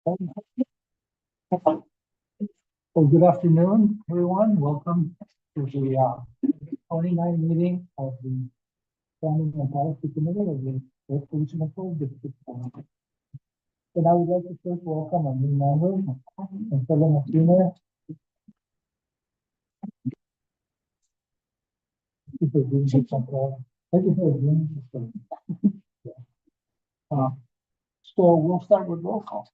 Well, good afternoon, everyone. Welcome to the 29th meeting of the Planning and Policy Committee of the Corporation of Full District. And I would like to first welcome a new member, Marcelo Martinez. Thank you for being here. Thank you for being here. So we'll start with roll call.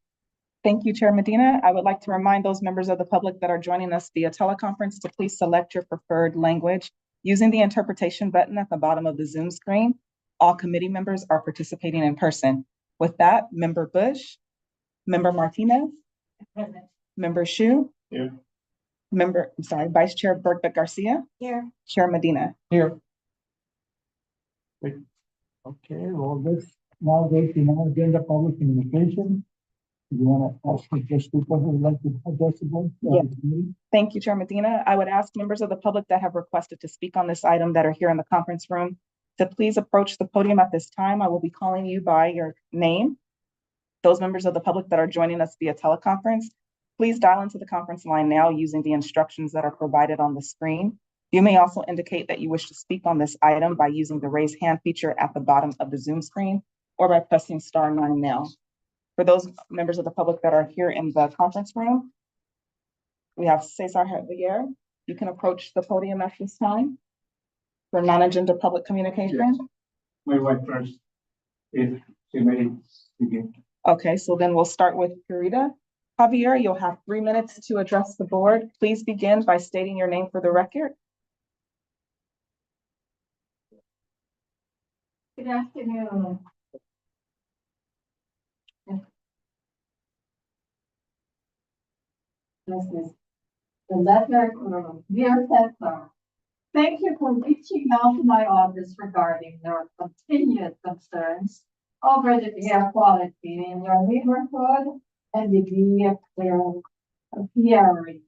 Thank you, Chair Medina. I would like to remind those members of the public that are joining us via teleconference to please select your preferred language using the interpretation button at the bottom of the Zoom screen. All committee members are participating in person. With that, Member Bush, Member Martinez, Member Shu, Here. Vice Chair Berkbeck Garcia, Here. Chair Medina. Here. Okay, well, let's now go to non-agenda public communication. You want to ask just people who would like to address the board? Yes. Thank you, Chair Medina. I would ask members of the public that have requested to speak on this item that are here in the conference room to please approach the podium at this time. I will be calling you by your name. Those members of the public that are joining us via teleconference, please dial into the conference line now using the instructions that are provided on the screen. You may also indicate that you wish to speak on this item by using the raise hand feature at the bottom of the Zoom screen or by pressing *9 now. For those members of the public that are here in the conference room, we have Cesar Javier. You can approach the podium at this time for non-agenda public communication. Yes. My wife first, if she may begin. Okay, so then we'll start with Purita. Javier, you'll have 3 minutes to address the board. Please begin by stating your name for the record. Good afternoon. This is the letter from Dear Cesar. Thank you for reaching out to my office regarding your continued concerns over the air quality in your neighborhood and the area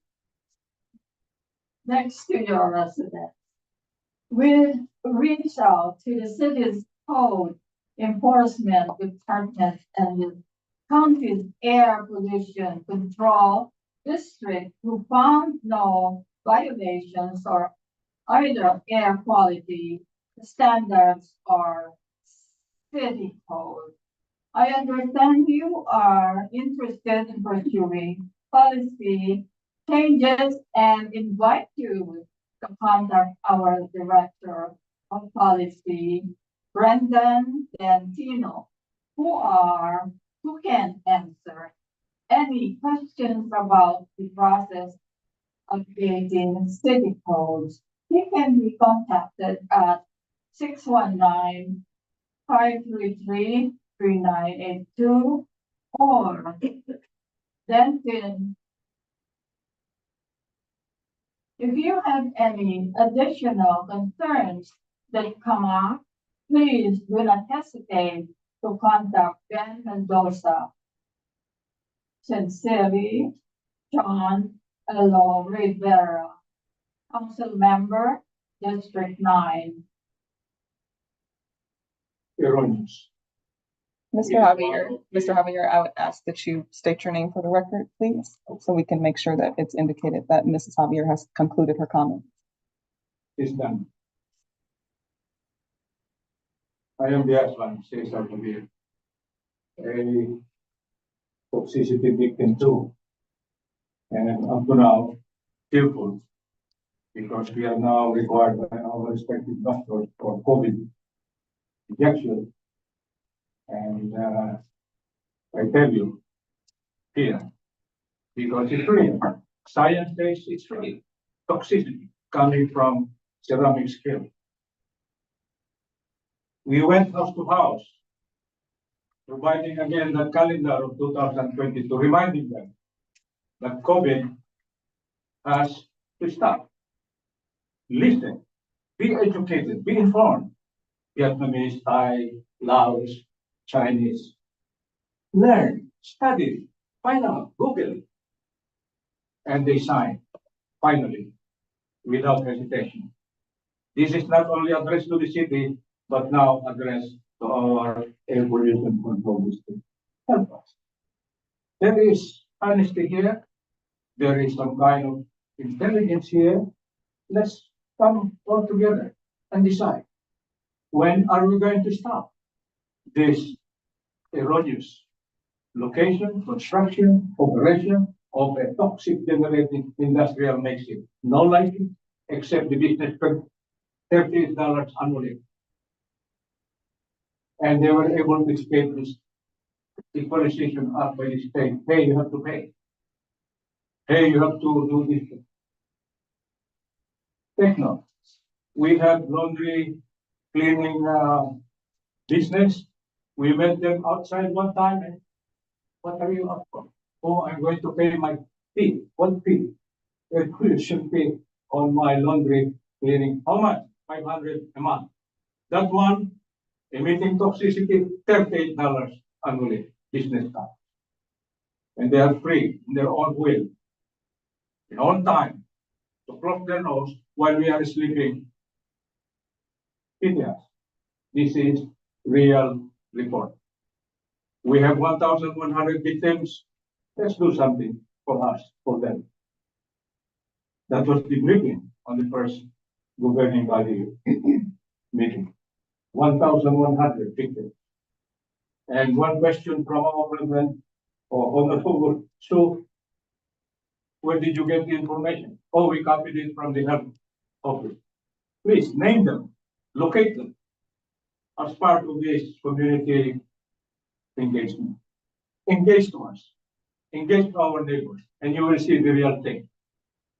next to your residence. We reach out to the city's code enforcement department and the county's air pollution control district who found no violations or either air quality standards or city code. I understand you are interested in pursuing policy changes and invite you to contact our Director of Policy, Brendan Dentino, who can answer any questions about the process of creating city codes. He can be contacted at 619-533-3982 or Denton. If you have any additional concerns that come up, please do not hesitate to contact Ben Mendoza. Sincerely, John Elo Rivera, Council Member, District 9. Erroneous. Mr. Javier, I would ask that you state your name for the record, please, so we can make sure that it's indicated that Mrs. Javier has concluded her comment. It's done. I am the husband, Cesar Javier, a toxicity victim too. And up to now, fearful because we are now required by our respective doctors for COVID injection. And I tell you here, because it's real. Science says it's real. Toxicity coming from ceramic scale. We went house to house, providing again the calendar of 2022, reminding them that COVID has to stop. Listen, be educated, be informed. Vietnamese, Thai, Laos, Chinese. Learn, study, find out, Google it. And they sign, finally, without hesitation. This is not only addressed to the city, but now addressed to our air pollution control district. Help us. There is honesty here. There is some kind of intelligence here. Let's come all together and decide. When are we going to stop this erroneous location, construction, operation of a toxic generating industrial makeshift? No license except the business per $38 annually. And they were able to escape this equalization up by the state. Hey, you have to pay. Hey, you have to do this. Take note. We have laundry cleaning business. We met them outside one time. And what are you up for? Oh, I'm going to pay my fee. What fee? You should pay on my laundry cleaning. How much? 500 a month. That one, emitting toxicity, $38 annually, business tax. And they are free in their own will, in own time, to close their nose while we are sleeping. Yes, this is real report. We have 1,100 victims. Let's do something for us, for them. That was the briefing on the first governing body meeting. 1,100 victims. And one question from our president, Honorable Sue, where did you get the information? Oh, we copied it from the health office. Please name them, locate them as part of this community engagement. Engage to us, engage to our neighbors, and you will see the real thing.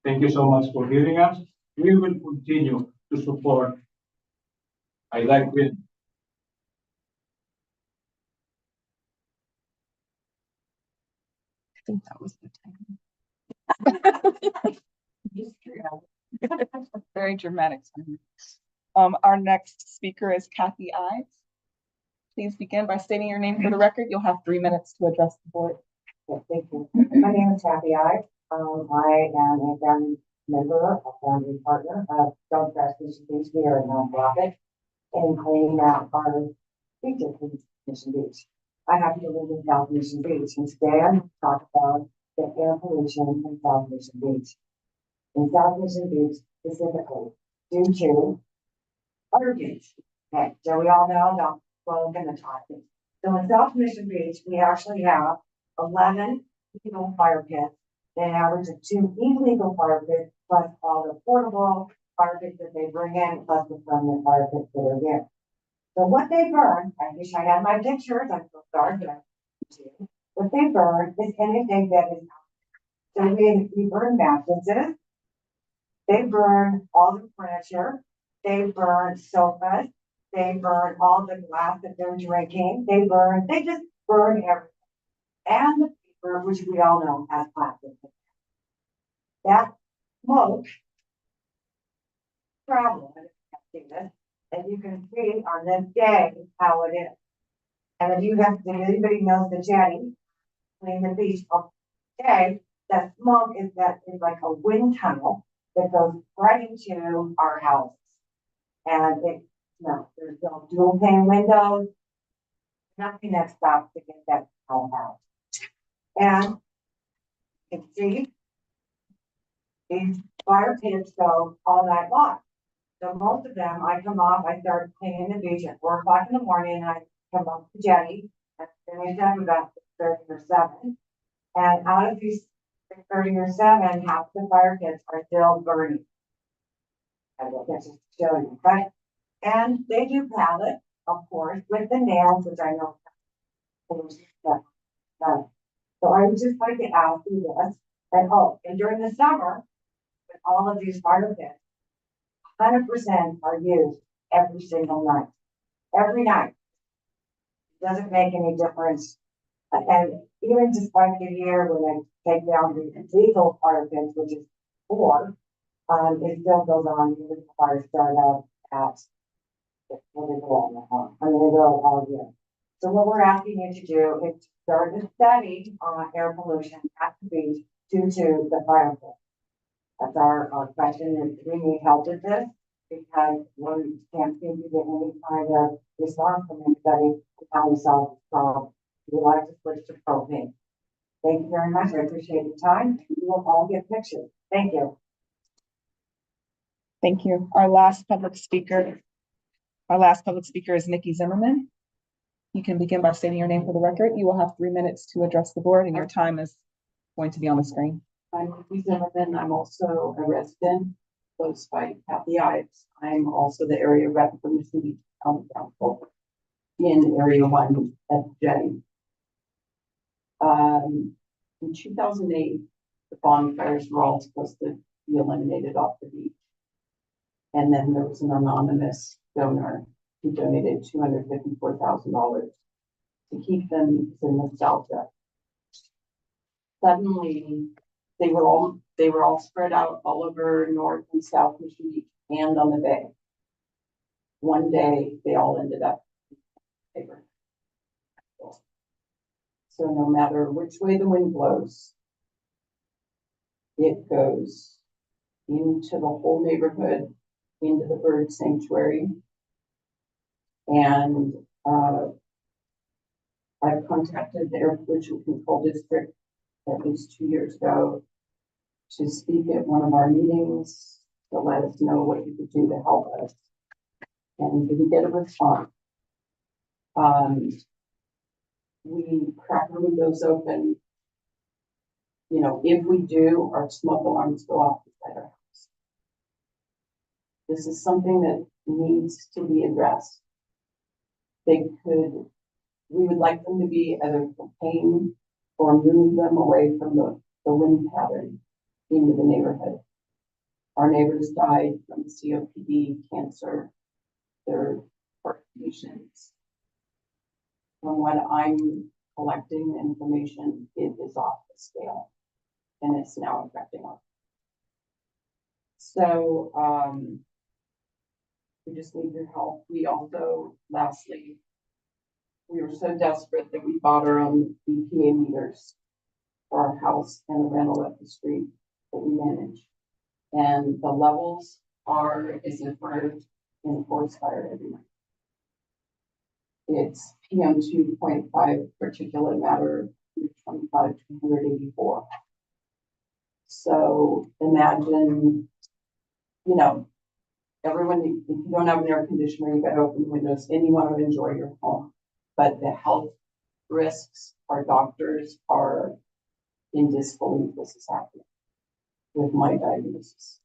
Thank you so much for hearing us. We will continue to support. I like Will. I think that was the time. Very dramatic. Our next speaker is Kathy Ives. Please begin by stating your name for the record. You'll have 3 minutes to address the board. Yes, thank you. My name is Kathy Ives. I am a family member, a family partner of Don't Trash Mission Beach. We are a nonprofit and cleaning out our beaches in Mission Beach. I happen to live in South Mission Beach, and today I'm going to talk about the air pollution in South Mission Beach. In South Mission Beach specifically, due to hurricanes. Okay, so we all know about smoke and the toxins. So in South Mission Beach, we actually have 11 legal fire pits, an average of 2 illegal fire pits, plus all the portable fire pits that they bring in, plus the permanent fire pits that are there. So what they burn, I wish I had my pictures, I'm so sorry, but I do. What they burn is anything that is, so we burn mattresses, they burn all the furniture, they burn sofas, they burn all the glass that they're drinking, they just burn everything. And the paper, which we all know has plastic. That smoke travels, and you can see on this day how it is. And if anybody knows the jetty, clean the beach, okay, that smoke is like a wind tunnel that goes right into our house. And there's no dual pane windows, nothing that stops to get that smell out. And you can see these fire pits go all night long. So most of them, I come off, I start cleaning the beach at 4 o'clock in the morning, and I come up the jetty, and finish up about 6:30 or 7. And out of these 6:30 or 7, half the fire pits are still burning. I will just show you, right? And they do pallet, of course, with the nails, which I know. So I would just like to ask you this, and during the summer, with all of these fire pits, 100% are used every single night. Every night. It doesn't make any difference. And even despite the year when they take down the legal fire pits, which is 4, it still goes on even if the fire start up at when they go all year. So what we're asking you to do is to start a study on air pollution at the beach due to the fire pit. That's our question, is we need help with this because we can't seem to get any kind of response from anybody to how we solve this problem. We like to switch to propane. Thank you very much. I appreciate your time. We will all get pictures. Thank you. Thank you. Our last public speaker is Nikki Zimmerman. You can begin by stating your name for the record. You will have 3 minutes to address the board, and your time is going to be on the screen. I'm Nikki Zimmerman. I'm also a resident close by Kathy Ives. I'm also the area rep for Mission Beach County Council in Area 1 at Jetty. In 2008, the bonfires were all supposed to be eliminated off the beach. And then there was an anonymous donor who donated $254,000 to keep them in nostalgia. Suddenly, they were all spread out all over North and South Mission Beach and on the bay. One day, they all ended up in paper. So no matter which way the wind blows, it goes into the whole neighborhood, into the bird sanctuary. And I've contacted the Air Pollution Control District at least 2 years ago to speak at one of our meetings to let us know what you could do to help us. And didn't get a response. We crack the windows open. You know, if we do, our smoke alarms go off inside our house. This is something that needs to be addressed. We would like them to be either contained or move them away from the wind pattern into the neighborhood. Our neighbors died from COPD, cancer, their heart conditions. From what I'm collecting information, it is off the scale, and it's now affecting us. So we just need your help. We also, lastly, we were so desperate that we bought our own EPA meters for our house and the rental up the street that we manage. And the levels are as if we're in a forest fire every night. It's PM 2.5 particulate matter, 25 to 184. So imagine, you know, everyone, if you don't have an air conditioner, you got to open the windows and you want to enjoy your home. But the health risks, our doctors are in disbelief this is happening with my diagnosis.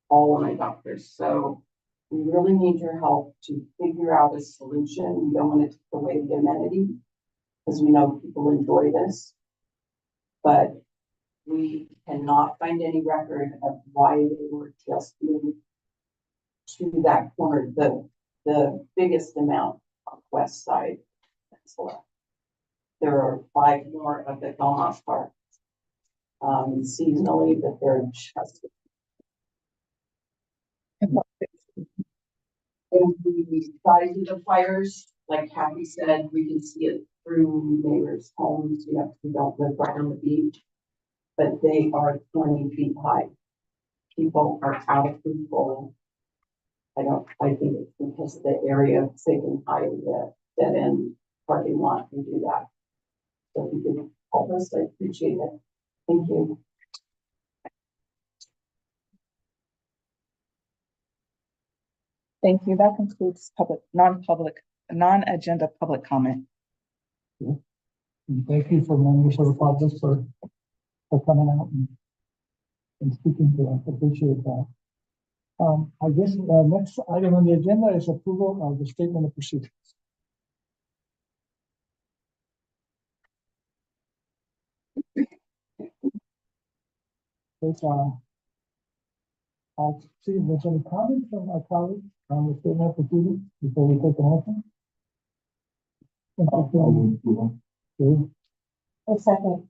All of my doctors. So we really need your help to figure out a solution. We don't want to take away the amenity because we know people enjoy this, but we cannot find any record of why they were just moved to that corner, the biggest amount on the west side peninsula. There are 5 more of the Belmont Park seasonally, but they're just. And the size of the fires, like Kathy said, we can see it through neighbors' homes. We don't live right on the beach, but they are 20 feet high. People are out of control. I think it's because of the area, so they can hide the dead end parking lot and do that. So if you could help us, I appreciate it. Thank you. Thank you. That concludes non-agenda public comment. And thank you for members of the public for coming out and speaking to us. Appreciate that. I guess next item on the agenda is approval of the statement of proceedings. I'll see if there's any comments from my colleagues on the statement of proceedings before we take the motion. A second.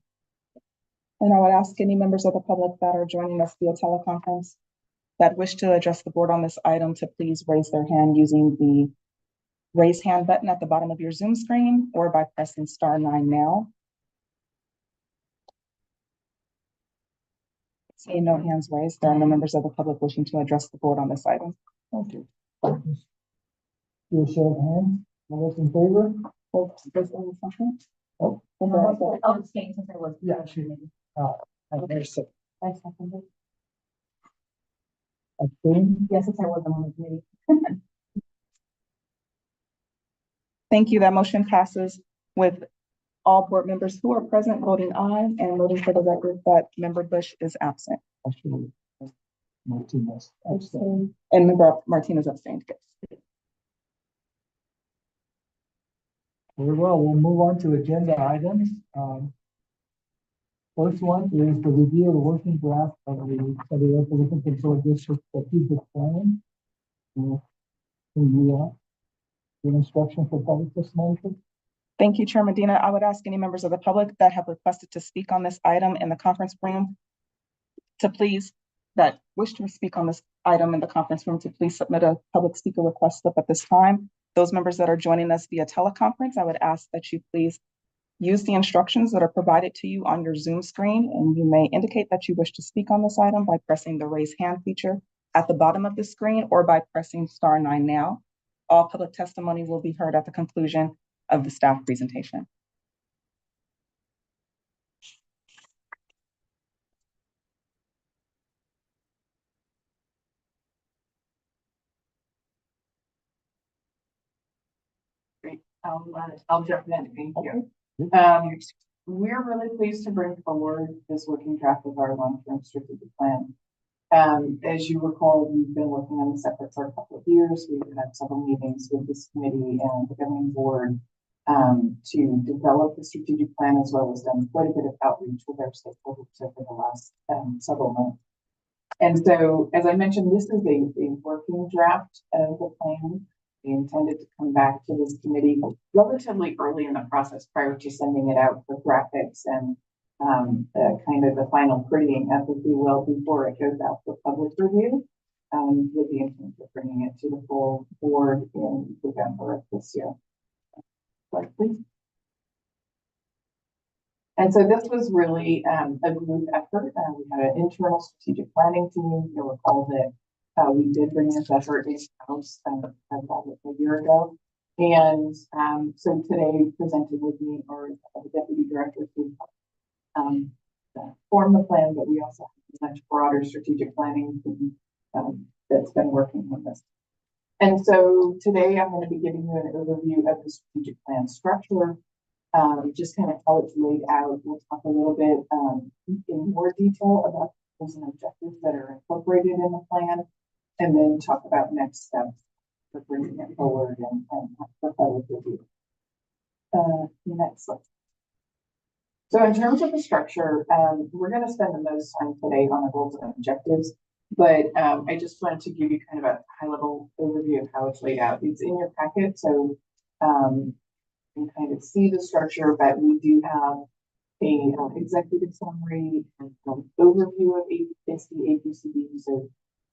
And I would ask any members of the public that are joining us via teleconference that wish to address the board on this item to please raise their hand using the raise hand button at the bottom of your Zoom screen or by pressing *9 now. Seeing no hands raised, there are no members of the public wishing to address the board on this item. Okay. Do a show of hands. All those in favor? Oh, I'll abstain since I was. yeah, she, there's a I seconded. thing. Yes, since I wasn't on the committee. Thank you. That motion passes with all board members who are present voting aye and noting for the record that Member Bush is absent. Actually, Martinez. Abstain. And Member Martinez abstained. Yes. Very well, we'll move on to agenda items. First one is the review of the working draft of the Resolution Control District Strategic Plan. Can you give instruction for public testimony? Thank you, Chair Medina. I would ask any members of the public that have requested to speak on this item in the conference room to please, that wish to speak on this item in the conference room, to please submit a public speaker request slip at this time. Those members that are joining us via teleconference, I would ask that you please use the instructions that are provided to you on your Zoom screen, and you may indicate that you wish to speak on this item by pressing the raise hand feature at the bottom of the screen or by pressing *9 now. All public testimony will be heard at the conclusion of the staff presentation. Great. I'll jump in. Thank you. We're really pleased to bring forward this working draft of our long-term strategic plan. As you recall, we've been working on this effort for a couple of years. We've had several meetings with this committee and the governing board to develop the strategic plan, as well as done quite a bit of outreach with our stakeholders over the last several months. And so, as I mentioned, this is a working draft of the plan. We intended to come back to this committee relatively early in the process prior to sending it out for graphics and kind of the final prettying up, if you will, before it goes out for public review, with the intent of bringing it to the full board in November of this year. Slide, please. And so this was really a group effort. We had an internal strategic planning team. You'll recall that we did bring this effort in-house about a year ago. And so today presented with me are the deputy director who form the plan, but we also have a much broader strategic planning team that's been working on this. And so today I'm going to be giving you an overview of the strategic plan structure, just kind of how it's laid out. We'll talk a little bit in more detail about the goals and objectives that are incorporated in the plan, and then talk about next steps for bringing it forward and for public review. Next slide. So in terms of the structure, we're going to spend the most time today on the goals and objectives, but I just wanted to give you kind of a high-level overview of how it's laid out. It's in your packet, so you can kind of see the structure, but we do have a executive summary and overview of SDAPCD, so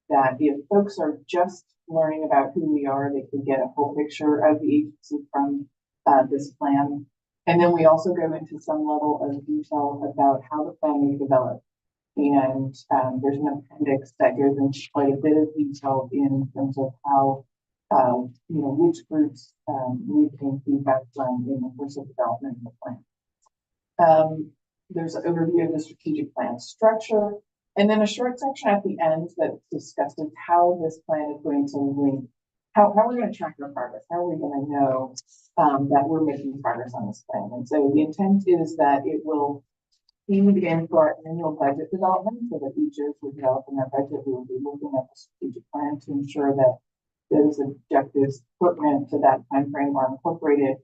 that if folks are just learning about who we are, they can get a whole picture of the agency from this plan. And then we also go into some level of detail about how the plan is developed. And there's an appendix that goes into quite a bit of detail in terms of how, which groups we obtain feedback from in the course of development of the plan. There's an overview of the strategic plan structure, and then a short section at the end that discusses how this plan is going to link, how we're going to track our progress, how are we going to know that we're making progress on this plan. And so the intent is that it will feed into our annual budget development, so that each year as we're developing our budget, we will be looking at the strategic plan to ensure that those objectives pertinent to that time frame are incorporated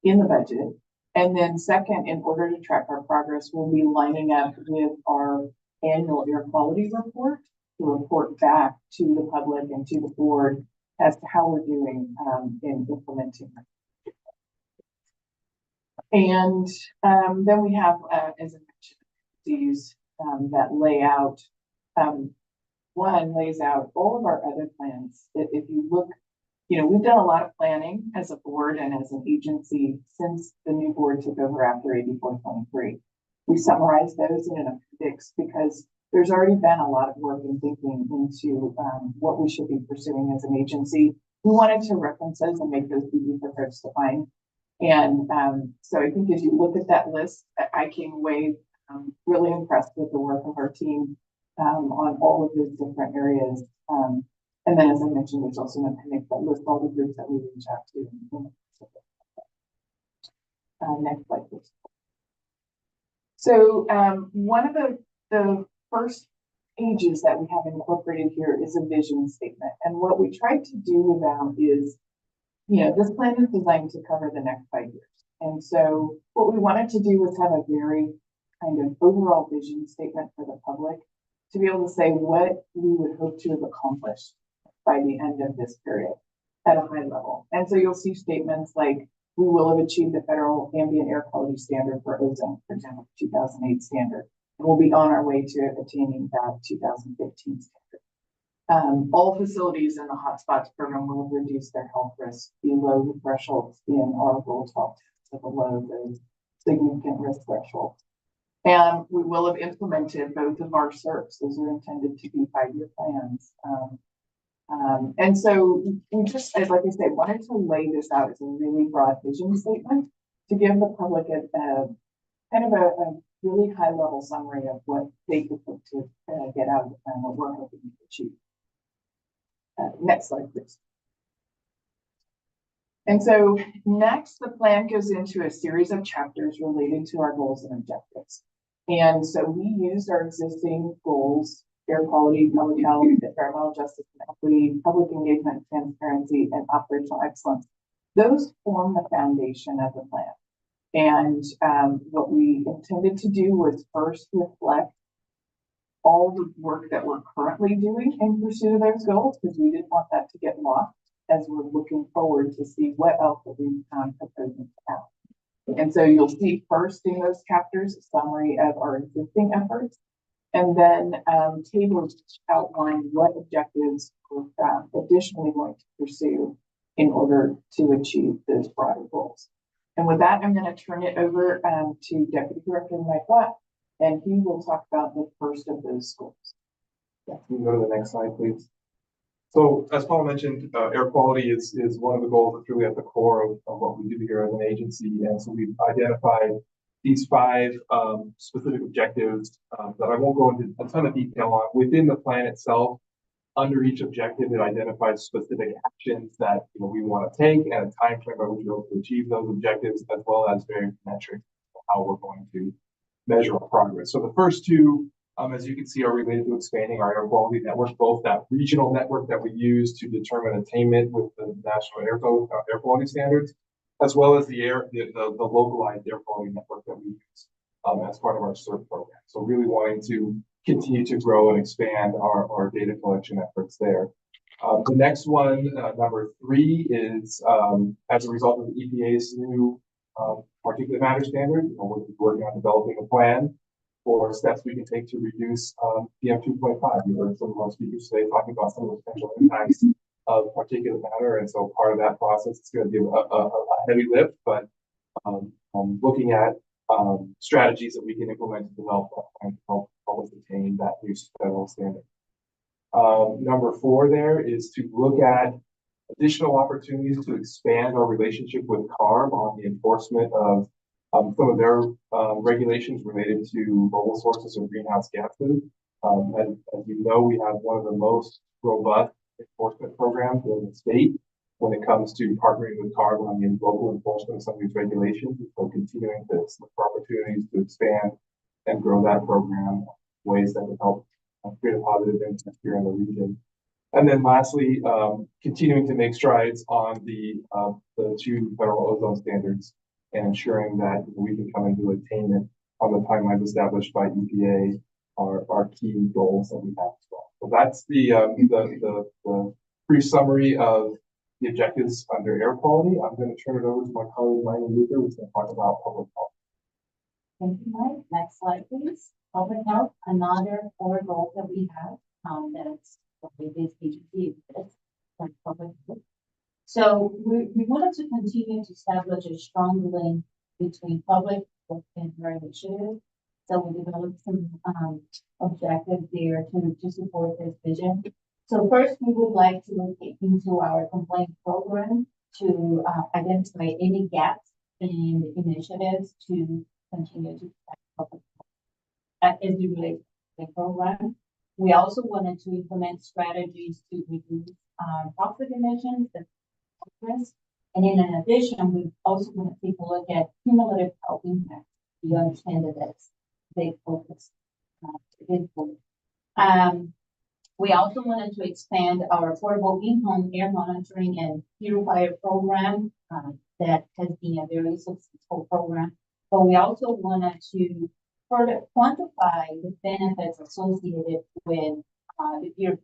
in the budget. And then second, in order to track our progress, we'll be lining up with our annual air quality report to report back to the public and to the board as to how we're doing in implementing it. And then we have, as I mentioned, these that lay out, one lays out all of our other plans. If you look, we've done a lot of planning as a board and as an agency since the new board took over after AB 423. We summarized those in an appendix because there's already been a lot of work and thinking into what we should be pursuing as an agency. We wanted to reference those and make those easy for folks to find. And so I think as you look at that list, I came away really impressed with the work of our team on all of those different areas. And then, as I mentioned, there's also an appendix that lists all the groups that we reach out to. Next slide, please. So one of the first pages that we have incorporated here is a vision statement. And what we tried to do with that is, this plan is designed to cover the next 5 years. And so what we wanted to do was have a very kind of overall vision statement for the public to be able to say what we would hope to have accomplished by the end of this period at a high level. And so you'll see statements like, we will have achieved the federal ambient air quality standard for ozone, for example, 2008 standard. And we'll be on our way to attaining that 2015 standard. All facilities in the hotspots program will have reduced their health risks below the thresholds in our goal 12, so below those significant risk thresholds. And we will have implemented both of our CERPs. Those are intended to be 5-year plans. And so we just, like I said, wanted to lay this out as a really broad vision statement to give the public a kind of a really high level summary of what they could hope to get out of the plan, what we're hoping to achieve. Next slide, please. And so next, the plan goes into a series of chapters related to our goals and objectives. And so we used our existing goals: air quality, public health, environmental justice and equity, public engagement, transparency, and operational excellence. Those form the foundation of the plan. And what we intended to do was first reflect all the work that we're currently doing in pursuit of those goals, because we didn't want that to get lost as we're looking forward to see what else that we proposing to have. And so you'll see first in those chapters a summary of our existing efforts, and then tables outline what objectives we're additionally going to pursue in order to achieve those broader goals. And with that, I'm going to turn it over to Deputy Director Mike Watt, and he will talk about the first of those goals. Yeah, can you go to the next slide, please? So, as Paul mentioned, air quality is one of the goals that's really at the core of what we do here as an agency. And so we've identified these 5 specific objectives that I won't go into a ton of detail on. Within the plan itself, under each objective, it identifies specific actions that we want to take and a time frame by which we're able to achieve those objectives, as well as various metrics of how we're going to measure our progress. So the first 2, as you can see, are related to expanding our air quality network, both that regional network that we use to determine attainment with the national air quality standards, as well as the localized air quality network that we use as part of our CERP program. So really wanting to continue to grow and expand our data collection efforts there. The next one, number 3, is as a result of the EPA's new particulate matter standard. We're working on developing a plan for steps we can take to reduce PM 2.5. You heard some of our speakers today talking about some of the potential impacts of particulate matter, and so part of that process is going to be a heavy lift, but looking at strategies that we can implement to develop that plan to help us attain that new federal standard. Number 4 there is to look at additional opportunities to expand our relationship with CARB on the enforcement of some of their regulations related to mobile sources of greenhouse gases. As you know, we have one of the most robust enforcement programs in the state when it comes to partnering with CARB on the local enforcement of some of these regulations. So continuing to look for opportunities to expand and grow that program in ways that would help create a positive impact here in the region. And then lastly, continuing to make strides on the 2 federal ozone standards and ensuring that we can come into attainment on the timelines established by EPA are key goals that we have as well. So that's the brief summary of the objectives under air quality. I'm going to turn it over to my colleague, Ryan Luther, who's going to talk about public health. Thank you, Mike. Next slide, please. Public health, another 4 goals that we have. That's what this agency is, public health. So we wanted to continue to establish a strong link between public health and our initiative. So we developed some objectives there to support this vision. So first, we would like to look into our complaint program to identify any gaps and initiatives to continue to public as it relates to the program. We also wanted to implement strategies to reduce toxic emissions that risk. And in addition, we also want to take a look at cumulative health impact. We understand that that's a big focus. We also wanted to expand our affordable in-home air monitoring and purifier program that has been a very successful program. But we also wanted to further quantify the benefits associated with the purifier.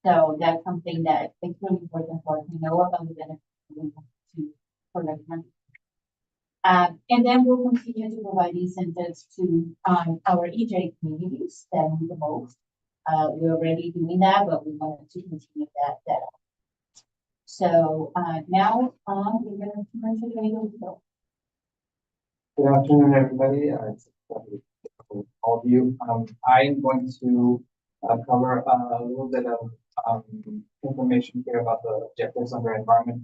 So that's something that is really important for us to know about the benefits we want to further quantify. And then we'll continue to provide incentives to our EJ communities that need the most. We're already doing that, but we wanted to continue that. So now we're going to turn to the legal bill. Good afternoon, everybody. It's lovely to be with all of you. I'm going to cover a little bit of information here about the objectives under environment.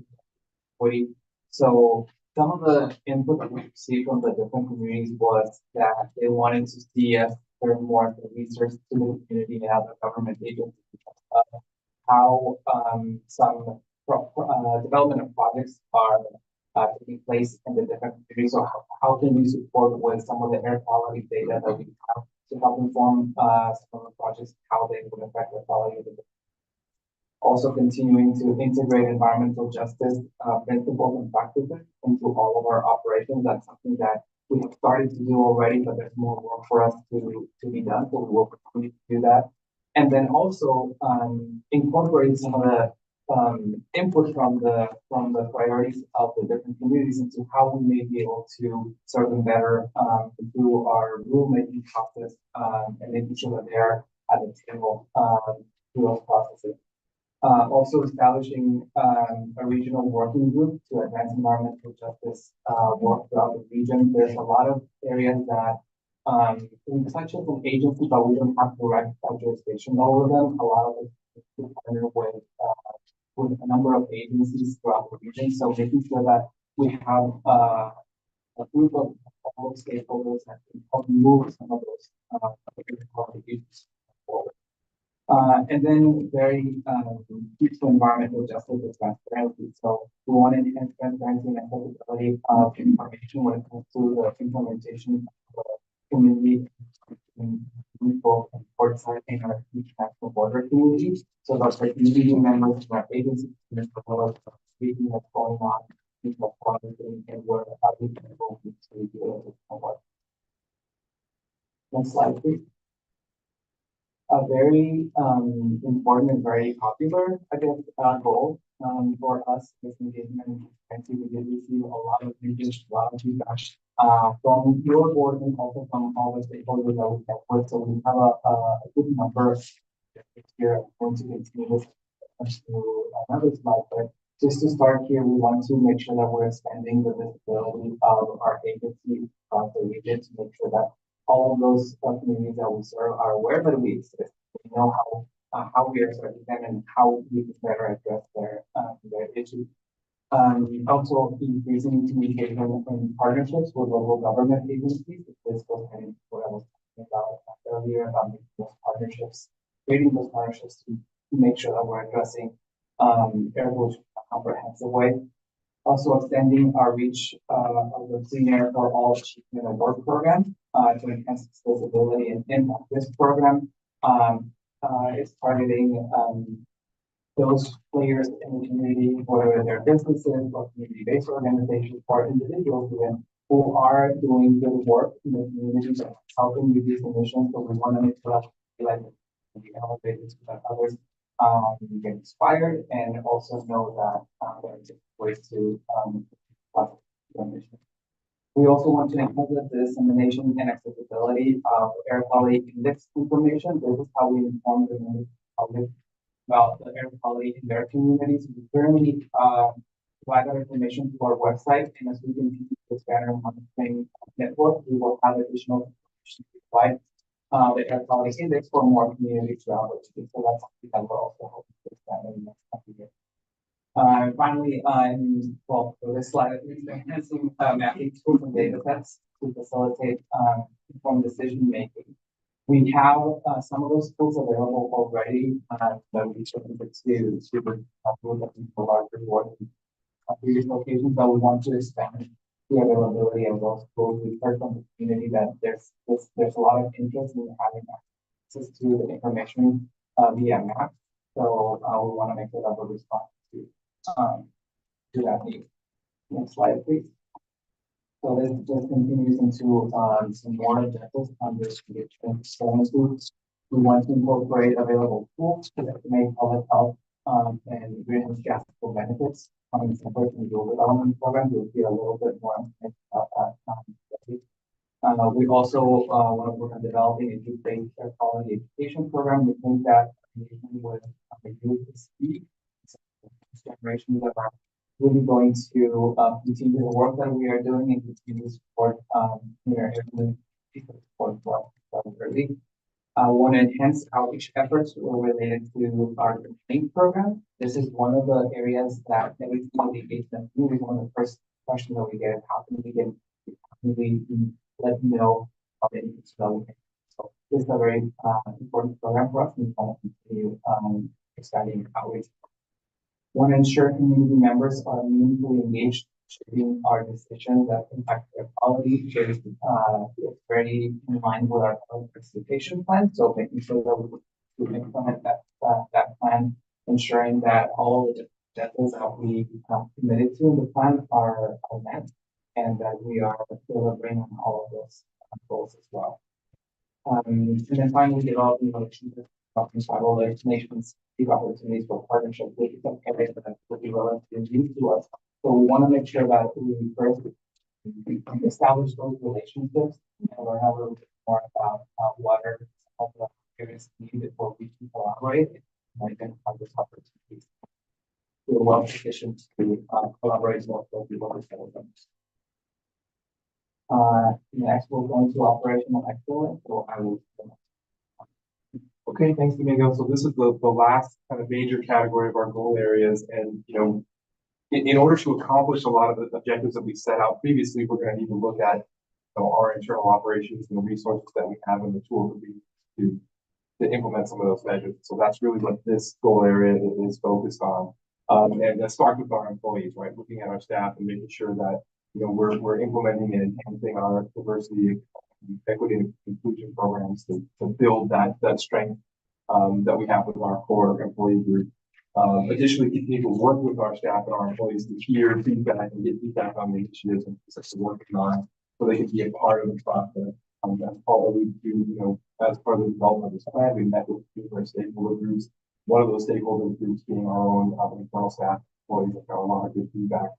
So some of the input that we received from the different communities was that they wanted to see us turn more of the research to the community and other government agencies. How some development of projects are taking place in the different communities. So how can we support with some of the air quality data that we have to help inform some of the projects, how they would affect the quality of the. Also continuing to integrate environmental justice principles and practices into all of our operations. That's something that we have started to do already, but there's more work for us to be done. So we will continue to do that. And then also incorporate some of the input from the priorities of the different communities into how we may be able to serve them better through our rulemaking process and making sure that they're at the table through those processes. Also establishing a regional working group to advance environmental justice work throughout the region. There's a lot of areas that we touch as an agency, but we don't have direct jurisdiction over them. A lot of it is partner with a number of agencies throughout the region. So making sure that we have a group of all stakeholders that can help move some of those issues forward. And then very key to environmental justice is transparency. So we want to enhance transparency and accessibility of information when it comes to the implementation of the community people in Portside and our international border communities. So those are community members from our agencies as well as speaking what's going on, people projecting and where we can go to deal with work. Next slide, please. A very important and very popular, I guess, goal for us is engagement. And we did receive a lot of engagement, a lot of feedback from your board and also from all the stakeholders that we have with. So we have a good number here. I'm going to continue this to another slide, but just to start here, we want to make sure that we're expanding the visibility of our agency across the region to make sure that all of those communities that we serve are aware that we exist. We know how we are serving them and how we can better address their issues. Also increasing communication and partnerships with local government agencies. This goes hand in what I was talking about earlier about making those partnerships, creating those partnerships to make sure that we're addressing air pollution in a comprehensive way. Also extending our reach of the Clean Air for All Achievement Award program to enhance accessibility and impact. This program is targeting those players in the community, whether they're businesses or community-based organizations or individuals even, who are doing good work in the community and helping reduce emissions. So we want to make sure that we like to be elevated so that others get inspired and also know that there are ways to emissions. We also want to enhance the dissemination and accessibility of air quality index information. This is how we inform the public about the air quality in their communities. We currently provide that information to our website, and as we continue to expand our monitoring network, we will have additional information to provide the air quality index for more communities throughout the state. So that's something that we're also hoping to expand in the next couple of years. Finally, well, for this slide, at least enhancing mapping tools and data sets to facilitate informed decision making. We have some of those tools available already that we certainly to look at for larger work on previous locations, but we want to expand the availability of those tools. We've heard from the community that there's a lot of interest in having access to the information via map. So we want to make sure that we're responsive to that need. Next slide, please. So this continues into some more objectives on this transparency. We want to incorporate available tools to estimate public health and greenhouse gas benefits coming from the dual development program. We'll see a little bit more information about that. We also want to work on developing a youth-based air quality education program. We think that with youth is key. Generations that are really going to continue the work that we are doing and continue to support we are able to support early. I want to enhance outreach efforts related to our training program. This is one of the areas that every single engagement, really one of the first questions that we get is how can we let you know how many people. So this is a very important program for us, and we want to continue expanding outreach. Want to ensure community members are meaningfully engaged in our decisions that impact their quality. It's very in line with our participation plan. So making sure that we implement that plan, ensuring that all of the objectives that we committed to in the plan are met, and that we are delivering on all of those goals as well. And then finally, developing relationships with tribal nations, seek opportunities for partnership with some areas that would be relatively new to us. So we want to make sure that we first establish those relationships and learn a little bit more about what are some of the areas needed before we can collaborate and identify those opportunities. We're well positioned to collaborate more closely with our fellow members. Next, we'll go into operational excellence. So I will. Okay, thanks, Domingo. So this is the last kind of major category of our goal areas. And, in order to accomplish a lot of the objectives that we set out previously, we're going to need to look at our internal operations and the resources that we have and the tools that we use to implement some of those measures. So that's really what this goal area is focused on. And that starts with our employees, right? Looking at our staff and making sure that, we're implementing and enhancing our diversity, equity, and inclusion programs to build that strength that we have with our core employee group. Additionally, continue to work with our staff and our employees to hear feedback and get feedback on the initiatives and things that we're working on, so they can be a part of the process. That's all we do, as part of the development of this plan. We met with different stakeholder groups. One of those stakeholder groups being our own internal staff employees that got a lot of good feedback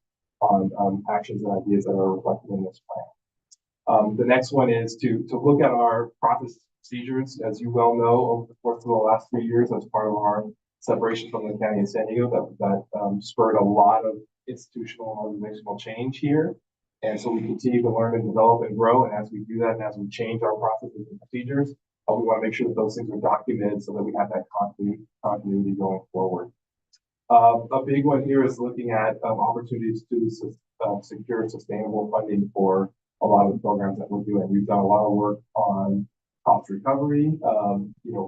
on actions and ideas that are reflected in this plan. The next one is to look at our processes and procedures. As you well know, over the course of the last 3 years, as part of our separation from the County of San Diego, that spurred a lot of institutional and organizational change here. And so we continue to learn and develop and grow. And as we do that, and as we change our processes and procedures, we want to make sure that those things are documented so that we have that continuity going forward. A big one here is looking at opportunities to secure sustainable funding for a lot of the programs that we're doing. We've done a lot of work on cost recovery. We're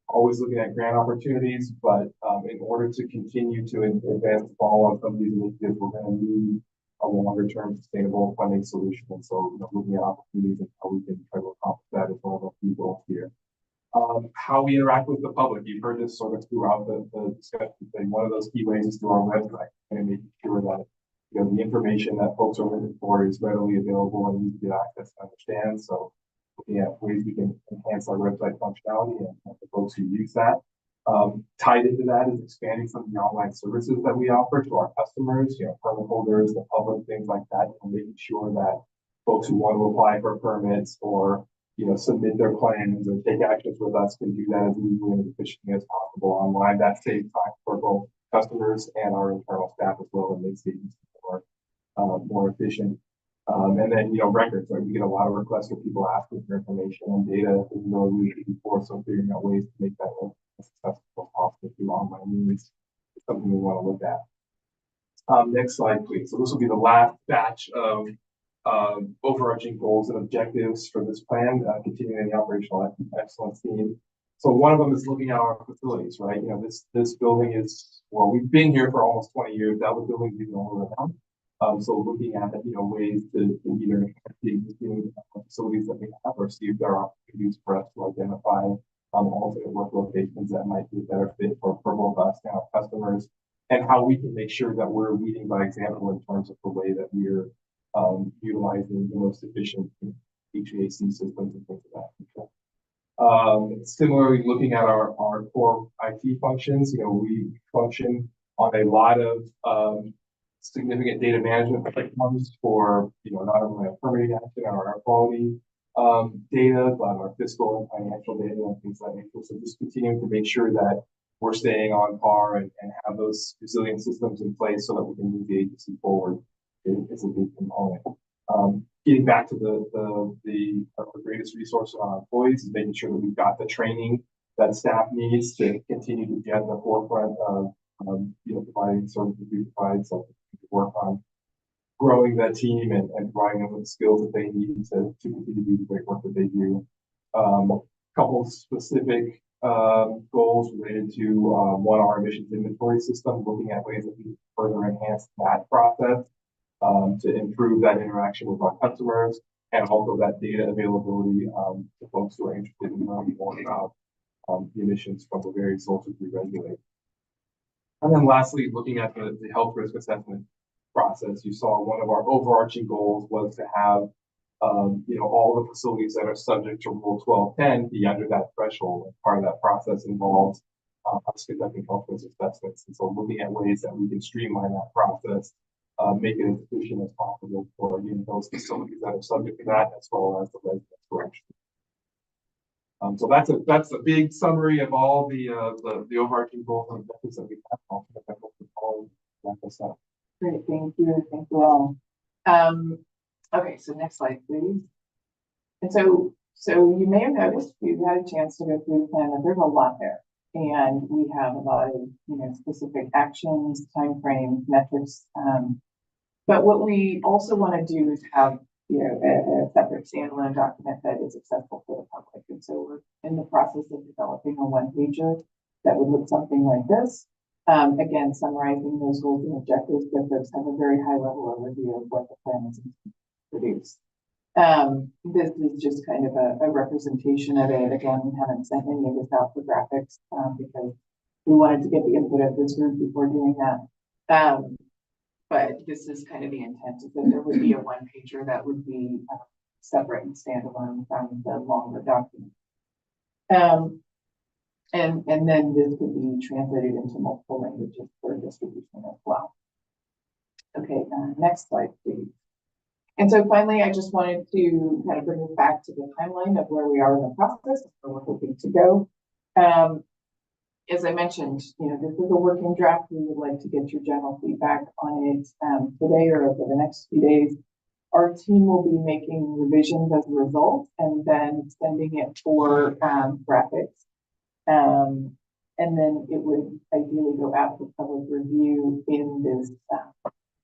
always looking at grant opportunities, but in order to continue to advance the follow on some of these initiatives, we're going to need a longer term sustainable funding solution. And so, looking at opportunities and how we can try to accomplish that is one of the key goals here. How we interact with the public. You've heard this sort of throughout the discussion thing. One of those key ways is through our website and making sure that the information that folks are looking for is readily available and easy to access and understand. So looking at ways we can enhance our website functionality and the folks who use that. Tied into that is expanding some of the online services that we offer to our customers, permit holders, the public, things like that, and making sure that folks who want to apply for permits or submit their plans or take actions with us can do that as easily and efficiently as possible online. That saves time for both customers and our internal staff as well, and makes things more efficient. And then, records, right? We get a lot of requests for people asking for information and data that we know before, so figuring out ways to make that as successful as possible through online means is something we want to look at. Next slide, please. So this will be the last batch of overarching goals and objectives for this plan, continuing the operational excellence theme. So one of them is looking at our facilities, right? You know, this building is, well, we've been here for almost 20 years. That was building even older than so looking at, you know, ways to either enhance the existing facilities that we have or see if there are opportunities for us to identify alternate work locations that might be a better fit for both us and our customers, and how we can make sure that we're leading by example in terms of the way that we're utilizing the most efficient HVAC systems and things of that nature. Similarly, looking at our core IT functions, you know, we function on a lot of significant data management platforms for, you know, not only our permitting action or our quality data, but our fiscal and financial data and things like that. So just continuing to make sure that we're staying on par and have those resilient systems in place so that we can move the agency forward is a big component. Getting back to our greatest resource on our employees is making sure that we've got the training that staff needs to continue to get in the forefront of you know, providing services we provide, so we can work on growing that team and providing them with the skills that they need to continue to do the great work that they do. Couple of specific goals related to one, our emissions inventory system, looking at ways that we can further enhance that process to improve that interaction with our customers, and also that data availability to folks who are interested in learning more about the emissions from the various sources we regulate. And then lastly, looking at the health risk assessment process, you saw one of our overarching goals was to have you know, all the facilities that are subject to Rule 1210 be under that threshold. And part of that process involves us conducting health risk assessments. And so looking at ways that we can streamline that process, make it as efficient as possible for, you know, those facilities that are subject to that, as well as the residents who are actually. So that's a big summary of all the overarching goals and objectives that we have. Great, thank you all. Okay, so next slide, please. And so you may have noticed we've had a chance to go through the plan, and there's a lot there, and we have a lot of, you know, specific actions, timeframes, metrics. But what we also want to do is have, you know, a separate standalone document that is accessible for the public. And so we're in the process of developing a one-pager that would look something like this. Again, summarizing those goals and objectives, but folks have a very high level overview of what the plan is produced. This is just kind of a representation of it. Again, we haven't sent any of this out for graphics because we wanted to get the input of this group before doing that. But this is kind of the intent, is that there would be a one-pager that would be separate and standalone from the longer document. And then this could be translated into multiple languages for distribution as well. Okay, next slide, please. And so finally, I just wanted to kind of bring us back to the timeline of where we are in the process, where we're hoping to go. As I mentioned, you know, this is a working draft. We would like to get your general feedback on it today or over the next few days. Our team will be making revisions as a result and then sending it for graphics. And then it would ideally go out for public review in this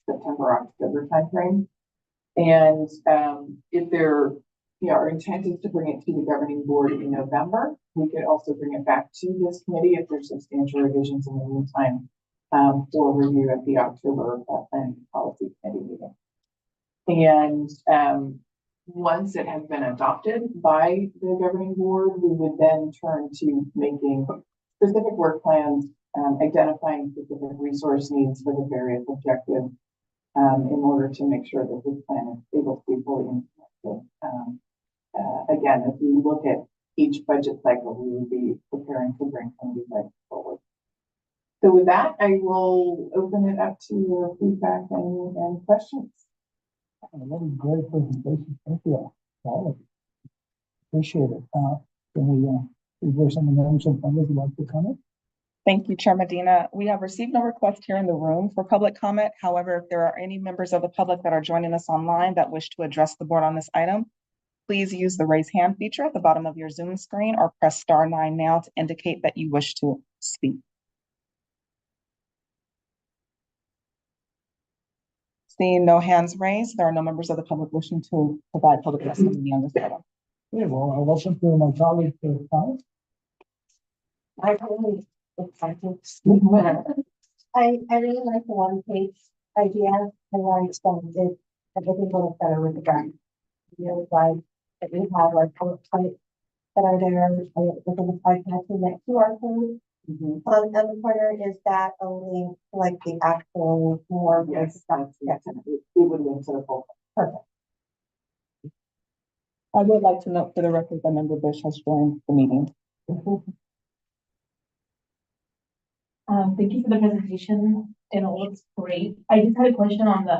September-October timeframe. And if there, you know, our intent is to bring it to the governing board in November. We could also bring it back to this committee if there's substantial revisions in the meantime for review at the October Planning Policy Committee meeting. And once it has been adopted by the governing board, we would then turn to making specific work plans, identifying specific resource needs for the various objectives in order to make sure that this plan is able to be fully implemented. Again, as we look at each budget cycle, we will be preparing to bring some of these items forward. So with that, I will open it up to your feedback and questions. Really great presentation. Thank you all of you. Appreciate it. Can we, is there some members of public who like to comment? Thank you, Chair Medina. We have received no request here in the room for public comment. However, if there are any members of the public that are joining us online that wish to address the board on this item, please use the raise hand feature at the bottom of your Zoom screen or press *9 now to indicate that you wish to speak. Seeing no hands raised, there are no members of the public wishing to provide public testimony on this item. Okay, well, I'll listen to my colleague, comment. I really, I really like the one page idea and why it's done it. I think it'll look better with the brand. Really like that we have our bullet points that are there, within the slide connecting that QR code. On the corner, is that a link to like the actual more? Yes, Yes. it would link to the full. Perfect. I would like to note for the record that Member Bush has joined the meeting. Thank you for the presentation. It all looks great. I just had a question on the,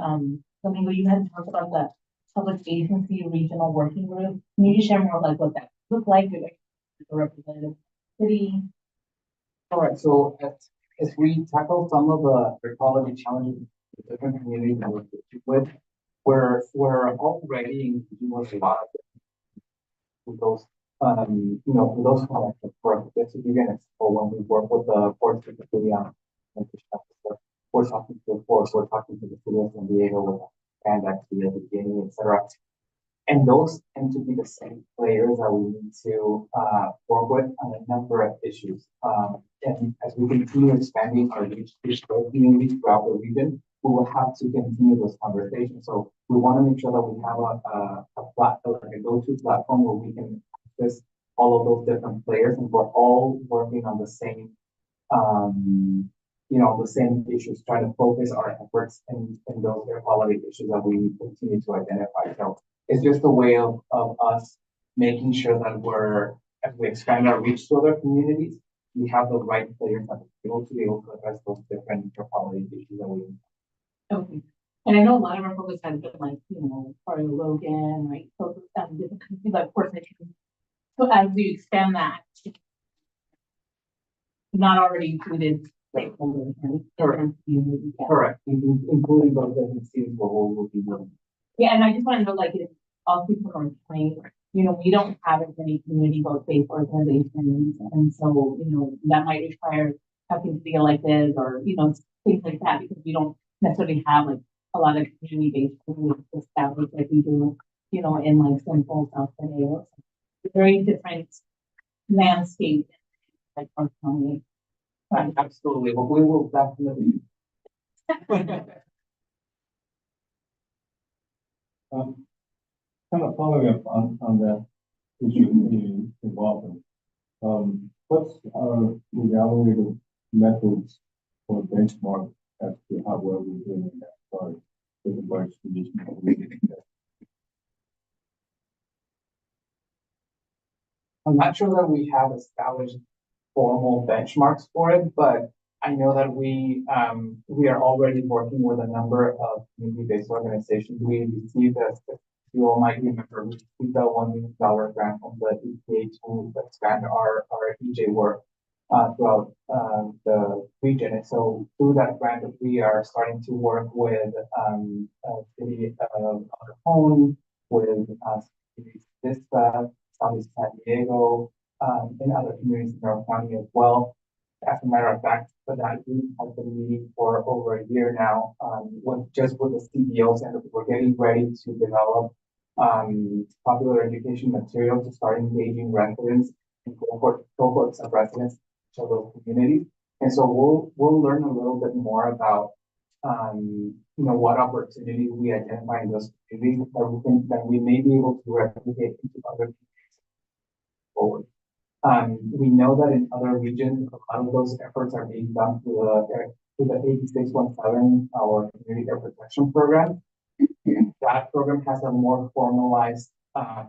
Domingo, you had talked about the public agency regional working group. Can you just share more like what that looked like? Like the representative city? All right, so as we tackle some of the quality challenges the different communities that we're dealing with, we're already engaging with a lot of those, for those connections for this to give you an example, when we work with the Portside city on we're talking to the force, we're talking to the city of San Diego with and actually at the beginning, etc. And those tend to be the same players that we need to work with on a number of issues. And as we continue expanding our reach to communities throughout the region, we will have to continue those conversations. So we want to make sure that we have a platform, like a go-to platform where we can access all of those different players, and we're all working on the same, the same issues, trying to focus our efforts in those air quality issues that we continue to identify. So it's just a way of us making sure that as we expand our reach to other communities, we have the right players that will be able to address those different air quality issues that we. Okay. And I know a lot of our focus has been like, part of Logan, right? So different countries, but of course, so as you expand that, not already included stakeholders and different communities. Yeah. Correct, including those different cities where we will be working. Yeah, and I just want to know, like, if all people are playing, we don't have as many community-based organizations, and so, that might require having to be elected or, things like that, because we don't necessarily have like a lot of community-based communities established like we do, in like Central South San Diego. Very different landscape, like our county. Absolutely, but we will definitely. Kind of following up on that issue you involved in, what's our evaluative methods for benchmark as to how well we're doing in that part with regards to this? I'm not sure that we have established formal benchmarks for it, but I know that we are already working with a number of community-based organizations. We received, as you all might remember, we received a $1 million grant from the EPA to expand our EJ work throughout the region. And so through that grant, we are starting to work with city of Odor, with Vista, Southeast San Diego, and other communities in our county as well. As a matter of fact, that group has been meeting for over a year now, with the CBOs, and we're getting ready to develop popular education material to start engaging residents and cohorts of residents to those communities. And so we'll learn a little bit more about what opportunities we identify in those communities that we may be able to replicate into other communities forward. We know that in other regions, a lot of those efforts are being done through the 8617, our community air protection program. That program has a more formalized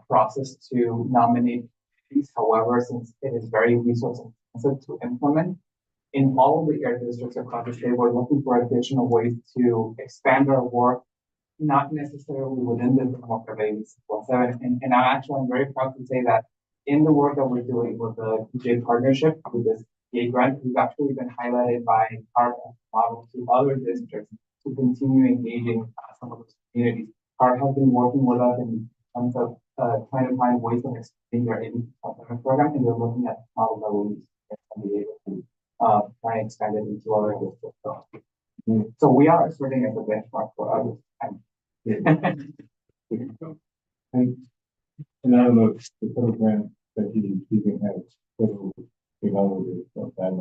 process to nominate communities. However, since it is very resource intensive to implement, in all of the air districts across the state, we're looking for additional ways to expand our work, not necessarily within the framework of 8617. And I'm very proud to say that in the work that we're doing with the EJ partnership, with this EA grant, we've actually been highlighted by our model to other districts to continue engaging some of those communities. CART has been working with us in terms of trying to find ways of expanding their 8617 program, and we're looking at models that will be able to try and expand it into other districts. So we are serving as a benchmark for others. And I don't know if the program that you even have federal development of that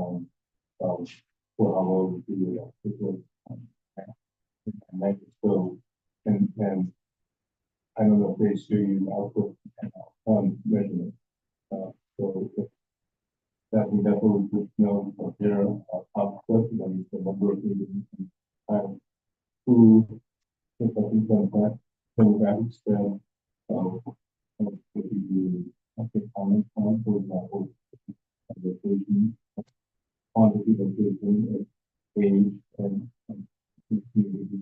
for how long it was. And that is so, and I don't know if they show you output and outcome measurement. So if that's what we would know of their output, then the number of meetings and who, if I think that demographics then, if you do comment on, for example, location, quantity, location, age, and community.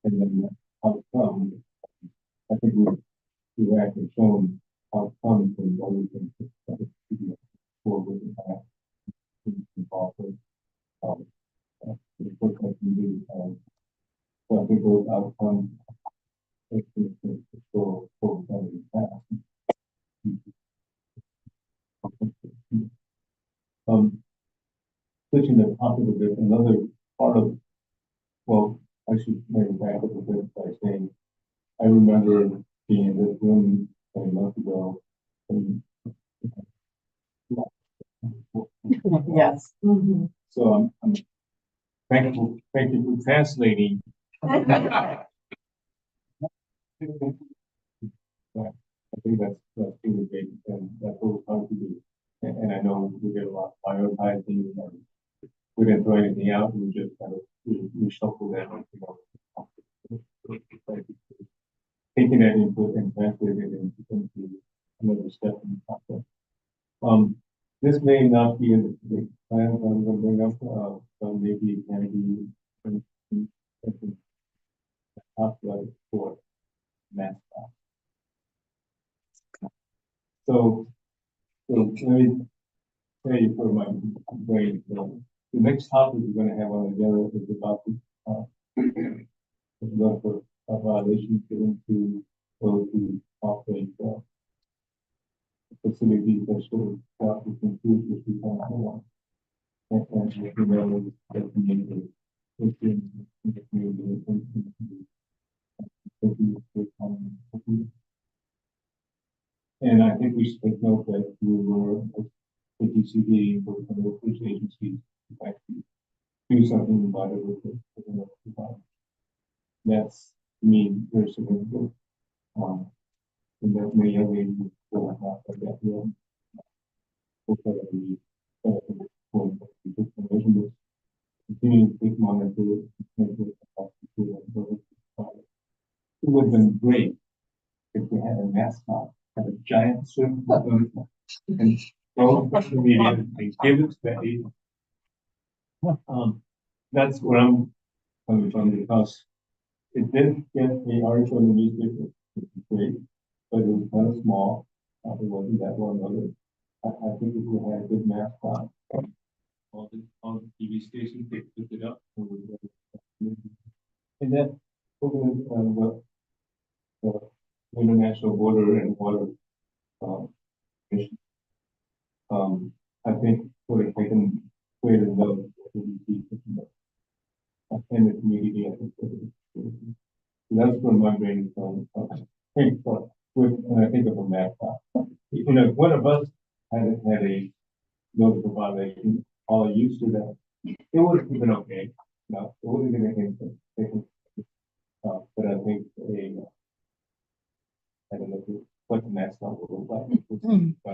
And then outcome, I think we've actually shown outcomes and what we can forward and back involved with the work that we do. So I think those outcomes actually go forward in the past. Switching the topic a bit, another part of, well, I should maybe back up a bit by saying, I remember being in this room 20 months ago. And, Yes. so I'm thankful, thank you for translating. I think that's really great, and that's what we're trying to do. And I know we get a lot of prioritizing, and we didn't throw anything out, we just kind of we shuffle them, you know, taking that input and translating it into another step in the process. This may not be in the plan I'm going to bring up, but maybe it can be right for mass. So let me tell you for my brain. The next topic we're going to have on the agenda is about the violations given to those who operate facilities that should have to conclude with the one. And you know, the community within the community. And I think we should take note that we were the DCD or the local agencies to actually do something about it with it. That's, to me, very significant. And that may have been for that one. Continue to take monitor it would have been great if we had a mascot, had a giant swim and throw it to the media and give it to the agent. That's where I'm coming from, because it did get an article in the newspaper, which is great, but it was kind of small. It wasn't that well noted. I think if we had a good mascot, all the TV stations picked it up. And that what the International Border and Water Commission, I think would have taken greater note in the community. I think that's where my brain is going. When I think of a mascot, you know, one of us had a notice of violation, all used to that. It would have been okay. No, it wouldn't have been anything. But I think I don't know what the mascot will look like. But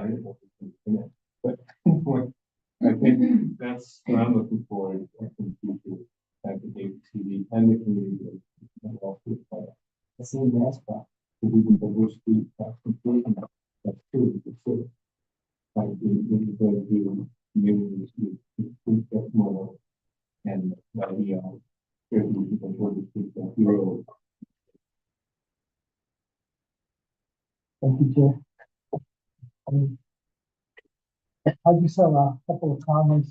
I think that's what I'm looking for in the future at the ABCD and the community. The same mascot to be the diversity conclusion. That's true. Like we go to communities with that model, and we are certainly for the people hero. Thank you, Chair. I just have a couple of comments.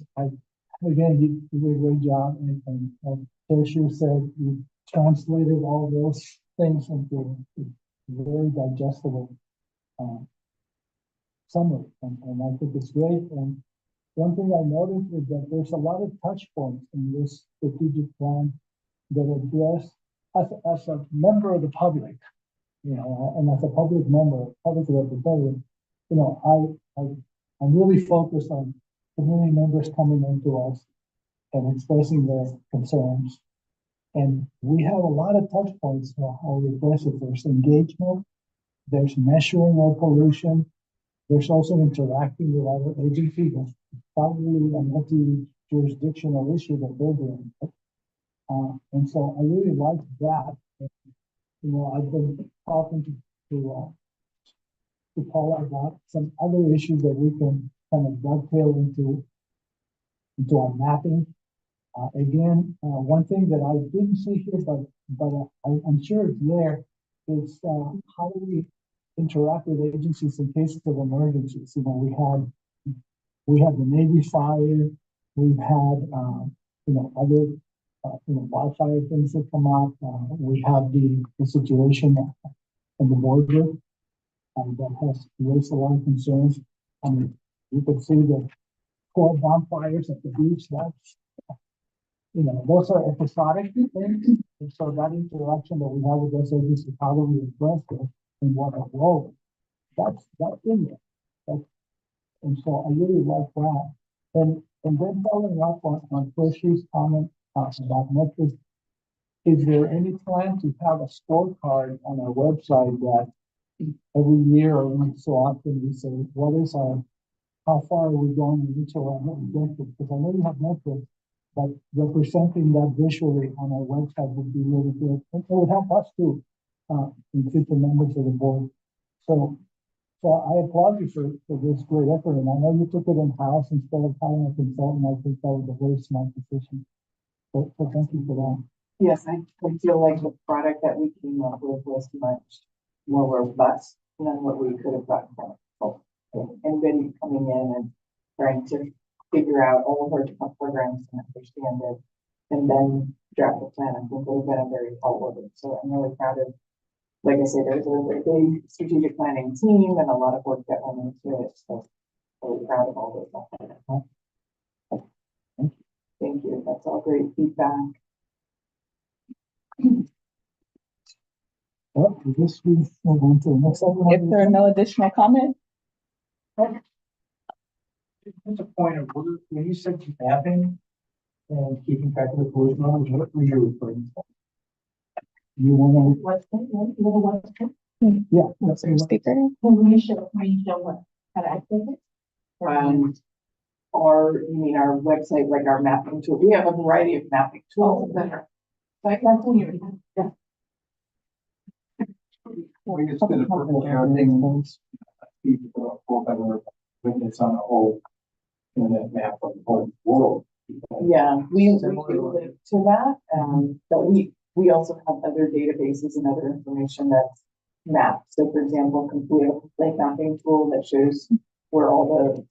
Again, you did a great job, and Chair said you translated all those things into very digestible summary, and I think it's great. And one thing I noticed is that there's a lot of touch points in this strategic plan that address as a member of the public, and as a public member, public representative, I'm really focused on community members coming into us and expressing their concerns. And we have a lot of touch points for how we address it. There's engagement, there's measuring our pollution, there's also interacting with other agencies. That's probably a multi-jurisdictional issue that they're doing. And so I really like that. I've been talking to Paula about some other issues that we can kind of dovetail into our mapping. Again, one thing that I didn't see here, but I'm sure it's there, is how do we interact with agencies in cases of emergencies? We have the Navy fire, we've had other wildfire things that come up. We have the situation in the border that has raised a lot of concerns. I mean, you could see the 12 bonfires at the beach. That's those are episodic things. And so that interaction that we have with those agencies, how do we address it and what are role? That's in there. And so I really like that. And then following up on Trish's comment about metrics, is there any plan to have a scorecard on our website that every year or every so often we say, how far are we going in each of our objectives? Because I know you have metrics, but representing that visually on our website would be really good. And it would help us too, in future members of the board. So I applaud you for this great effort. And I know you took it in-house instead of hiring a consultant. I think that was a very smart decision. So thank you for that. Yes, I feel like the product that we came up with was much more robust than what we could have gotten from it. So anybody coming in and trying to figure out all of our different programs and understand it, and then draft a plan, I think would have been a very helpful. So I'm really proud of, like I said, there's a big strategic planning team and a lot of work that went into it. So I'm really proud of all those. Thank you. That's all great feedback. Well, I guess we move on to the next item. If there are no additional comments, Just a point of order, when you said mapping and keeping track of the pollution levels, what were you referring to? You want to? Yeah. Let's see. speaker. Can you show what, how to access it? You mean our website, like our mapping tool? We have a variety of mapping tools that are. Like that's what you mean. Yeah. We just did a purple thing. Witness on the whole internet map of the whole world. Yeah, we do link to that, but we also have other databases and other information that's mapped. So for example, we have a complaint mapping tool that shows where all the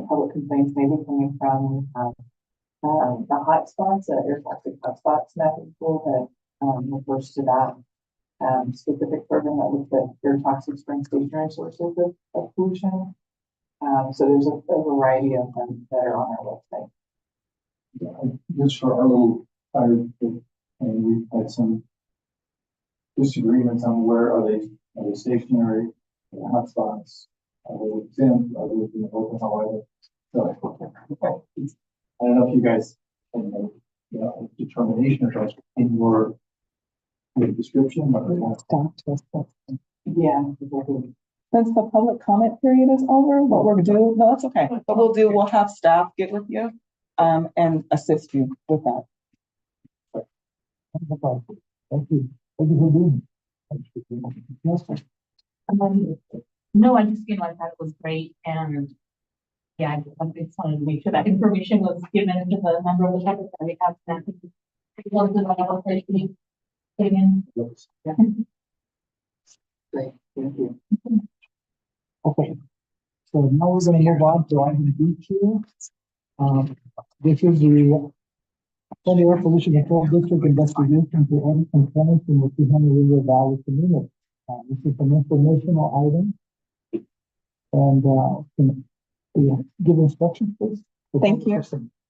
public complaints may be coming from. The hotspots, air toxic hotspots mapping tool that refers to that specific program that looks at air toxic spring stationary sources of pollution. So there's a variety of them that are on our website. Just for our little fire, and we've had some disagreements on where are they stationary, hotspots, are they exempt, are they within the open, however. So I don't know if you guys can make determination or in your description, but Yeah, exactly. Since the public comment period is over, what we'll do, no, that's okay. What we'll have staff get with you and assist you with that. Thank you. Thank you for doing it. Yes, sir. No, I just feel like that was great, and yeah, I just wanted to make sure that information was given to the member of the public that we have. Great, thank you. Okay. So now we're going to move on to item B2. This is the Air Pollution Control District investigation to audit complaints in the Tijuana River Valley community. This is an informational item. And can you give instructions, please? Thank you.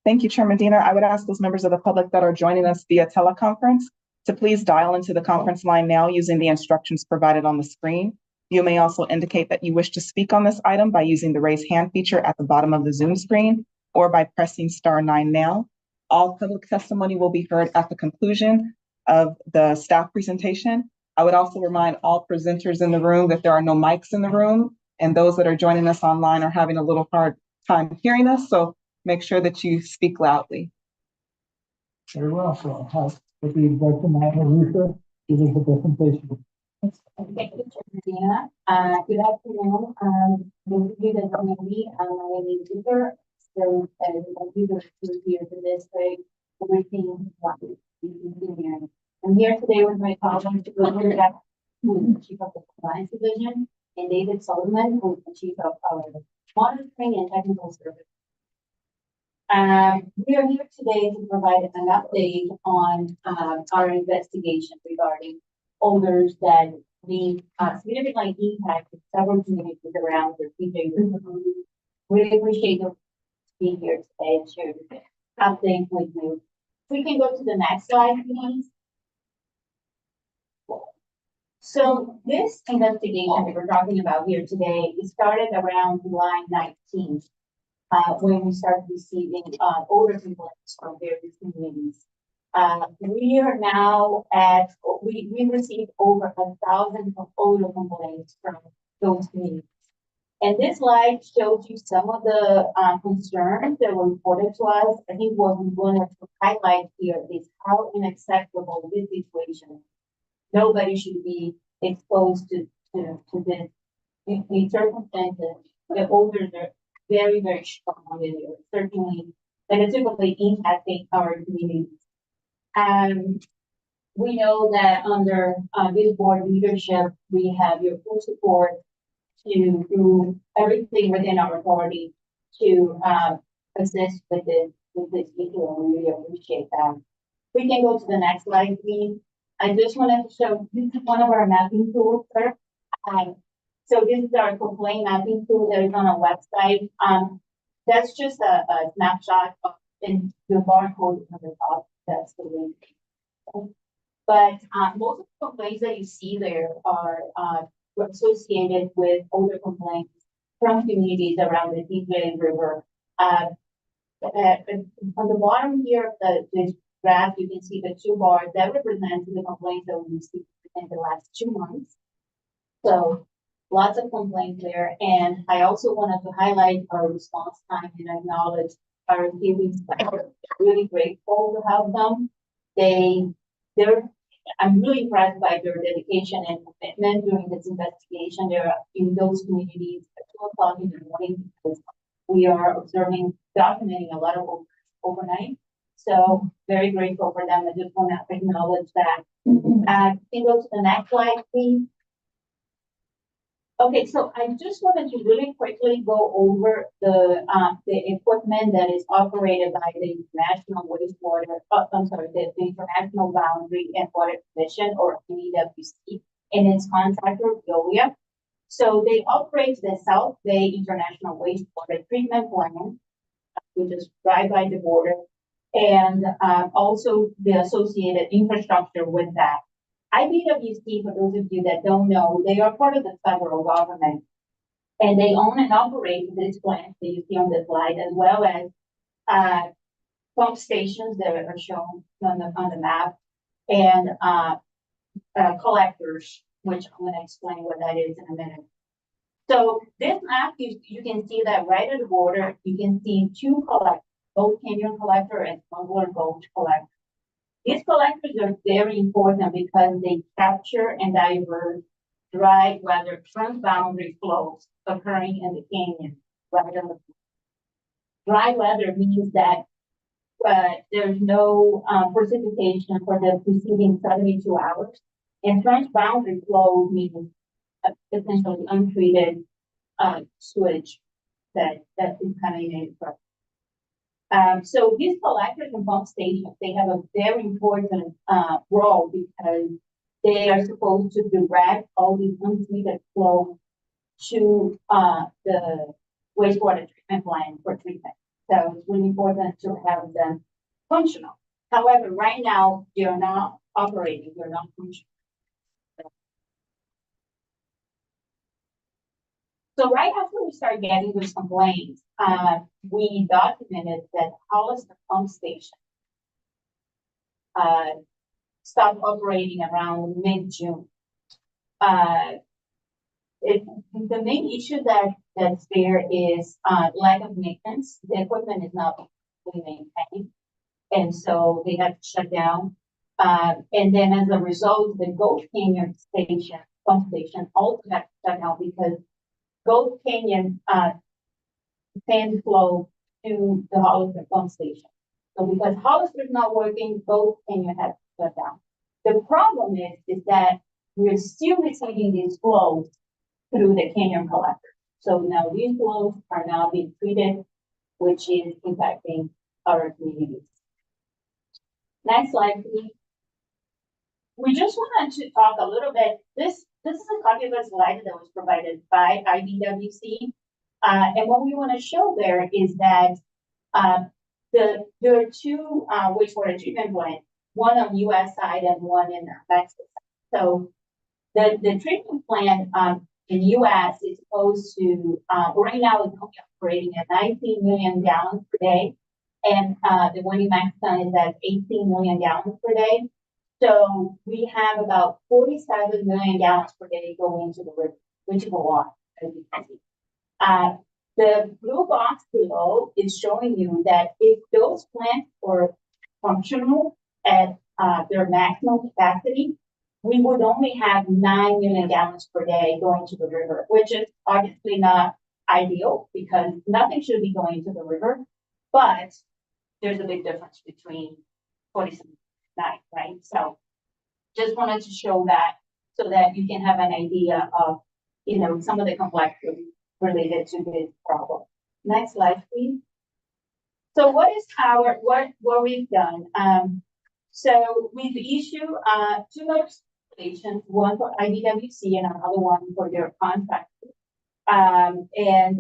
Thank you, Chair Medina. I would ask those members of the public that are joining us via teleconference to please dial into the conference line now using the instructions provided on the screen. You may also indicate that you wish to speak on this item by using the raise hand feature at the bottom of the Zoom screen or by pressing *9 now. All public testimony will be heard at the conclusion of the staff presentation. I would also remind all presenters in the room that there are no mics in the room, and those that are joining us online are having a little hard time hearing us, so make sure that you speak loudly. Very well, so I'll have the Director Maya Ruther give us the presentation. Thank you, Chair Medina. Good afternoon. Those of you that don't know me, my name is Odor. So, we go through here the district, overseeing what we do here. I'm here today with my colleagues to go over that with the Chief of the Compliance Division and David Solomon, who is the Chief of our Monitoring and Technical Service. We are here today to provide an update on our investigation regarding odors that we significantly impacted several communities around the TJ River. Really appreciate you being here today and share this update with you. If we can go to the next slide, please. So this investigation that we're talking about here today, it started around July 19th. When we started receiving odor complaints from various communities. We are now at, we received over 1,000 odor complaints from those communities. And this slide shows you some of the concerns that were reported to us. I think what we wanted to highlight here is how unacceptable this situation is. Nobody should be exposed to this. In these circumstances, the odors are very, very strong and they're certainly negatively impacting our communities. We know that under this board leadership, we have your full support to do everything within our authority to assist with this issue, and we really appreciate that. We can go to the next slide, please. I just wanted to show, this is one of our mapping tools, sir. So this is our complaint mapping tool that is on our website. That's just a snapshot of the barcode on the top. That's the link. But most of the complaints that you see there are associated with odor complaints from communities around the TJ River. On the bottom here of this graph, you can see the two bars that represent the complaints that we received in the last 2 months. So lots of complaints there. And I also wanted to highlight our response time and acknowledge our hearing staff. Really grateful to have them. I'm really impressed by their dedication and commitment during this investigation. They're in those communities at 2 o'clock in the morning because we are documenting a lot of overnight. So very grateful for them. I just want to acknowledge that. Can you go to the next slide, please? Okay, so I just wanted to really quickly go over the equipment that is operated by the International Wastewater, the International Boundary and Water Commission, or IWC, and its contractor, Veolia. So they operate the South Bay International Wastewater Treatment Plant, which is right by the border, and also the associated infrastructure with that. IBWC, for those of you that don't know, they are part of the federal government, and they own and operate this plant that you see on the slide, as well as pump stations that are shown on the map, and collectors, which I'm going to explain what that is in a minute. So this map, you can see that right at the border, you can see 2 collectors, Gold Canyon Collector and Smuggler Gulch Collector. These collectors are very important because they capture and divert dry weather transboundary flows occurring in the canyon. Dry weather means that there's no precipitation for the preceding 72 hours. And transboundary flow means essentially untreated sewage that is coming in. So these collectors and pump stations, they have a very important role because they are supposed to direct all these untreated flow to the wastewater treatment plant for treatment. So it's really important to have them functional. However, right now, they are not operating, you're not functioning. So right after we started getting those complaints, we documented that Hollister pump station stopped operating around mid-June. The main issue that's there is lack of maintenance. The equipment is not fully maintained, and so they had to shut down. And then as a result, the Gold Canyon station, pump station, also had to shut down because Gold Canyon sand flow to the Hollister pump station. So because Hollister is not working, Gold Canyon had to shut down. The problem is that we're still receiving these flows through the canyon collector. So now these flows are now being treated, which is impacting our communities. Next slide, please. We just wanted to talk a little bit. This is a copy of a slide that was provided by IBWC. And what we want to show there is that there are two wastewater treatment plants, one on US side and one in Mexico side. So the treatment plant in US is supposed to, right now it's only operating at 19 million gallons per day. And the one in Mexico is at 18 million gallons per day. So we have about 47 million gallons per day going into the river, which is a lot, as you can see. The blue box below is showing you that if those plants were functional at their maximum capacity, we would only have 9 million gallons per day going to the river, which is obviously not ideal because nothing should be going to the river, but there's a big difference between 47 and 9, right? So just wanted to show that so that you can have an idea of, you know, some of the complexity related to this problem. Next slide, please. So what is what we've done? So we've issued two notifications, one for IBWC and another one for their contractors. And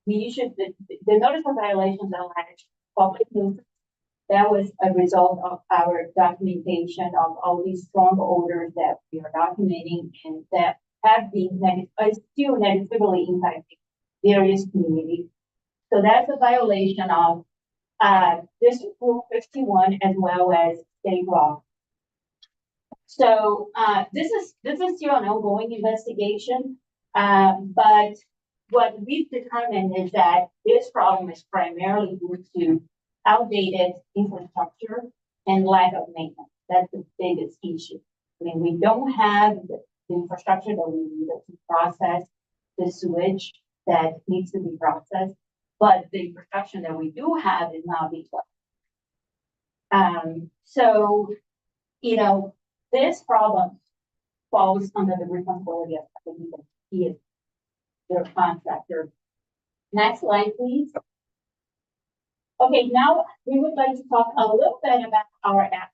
we issued the notice of violations alleged public nuisance. That was a result of our documentation of all these strong odors that we are documenting and that have been still negatively impacting various communities. So that's a violation of District Rule 51 as well as state law. So this is still an ongoing investigation, but what we've determined is that this problem is primarily due to outdated infrastructure and lack of maintenance. That's the biggest issue. I mean, we don't have the infrastructure that we need to process the sewage that needs to be processed, but the infrastructure that we do have is not being done. So, you know, this problem falls under the responsibility of the their contractor. Next slide, please. Okay, now we would like to talk a little bit about our app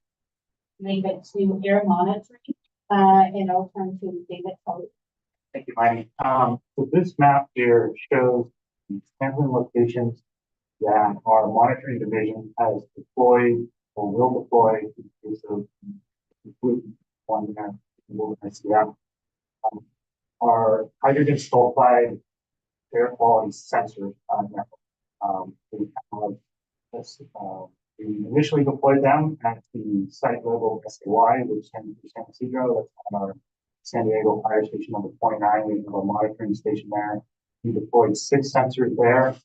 related to air monitoring, and I'll turn to David. Thank you, Marty. So this map here shows the sampling locations that our monitoring division has deployed or will deploy in case of one there in SDAPCD. Our hydrogen sulfide air quality sensors on network. We initially deployed them at the site level SAY, which stands for San Ysidro. That's on our San Diego Fire Station number 29. We have a monitoring station there. We deployed 6 sensors there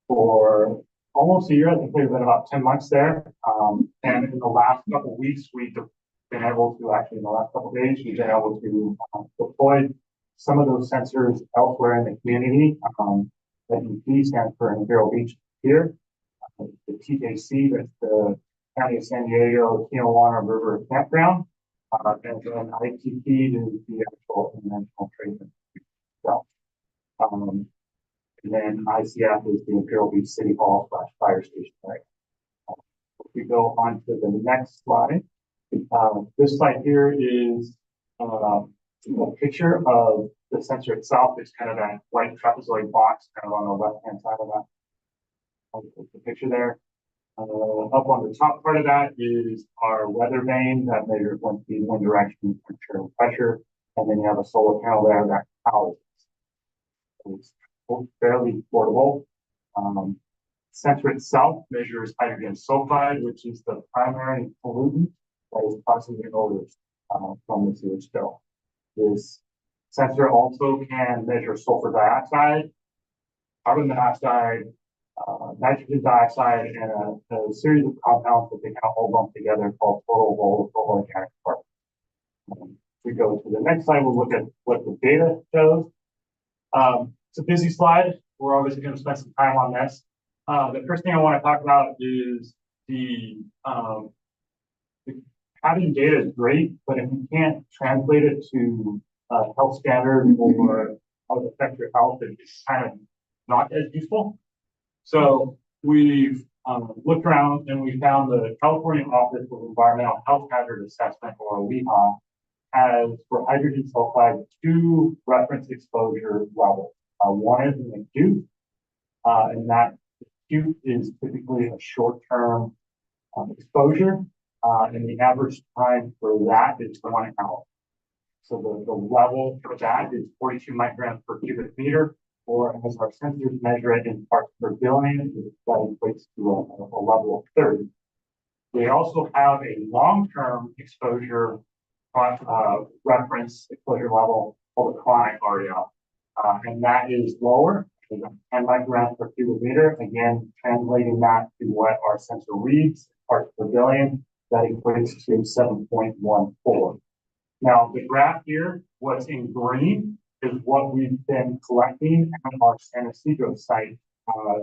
for almost a year. I think we've been about 10 months there. And in the last couple of weeks, we've been able to, actually in the last couple of days, we've been able to deploy some of those sensors elsewhere in the community. That EP stands for Imperial Beach here. The TJC, that's the County of San Diego, Tijuana River Campground. And then ITP is the actual international treatment itself. And then ICF is the Imperial Beach City Hall / fire station, right? If we go on to the next slide, this slide here is a picture of the sensor itself. It's kind of that white trapezoid box kind of on the left-hand side of that. The picture there. Up on the top part of that is our weather vane that measures wind speed, wind direction, temperature, and pressure. And then you have a solar panel there that powers it. It's fairly portable. Sensor itself measures hydrogen sulfide, which is the primary pollutant that is causing the odors from the sewage spill. This sensor also can measure sulfur dioxide, carbon dioxide, nitrogen dioxide, and a series of compounds that they kind of all lump together called total volatile organic carbon. If we go to the next slide, we'll look at what the data shows. It's a busy slide. We're obviously going to spend some time on this. The first thing I want to talk about is having data is great, but if you can't translate it to health standards or how it affects your health, it's kind of not as useful. So we've looked around and we found the California Office of Environmental Health Hazard Assessment, or WEHA, has for hydrogen sulfide 2 reference exposure levels. One is an acute, and that acute is typically a short-term exposure, and the average time for that is 1 hour. So the level for that is 42 micrograms per cubic meter, or as our sensors measure it in parts per billion, that equates to a level of 30. They also have a long-term exposure reference exposure level called a chronic REL, and that is lower, 10 micrograms per cubic meter. Again, translating that to what our sensor reads, parts per billion, that equates to 7.14. Now, the graph here, what's in green, is what we've been collecting at our San Ysidro site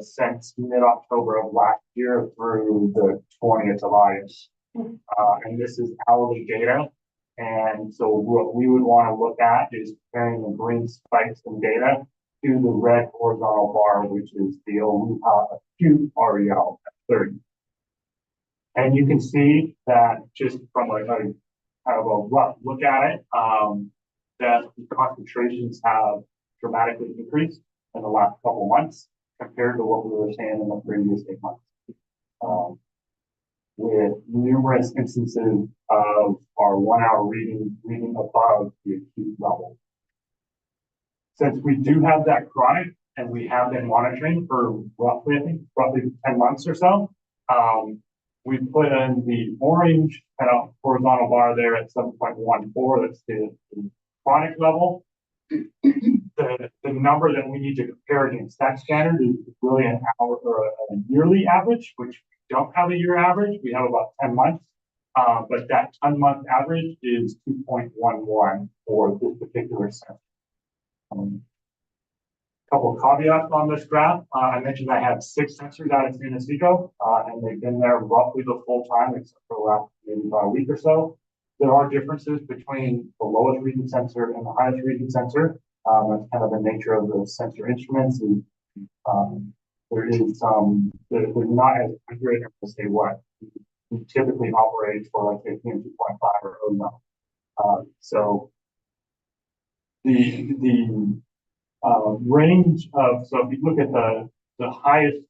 since mid-October of last year through the 20th of August. And this is hourly data. And so what we would want to look at is comparing the green spikes in data to the red horizontal bar, which is the acute REL at 30. And you can see that just from a kind of a rough look at it, that the concentrations have dramatically increased in the last couple months compared to what we were seeing in the previous 8 months. With numerous instances of our 1 hour reading above the acute level. Since we do have that chronic and we have been monitoring for roughly 10 months or so, we put in the orange kind of horizontal bar there at 7.14. That's the chronic level. The number that we need to compare against that standard is really an hour or a yearly average, which we don't have a year average. We have about 10 months, but that 10-month average is 2.11 for this particular sensor. Couple of caveats on this graph. I mentioned I had 6 sensors out of San Ysidro, and they've been there roughly the full time, except for the last maybe about a week or so. There are differences between the lowest reading sensor and the highest reading sensor. That's kind of the nature of the sensor instruments. There's not as accurate as say what we typically operate for, like PM 2.5 or Odor. So the range of, so if you look at the highest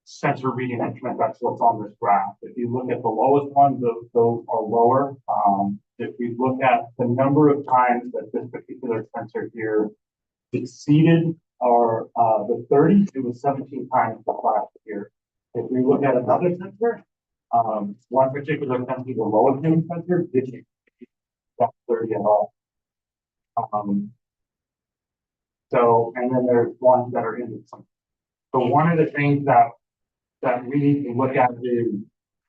sensor reading instrument, that's what's on this graph. If you look at the lowest one, those are lower. If we look at the number of times that this particular sensor here exceeded our the 30, it was 17 times the last year. If we look at another sensor, one particular sensor, the lowest reading sensor, didn't that 30 at all. So, and then there's ones that are in some. So one of the things that we need to look at is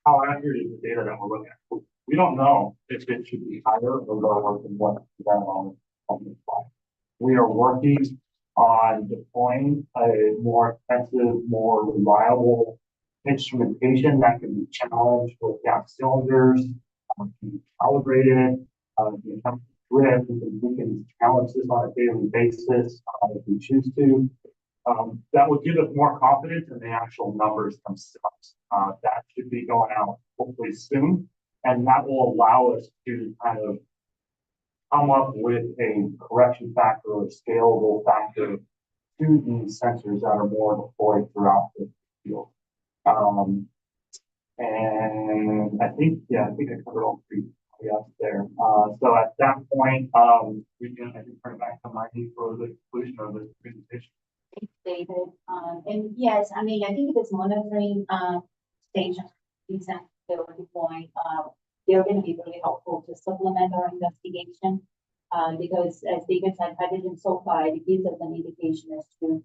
how accurate is the data that we're looking at. We don't know if it should be higher or lower than what is on the slide. We are working on deploying a more expensive, more reliable instrumentation that can be challenged with gas cylinders, can be calibrated, drift. We can challenge this on a daily basis if we choose to. That would give us more confidence in the actual numbers themselves. That should be going out hopefully soon, and that will allow us to kind of come up with a correction factor or a scalable factor to these sensors that are more deployed throughout the field. And I think I covered all three caveats there. So at that point, we can, I think, turn it back to Mikey for the conclusion of the presentation. Thanks, David. And yes, I mean, I think this monitoring, station, example, they were deploying, they're gonna be really helpful to supplement our investigation. Because as David said, hydrogen sulfide gives us an indication as to,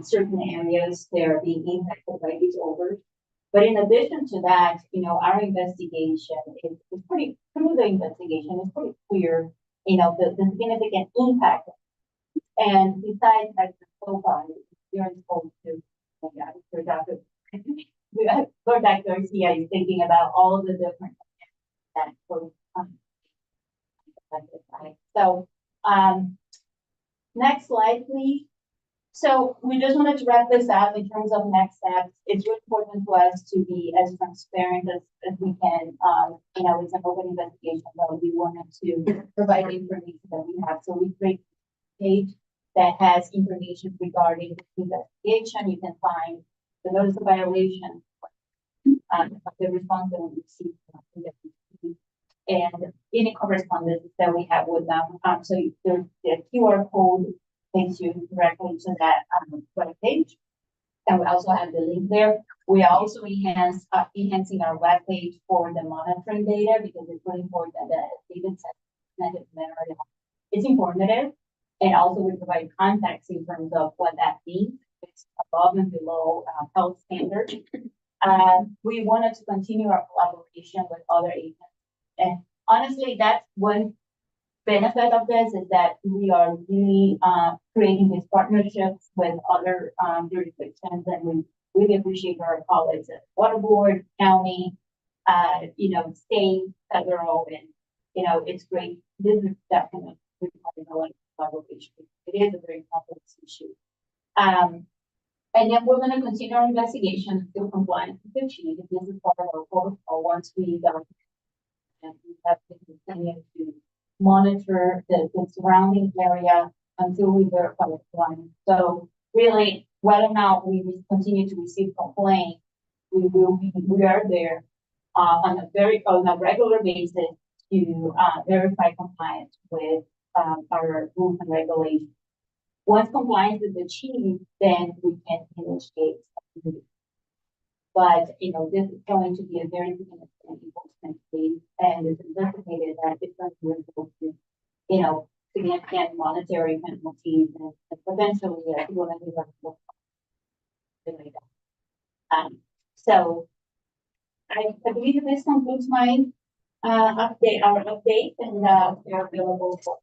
certain areas they're being impacted by these odors. But in addition to that, our investigation is pretty, through the investigation, it's pretty clear, the significant impact. And besides hydrogen sulfide, you're exposed to, Lord Dr. Garcia is thinking about all of the different that goes so, next slide, please. So we just wanted to wrap this up in terms of next steps. It's really important to us to be as transparent as we can. It's an open investigation, but we wanted to provide the information that we have. So we create a page that has information regarding the investigation. You can find the notice of violation, the response that we received from the and any correspondence that we have with them. So there's the QR code takes you directly to that web page. And we also have the link there. We are also enhancing our web page for the monitoring data because it's really important that David said it's informative. And also we provide context in terms of what that means. It's above and below health standards. We wanted to continue our collaboration with other agencies. And honestly, that's one benefit of this is that we are really creating these partnerships with other jurisdictions, and we really appreciate our colleagues at Water Board, county, state, federal, and it's great. This is definitely collaboration. It is a very complex issue. And then we're going to continue our investigation to compliance with the chief. This is part of our protocol once we and we have to continue to monitor the surrounding area until we verify compliance. So really, whether or not we continue to receive complaints, we are there on a regular basis to verify compliance with our rules and regulations. Once compliance is achieved, then we can initiate activity. But this is going to be a very significant enforcement case, and it's anticipated that it's going to result in significant monetary penalties and potentially like that. So I believe that this concludes my our update, and they're available for.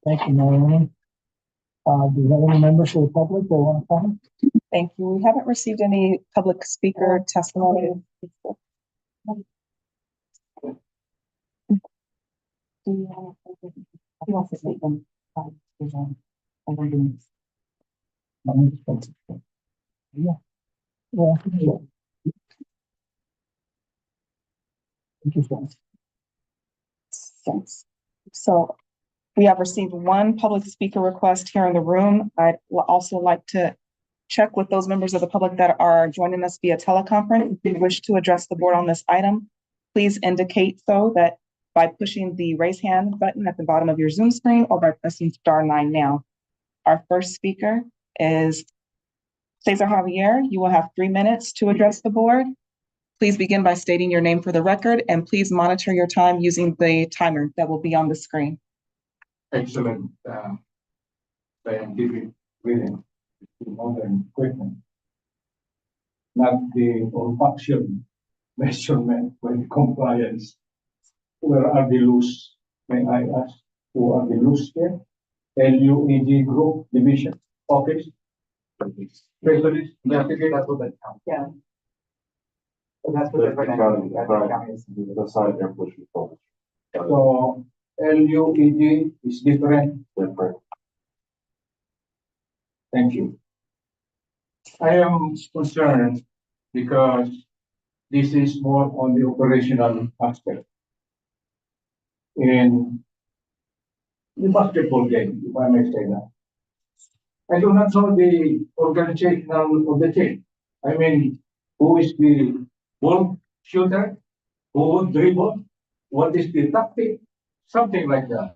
Thank you, Marianne. Do you have any members of the public that want to comment? Thank you. We haven't received any public speaker testimony. Yeah. Well, yeah. Thank you, friends. So we have received one public speaker request here in the room. I'd also like to check with those members of the public that are joining us via teleconference. If you wish to address the board on this item, please indicate so that by pushing the raise hand button at the bottom of your Zoom screen or by pressing *9 now. Our first speaker is Cesar Javier. You will have 3 minutes to address the board. Please begin by stating your name for the record, and please monitor your time using the timer that will be on the screen. Excellent scientific reading, modern equipment, not the old-fashioned measurement with compliance. Where are the loose? May I ask who are the loose here? LUEG Group Division Office. Specialist investigate. Yeah. So that's what The side air pollution control. So LUEG is different. Different. Thank you. I am concerned because this is more on the operational aspect. In the basketball game, if I may say that. I do not know the organization of the team. I mean, who is the ball shooter? Who would dribble? What is the tactic? Something like that.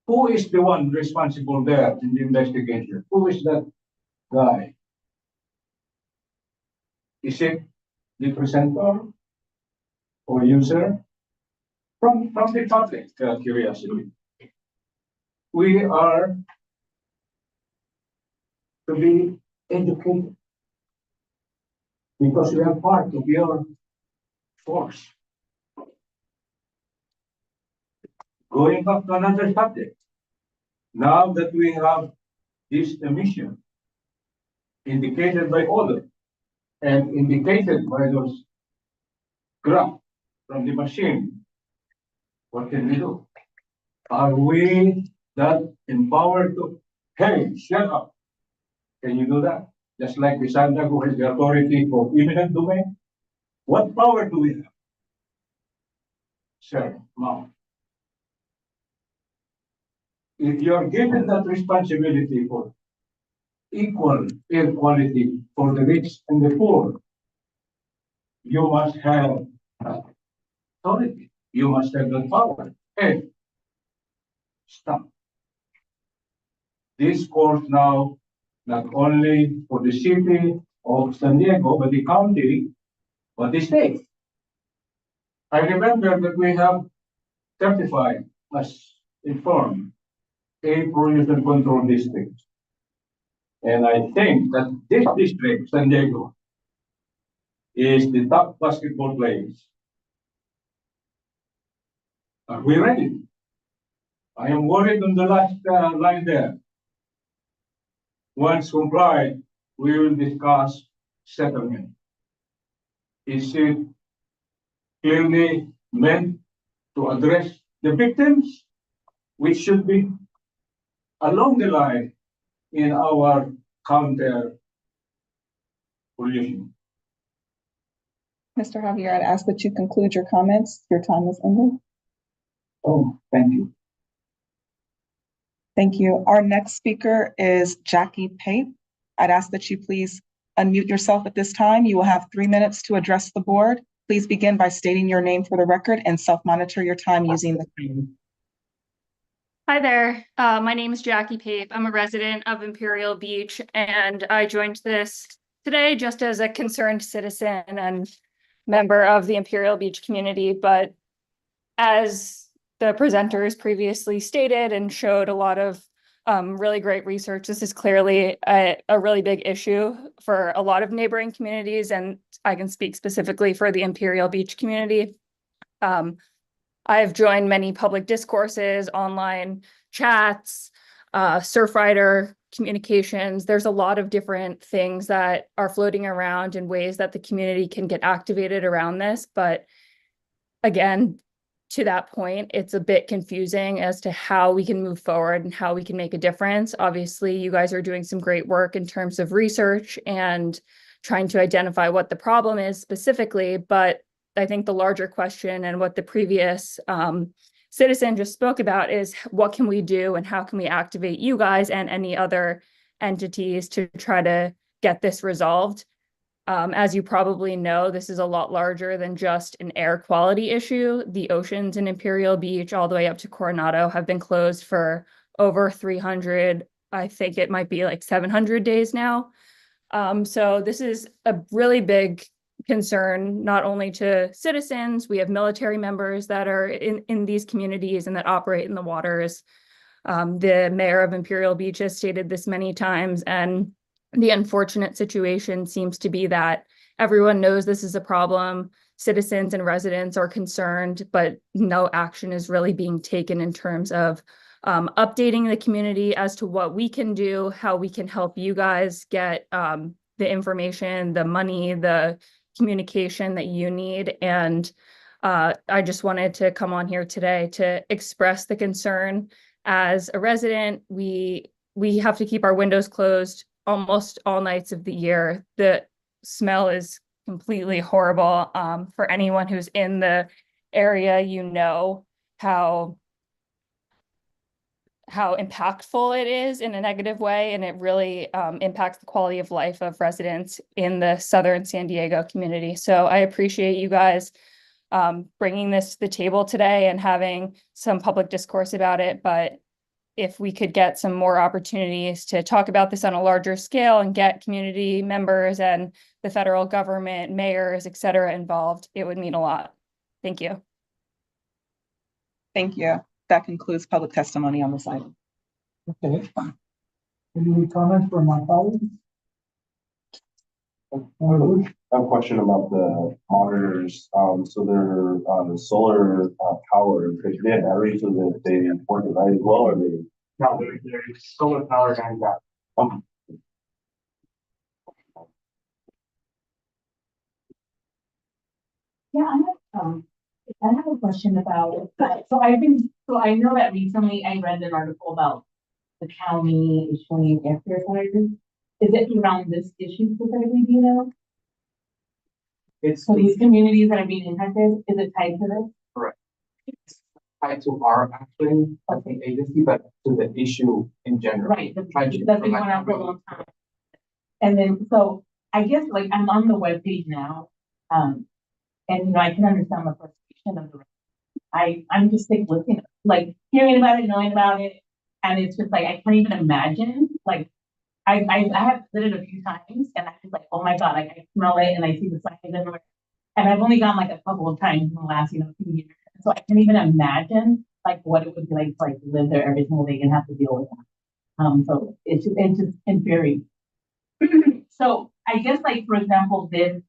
Who is the one responsible there in the investigation? Who is that guy? Is it the presenter or user? From the public curiosity. We are to be educated because we are part of your force. Going back to another subject, now that we have this emission indicated by Odor and indicated by those graphs from the machine, what can we do? Are we that empowered to, hey, shut up? Can you do that? Just like the Santa who has the authority for eminent domain? What power do we have? Sir, ma'am. If you are given that responsibility for equal air quality for the rich and the poor, you must have authority. You must have the power. And stop. This course now, not only for the city of San Diego, but the county, but the state. I remember that we have certified as informed a pollution control district. And I think that this district, San Diego, is the top basketball place. Are we ready? I am worried on the last line there. Once complied, we will discuss settlement. Is it clearly meant to address the victims, which should be along the line in our counter pollution? Mr. Javier, I'd ask that you conclude your comments. Your time is ended. Oh, thank you. Thank you. Our next speaker is Jackie Pape. I'd ask that you please unmute yourself at this time. You will have 3 minutes to address the board. Please begin by stating your name for the record and self-monitor your time using the screen. Hi there. My name is Jackie Pape. I'm a resident of Imperial Beach, and I joined this today just as a concerned citizen and member of the Imperial Beach community. But as the presenters previously stated and showed a lot of really great research, this is clearly a really big issue for a lot of neighboring communities, and I can speak specifically for the Imperial Beach community. I've joined many public discourses, online chats, Surfrider communications. There's a lot of different things that are floating around in ways that the community can get activated around this. But again, to that point, it's a bit confusing as to how we can move forward and how we can make a difference. Obviously, you guys are doing some great work in terms of research and trying to identify what the problem is specifically, but I think the larger question and what the previous citizen just spoke about is what can we do and how can we activate you guys and any other entities to try to get this resolved. As you probably know, this is a lot larger than just an air quality issue. The oceans in Imperial Beach all the way up to Coronado have been closed for over 300, I think it might be like 700 days now. So this is a really big concern, not only to citizens. We have military members that are in these communities and that operate in the waters. The mayor of Imperial Beach has stated this many times, and the unfortunate situation seems to be that everyone knows this is a problem. Citizens and residents are concerned, but no action is really being taken in terms of updating the community as to what we can do, how we can help you guys get the information, the money, the communication that you need. And I just wanted to come on here today to express the concern. As a resident, we have to keep our windows closed almost all nights of the year. The smell is completely horrible. For anyone who's in the area, you know how how impactful it is in a negative way, and it really impacts the quality of life of residents in the southern San Diego community. So I appreciate you guys bringing this to the table today and having some public discourse about it. But if we could get some more opportunities to talk about this on a larger scale and get community members and the federal government, mayors, et cetera, involved, it would mean a lot. Thank you. Thank you. That concludes public testimony on this item. Okay. Any comments from my colleagues? I have a question about the monitors. So they're on solar power. They have batteries so that they work at night as well, or they? No, they're solar powered and that. Yeah, I have a question about, so I know that recently I read an article about the county issuing air purifiers. Is it around this issue specifically, do you know? It's So these communities that are being impacted, is it tied to this? correct. It's tied to our actually, I think, agency, but to the issue in general. Right, Trying to that's been going on for a long time. And then, so I guess like I'm on the webpage now, and you know, I can understand the frustration of the, I'm just like looking, like hearing about it, knowing about it, and it's just like, I can't even imagine, like, I have did it a few times, and I'm just like, oh my God, like I smell it, and I see the signs everywhere, and I've only gone like a couple of times in the last, you know, few years, so I can't even imagine like what it would be like to like live there every single day and have to deal with that. So it's just infuriating. So I guess like, for example, this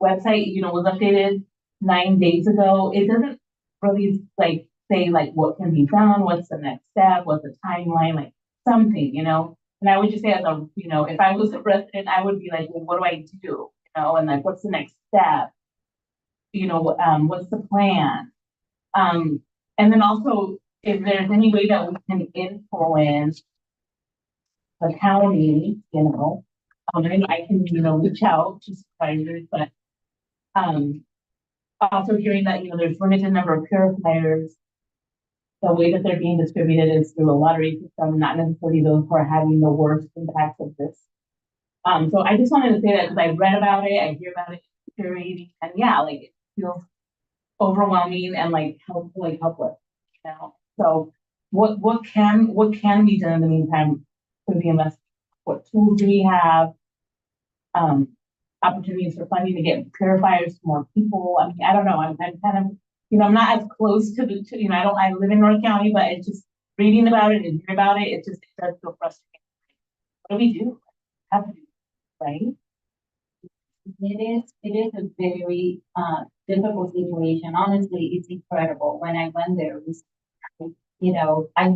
website, you know, was updated 9 days ago. It doesn't really like say like what can be done, what's the next step, what's the timeline, like something, you know. And I would just say as a, you know, if I was a resident, I would be like, well, what do I do? You know, and like what's the next step? You know, what's the plan? And then also if there's any way that we can influence the county, you know, I can, you know, reach out to supervisors, but also hearing that, you know, there's limited number of purifiers. The way that they're being distributed is through a lottery system, not necessarily those who are having the worst impacts of this. So I just wanted to say that because I read about it, I hear about it, infuriating, and yeah, like it feels overwhelming and like helpless, you know. So what can be done in the meantime to the investigation? What tools do we have? Opportunities for funding to get purifiers to more people. I mean, I don't know. I'm kind of, you know, I'm not as close to the, you know, I live in North County, but it's just reading about it and hearing about it. It does feel frustrating. What do we do? Have to do, right? It is a very difficult situation. Honestly, it's incredible. When I went there, you know, I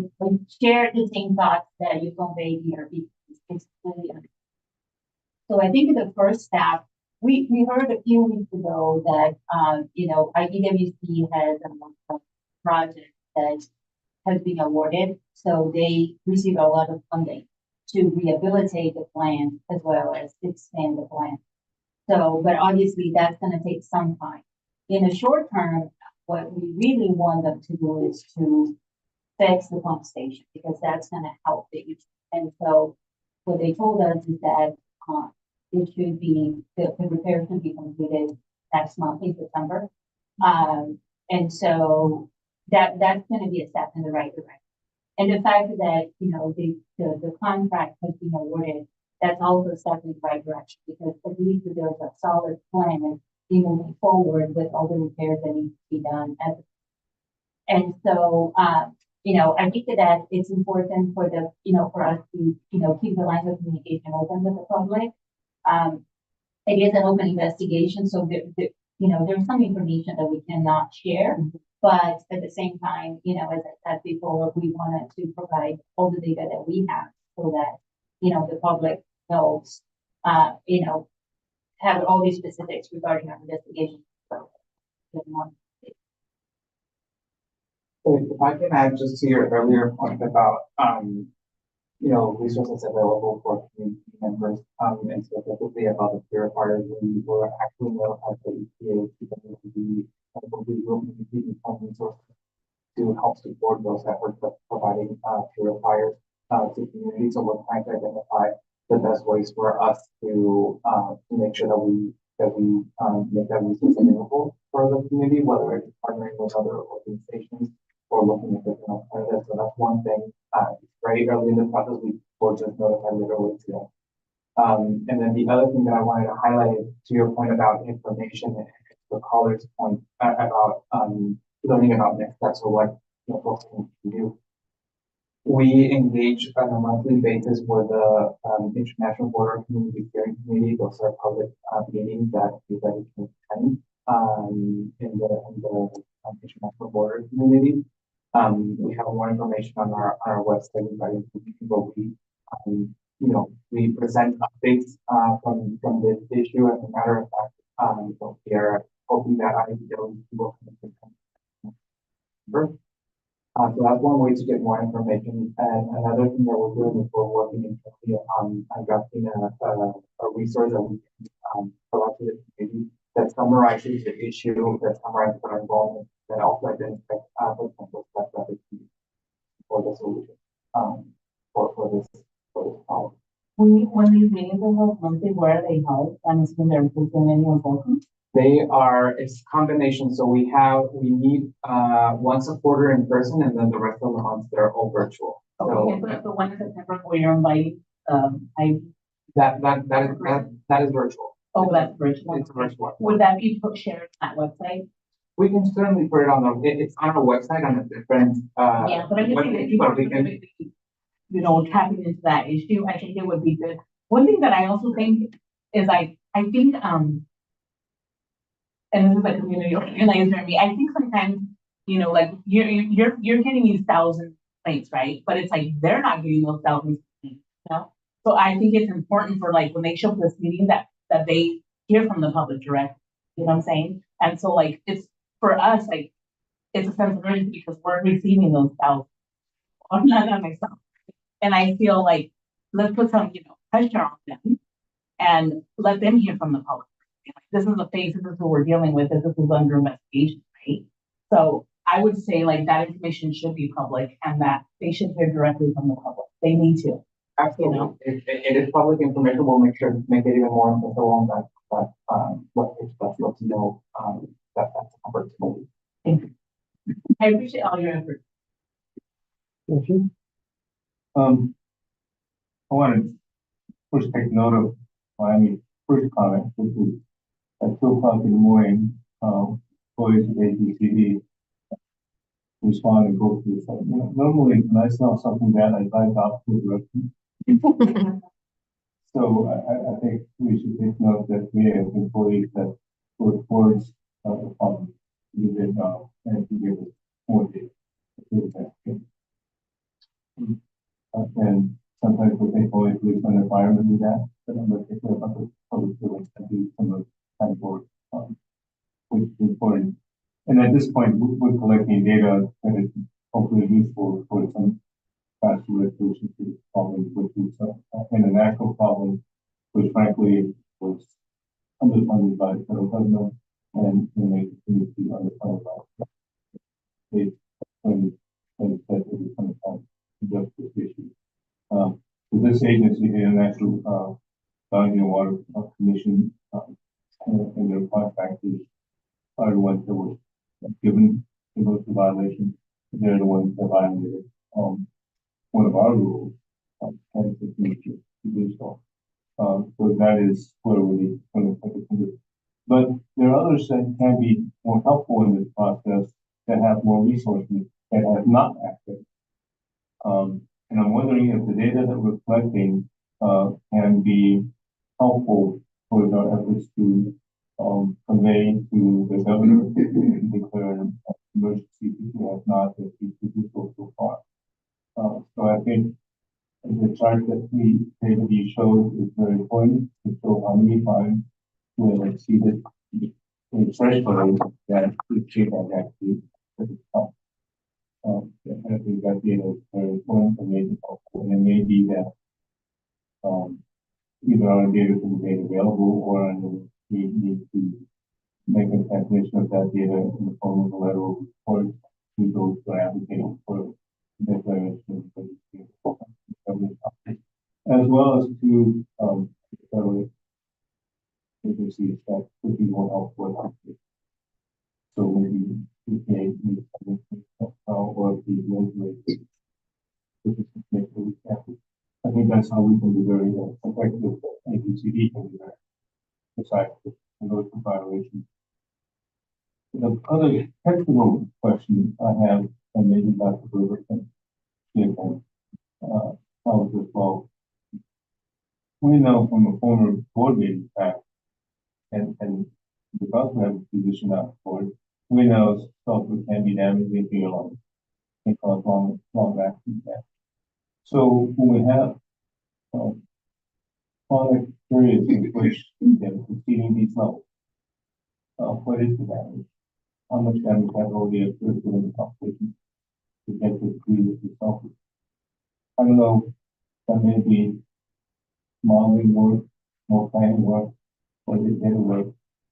shared the same thoughts that you conveyed here because it's really. So I think the first step, we heard a few weeks ago that you know, IDWC has a project that has been awarded, so they receive a lot of funding to rehabilitate the plant as well as expand the plant. So, but obviously that's going to take some time. In the short term, what we really want them to do is to fix the pump station because that's going to help the issue. And so what they told us is that it should be, the repair should be completed next month in September. And so that's going to be a step in the right direction. And the fact that, you know, the contract has been awarded, that's also a step in the right direction because at least there's a solid plan in moving forward with all the repairs that need to be done. And so, you know, I think that it's important for the, you know, for us to, you know, keep the lines of communication open with the public. It is an open investigation, so you know, there's some information that we cannot share, but at the same time, you know, as I said before, we wanted to provide all the data that we have so that, you know, the public knows, you know, have all these specifics regarding our investigation. So, if I can add just to your earlier point about, you know, resources available for community members, and specifically about the purifiers, we were actually notified that EPA to be will be receiving some resources to help support those efforts of providing purifiers to communities. So we're trying to identify the best ways for us to make sure that we make that resource available for the community, whether it's partnering with other organizations or looking at different alternatives. So that's one thing. Very early in the process, we were just notified literally today. And then the other thing that I wanted to highlight is to your point about information and the caller's point about learning about next steps or what folks can do. We engage on a monthly basis with the International Border Community Steering Committee. Those are public meetings that everybody can attend in the International Border Community. We have more information on our website regarding what we we present updates from this issue. As a matter of fact, we are hoping that IEO will so that's one way to get more information. And another thing that we're doing is we're working internally on drafting a resource that we can provide to the community that summarizes the issue, that summarizes our involvement, that also identifies potential steps that we can for the solution for this problem. When these meetings are held monthly, where are they held? I'm assuming they're in anyone's welcome. They are, it's a combination. So we meet once a quarter in person, and then the rest of the months they're all virtual. Okay, so the one in September where you're inviting, that is virtual. Oh, that's virtual. It's virtual. Would that be shared on that website? We can certainly put it on it's on our website on a different yeah, but I'm just saying that people are specifically, tapping into that issue. I think it would be good. One thing that I also think is I think and this is a community organizer me. I think sometimes, like you're getting these 1,000 complaints, right? But it's like they're not getting those 1,000 complaints, So I think it's important for like when they show up this meeting that they hear from the public directly. You know what I'm saying? And so like it's for us, like it's a sense of urgency because we're receiving those 1,000. I'm not on myself. And I feel like let's put some, pressure on them and let them hear from the public. This is a phase, this is what we're dealing with, this is under investigation, right? So I would say like that information should be public and that they should hear directly from the public. They need to. Absolutely. If it is public information, we'll make sure to make it even more accessible on what folks know that's an opportunity. Thank you. I appreciate all your efforts. Thank you. I want to first take note of my first comment, which is at 2:00 in the morning, employees of ABCD respond and go through something. Normally, when I saw something bad, I drive out to the direction. So I think we should take note that we have employees that work towards the problem, do their job, and to give us more data. And sometimes we think only police and the firemen do that, but I'm not thinking about the public buildings that do some of the kind of work, which is important. And at this point, we're collecting data that is hopefully useful for some faster resolution to this problem, which is an actual problem, which frankly was underfunded by the federal government and may continue to be underfunded by the state when it says it is going to address this issue. So this agency, the International Water Commission, and their contractors are the ones that were given the violation. They're the ones that violated one of our rules, and continue to do so. So that is where we need to do. But there are others that can be more helpful in this process that have more resources that have not acted. And I'm wondering if the data that we're collecting can be helpful for our efforts to convey to the governor to declare an emergency if he has not, if he did so far. So I think the chart that we showed is very important to show how many times we have exceeded the threshold that we should have actually. I think that data is very important and maybe helpful. And it may be that either our data can be made available or we need to make a translation of that data in the form of a letter of report to those who are advocating for declaration for the government office, as well as to federal agencies that could be more helpful. So maybe we can use or the regulations. I think that's how we can be very effective. ABCD can be very besides those violations. The other technical question I have, and maybe Dr. Berger can give help as well. We know from a former board meeting fact, and because we have a position out for it, we know sulfur can be damaging to your lungs, can cause long acting death. So when we have chronic periods in which they're exceeding these levels, what is the damage? How much damage has already occurred within the population to get to degree with the sulfur? I don't know, that may be modeling work, more planning work, or the data work,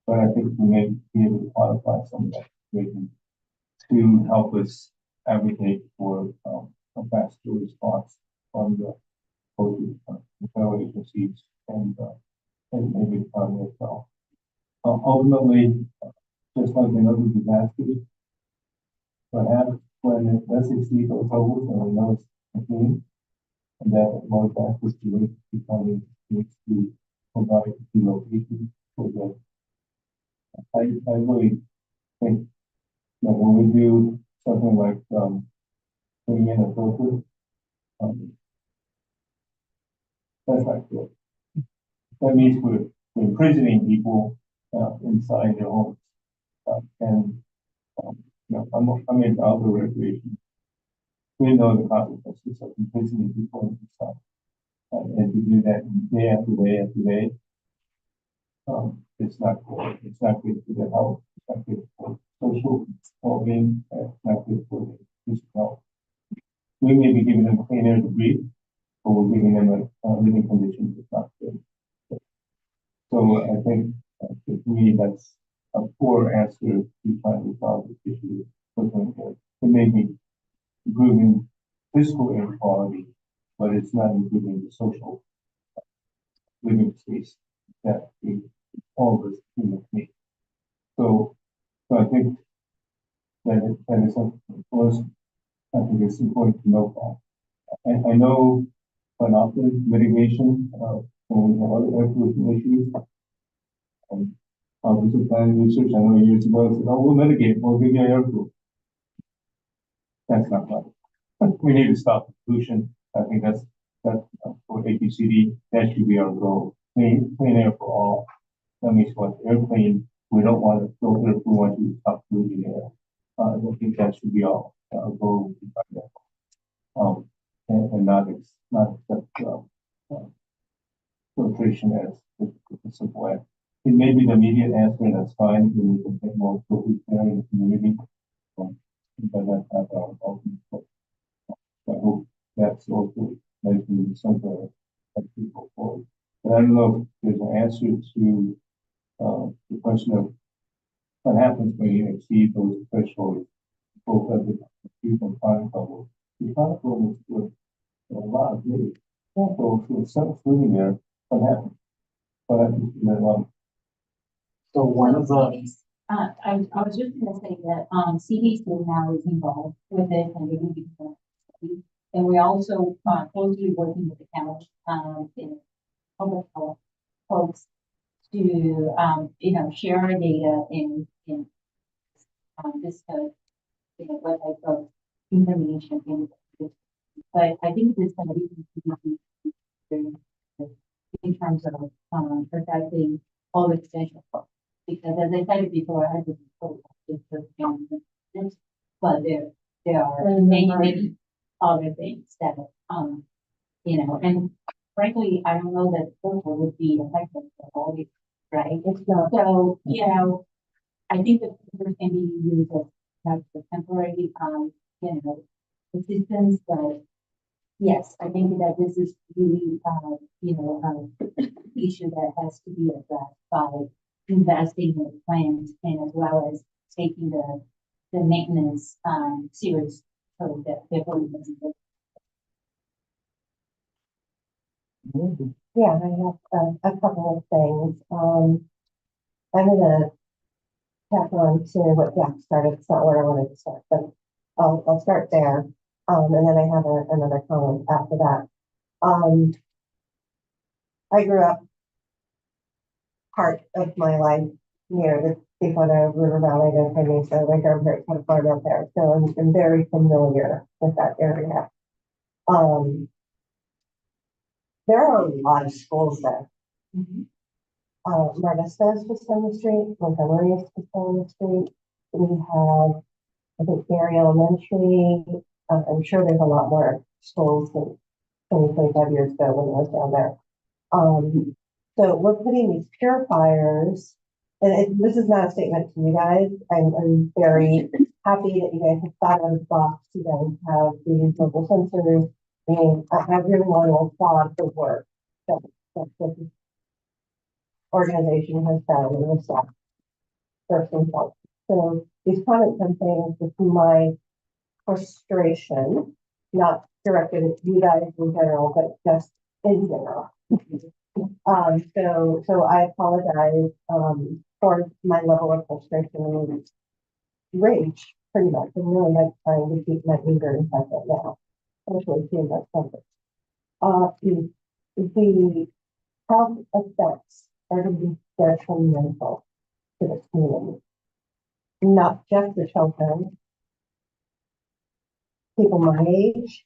but I think we may be able to quantify some of that situation to help us advocate for a faster response from the federal agencies and maybe the economy itself. Ultimately, just like in other disasters, perhaps when it does exceed those levels and we know it's continuing, and that more factors to the economy needs to provide relocation for that. I really think that when we do something like putting in a filter, that's not good. That means we're imprisoning people inside their homes. I'm in outdoor recreation. We know the consequences of imprisoning people inside. And to do that day after day after day, it's not good. It's not good for their health. It's not good for social well-being. It's not good for their physical health. We may be giving them clean air to breathe, but we're giving them a living condition that's not good. So I think to me that's a poor answer to trying to resolve this issue. It may be improving physical air quality, but it's not improving the social living space that all of us humans need. So I think that is something. First, I think it's important to note that. I know quite often mitigation when we have other air pollution issues. This is planning research. I know years ago I said, "Oh, we'll mitigate. We'll give you air pollution." That's not right. We need to stop the pollution. I think that's for ABCD. That should be our goal. Clean air for all. That means what? Air clean. We don't want to filter if we want to stop polluting air. I think that should be our goal. And not accept filtration as a simple way. It may be the immediate answer, that's fine. We can take more focus there in the community. But that's not our ultimate goal. I hope that's also making some of people forward. But I don't know if there's an answer to the question of what happens when you exceed those thresholds, both at the acute and chronic level. The chronic level is good. A lot of really folks who are self-living there, what happens? What happens to their lungs? So one of the I was just gonna say that, CDC now is involved with this and we're doing studies. And we also, closely working with the county, in public health folks to, share our data in this, what type of information in this. But I think this is going to be in terms of, protecting all extension folks. Because as I said before, I was told this, but there are many other things that, and frankly, I don't know that filter would be effective for all these, right? So, I think that filters can be used as a temporary, assistance, but yes, I think that this is really, issue that has to be addressed by investing in plans and as well as taking the maintenance, series code that they're going to. Yeah, I have a couple of things. I'm gonna tack on to what Jack started. It's not where I wanted to start, but I'll start there. And then I have another comment after that. I grew up part of my life near the Tijuana River Valley and Mesa. My grandparents had a farm out there, so I'm very familiar with that area. There are a lot of schools there. Mar Vista is just down the street, Montgomery is just down the street. We have, I think, Gary Elementary. I'm sure there's a lot more schools than 20, 25 years ago when I was down there. So we're putting these purifiers, and this is not a statement to you guys. I'm very happy that you guys have thought out of the box. You guys have these mobile sensors. I mean, I really want to applaud the work that this organization has done in this stuff, first and foremost. So these comments I'm saying is my frustration, not directed at you guys in general, but just in general. So I apologize for my level of frustration and rage, pretty much. I'm really like trying to keep my anger inside right now, especially seeing that something. The health effects are going to be detrimental to the community, not just the children, people my age,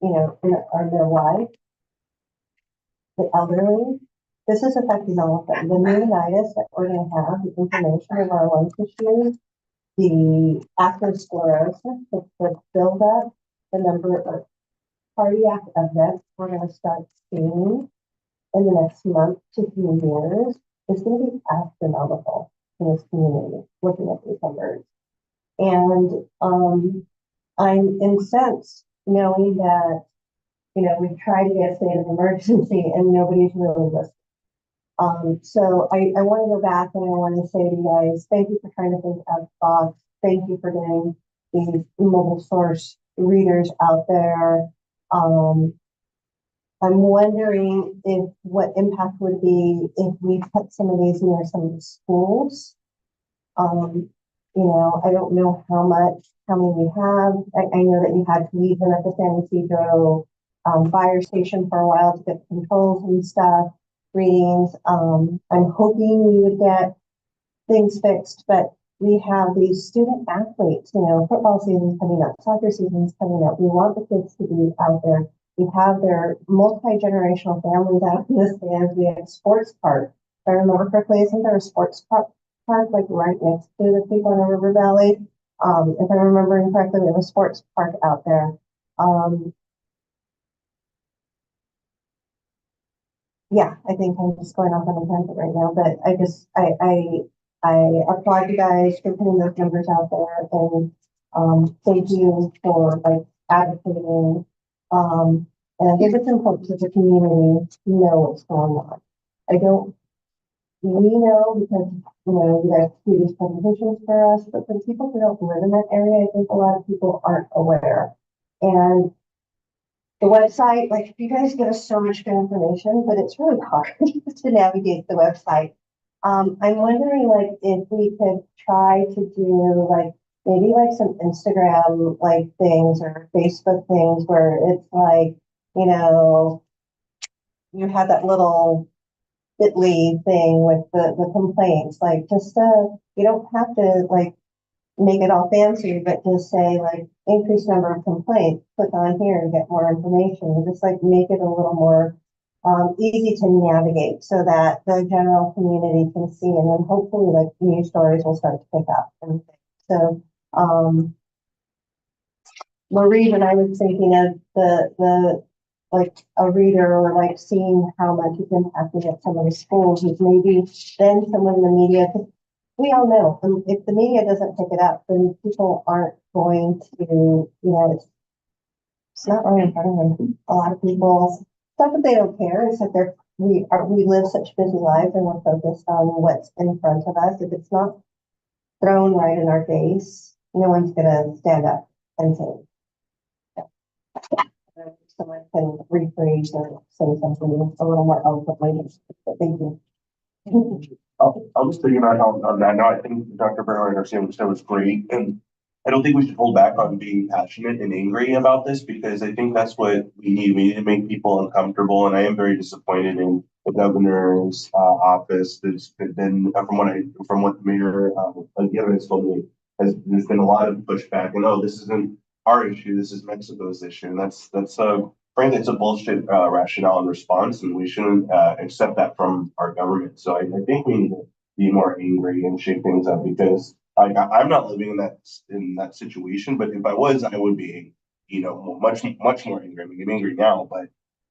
you know, in our middle life, the elderly. This is affecting all of them. The pneumonitis that we're going to have, the inflammation of our lung tissues, the atherosclerosis, the buildup, the number of cardiac events we're going to start seeing in the next month to 2 years is going to be astronomical in this community, looking at these numbers. And I'm incensed knowing that, you know, we've tried to get a state of emergency and nobody's really listening. So I want to go back and I want to say to you guys, thank you for trying to think out of the box. Thank you for getting these mobile source readers out there. I'm wondering if what impact would be if we put some of these near some of the schools. You know, I don't know how many we have. I know that you had to leave them at the San Ysidro fire station for a while to get controls and stuff, readings. I'm hoping we would get things fixed, but we have these student athletes, you know, football season's coming up, soccer season's coming up. We want the kids to be out there. We have their multi-generational families out in the stands. We have sports park. If I remember correctly, isn't there a sports park like right next to the Tijuana River Valley? If I'm remembering correctly, we have a sports park out there. Yeah, I think I'm just going off on a tangent right now, but I applaud you guys for putting those numbers out there, and thank you for like advocating. And I think it's important for the community to know what's going on. We know because, you know, you guys do these presentations for us, but for people who don't live in that area, I think a lot of people aren't aware. And the website, like you guys give us so much good information, but it's really hard to navigate the website. I'm wondering like if we could try to do like maybe like some Instagram like things or Facebook things where it's like, you know, you have that little bit.ly thing with the complaints, like just you don't have to like make it all fancy, but just say like increased number of complaints, click on here and get more information. Just like make it a little more easy to navigate so that the general community can see, and then hopefully like news stories will start to pick up. And so Marie, when I was thinking of the like a reader or like seeing how much it's impacting at some of the schools, is maybe then someone in the media, we all know if the media doesn't pick it up, then people aren't going to, you know, it's not right in front of them. A lot of people, it's not that they don't care, it's that we live such busy lives and we're focused on what's in front of us. If it's not thrown right in our face, no one's gonna stand up and say. Someone can rephrase or say something a little more eloquently, but thank you. I'll just thinking on that now. I think Dr. Bernhardt Garcia said was great, and I don't think we should hold back on being passionate and angry about this because I think that's what we need. We need to make people uncomfortable, and I am very disappointed in the governor's office. There's been from what the mayor Guerra has told me, there's been a lot of pushback, and this isn't our issue. This is Mexico's issue, and that's frankly, it's a bullshit rationale and response, and we shouldn't accept that from our government. So I think we need to be more angry and shake things up because I'm not living in that situation. But if I was, I would be, much more angry. I mean, I'm angry now, but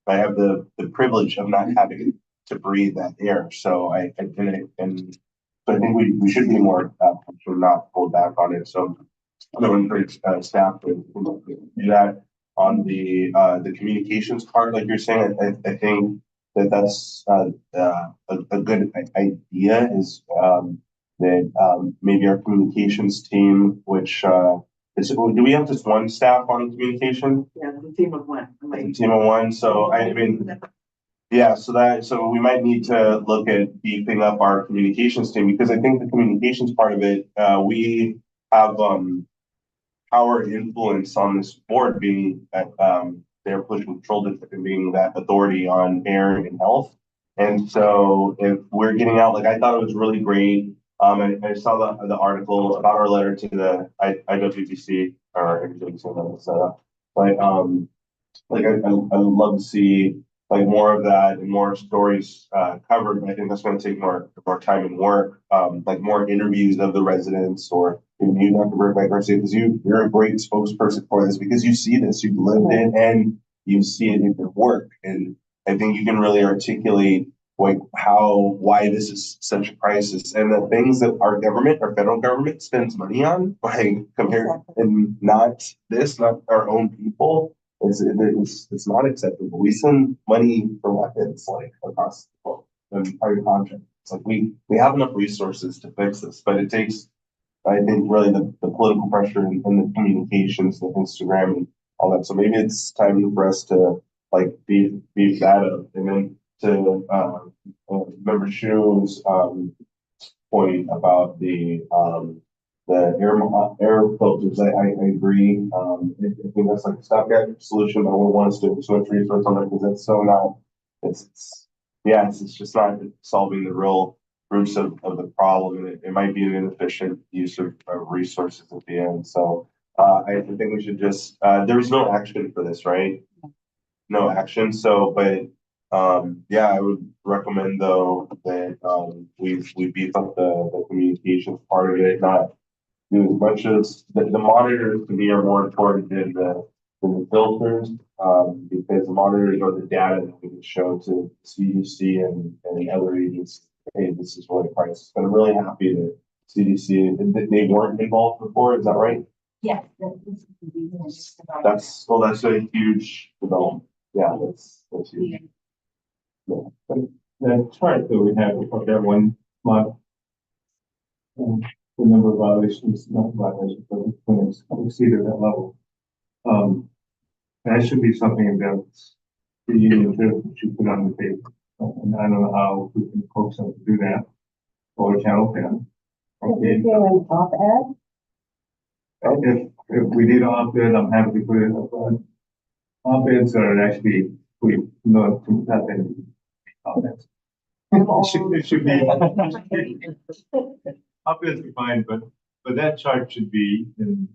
I have the privilege of not having to breathe that air. So I think we should be more not hold back on it. So I would encourage staff to do that. On the communications part, like you're saying, I think that's a good idea is that maybe our communications team, which do we have just one staff on communication? Yeah, the team of one. Team of one. So I mean, yeah. So we might need to look at beefing up our communications team because I think the communications part of it, we have power and influence on this board being that they're pushing control district and being that authority on air and health. And so if we're getting out, like I thought it was really great. I saw the article about our letter to the IWBC or but I would love to see like more of that and more stories covered. And I think that's going to take more time and work, like more interviews of the residents or you, Dr. Burbank Garcia, because you're a great spokesperson for this because you see this, you've lived it and you see it in your work. And I think you can really articulate like why this is such a crisis and the things that our federal government spends money on, like compared and not our own people. It's not acceptable. We send money for weapons like across the world and part of contract. It's like we have enough resources to fix this, but it takes, I think, really the political pressure and the communications, the Instagram and all that. So maybe it's time for us to like beef that up. And then to Member Shu's point about the air filters, I agree. I think that's like a stopgap solution. I won't want us to so much resource on that because it's so not. It's just not solving the real roots of the problem. And it might be an inefficient use of resources at the end. So I think we should just. There was no action for this, right? No action. So, but. I would recommend though that we beef up the communications part of it, not do as much as the monitors to me are more important than the filters, because the monitors are the data that we can show to CDC and the other agencies. Hey, this is really a crisis. But I'm really happy that CDC they weren't involved before. Is that right? Yes. That's a huge development. Yeah, that's huge. Yeah, the chart that we have of that 1 month, the number of violations, not violations, but when it's exceeded that level. That should be something that the union should put on the paper. And I don't know how we can coax them to do that, or Channel 10. Okay. If we did op-ed, I'm happy to put it up on. Op-eds are actually, we not to have any op-eds. It should be. Op-eds are fine, but that chart should be in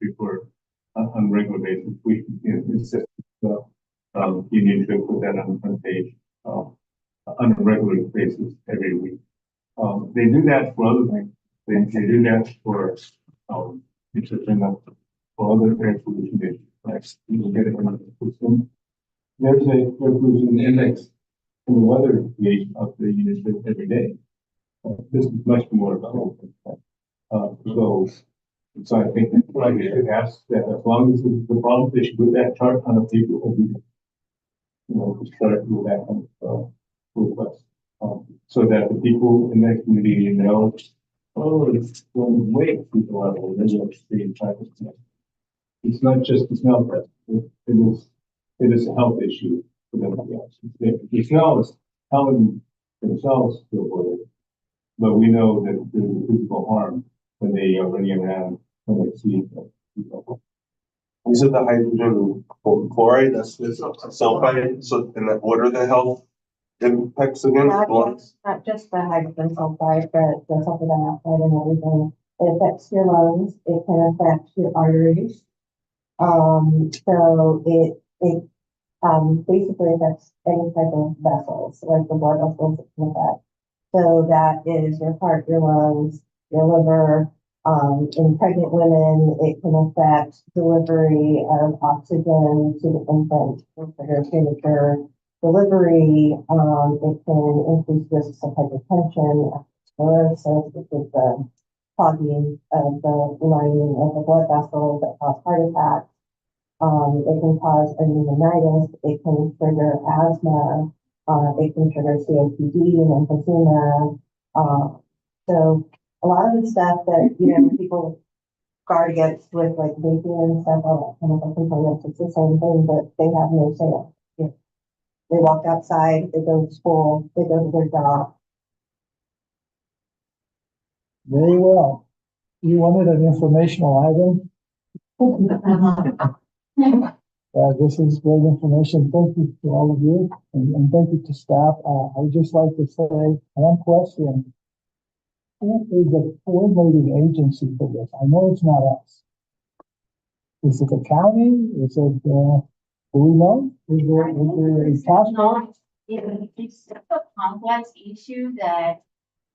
before on regular basis. We insist you need to put that on the front page on a regular basis every week. They do that for other things. They do that for for other air pollution issues. Like you get it in the system. There's a air pollution index in the weather page of the unit every day. This is much more about so I think that's why we should ask that as long as the problem, they should put that chart on a paper every day. To start with that kind of request, so that the people in that community know Oh, it's going way to the level, then you'll see 5%. It's not just the smell test, it is a health issue for everybody else. The smell is telling themselves to avoid it, but we know that there's physical harm when they are running around when they see people. Is it the hydrogen chloride, that's the sulfide, so, and what are the health impacts again? Not just the hydrogen sulfide, but the sulfur dioxide and everything. It affects your lungs, it can affect your arteries. So it basically affects any type of vessels, like the blood vessels it can affect. So that is your heart, your lungs, your liver. In pregnant women, it can affect delivery of oxygen to the infant for their premature delivery. It can increase risks of hypertension, sclerosis, which is the clogging of the lining of the blood vessels that cause heart attacks. It can cause pneumonitis. It can trigger asthma. It can trigger COPD and emphysema. So a lot of the stuff that, people guard against with like vaping and stuff, all that chemical components, it's the same thing, but they have no say. They walk outside, they go to school, they go to their job. Very well. You wanted an informational item? This is great information. Thank you to all of you, and thank you to staff. I would just like to say one question. Who is the coordinating agency for this? I know it's not us. Is it the county? Is it, do we know? Is there a task force? It's a complex issue that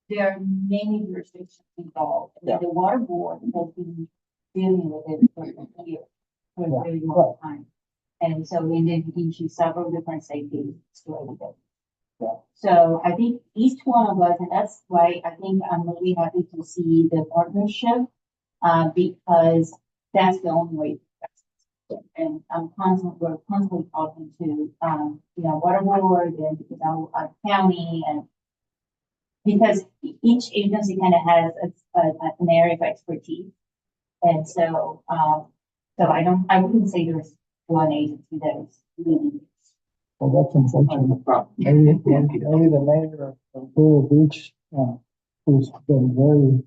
there are many jurisdictions involved. Yeah. The water board has been dealing with it for years, for a very long time. And so we did issue several different safety stories. Yeah. So I think each one of us, and that's why I think I'm really happy to see the partnership, because that's the only way. And we're constantly talking to, water board and, county, and because each agency kind of has an area of expertise. And so, I wouldn't say there's one agency that is leading. Well, that's unfortunate. Maybe the mayor of Imperial Beach, who's been very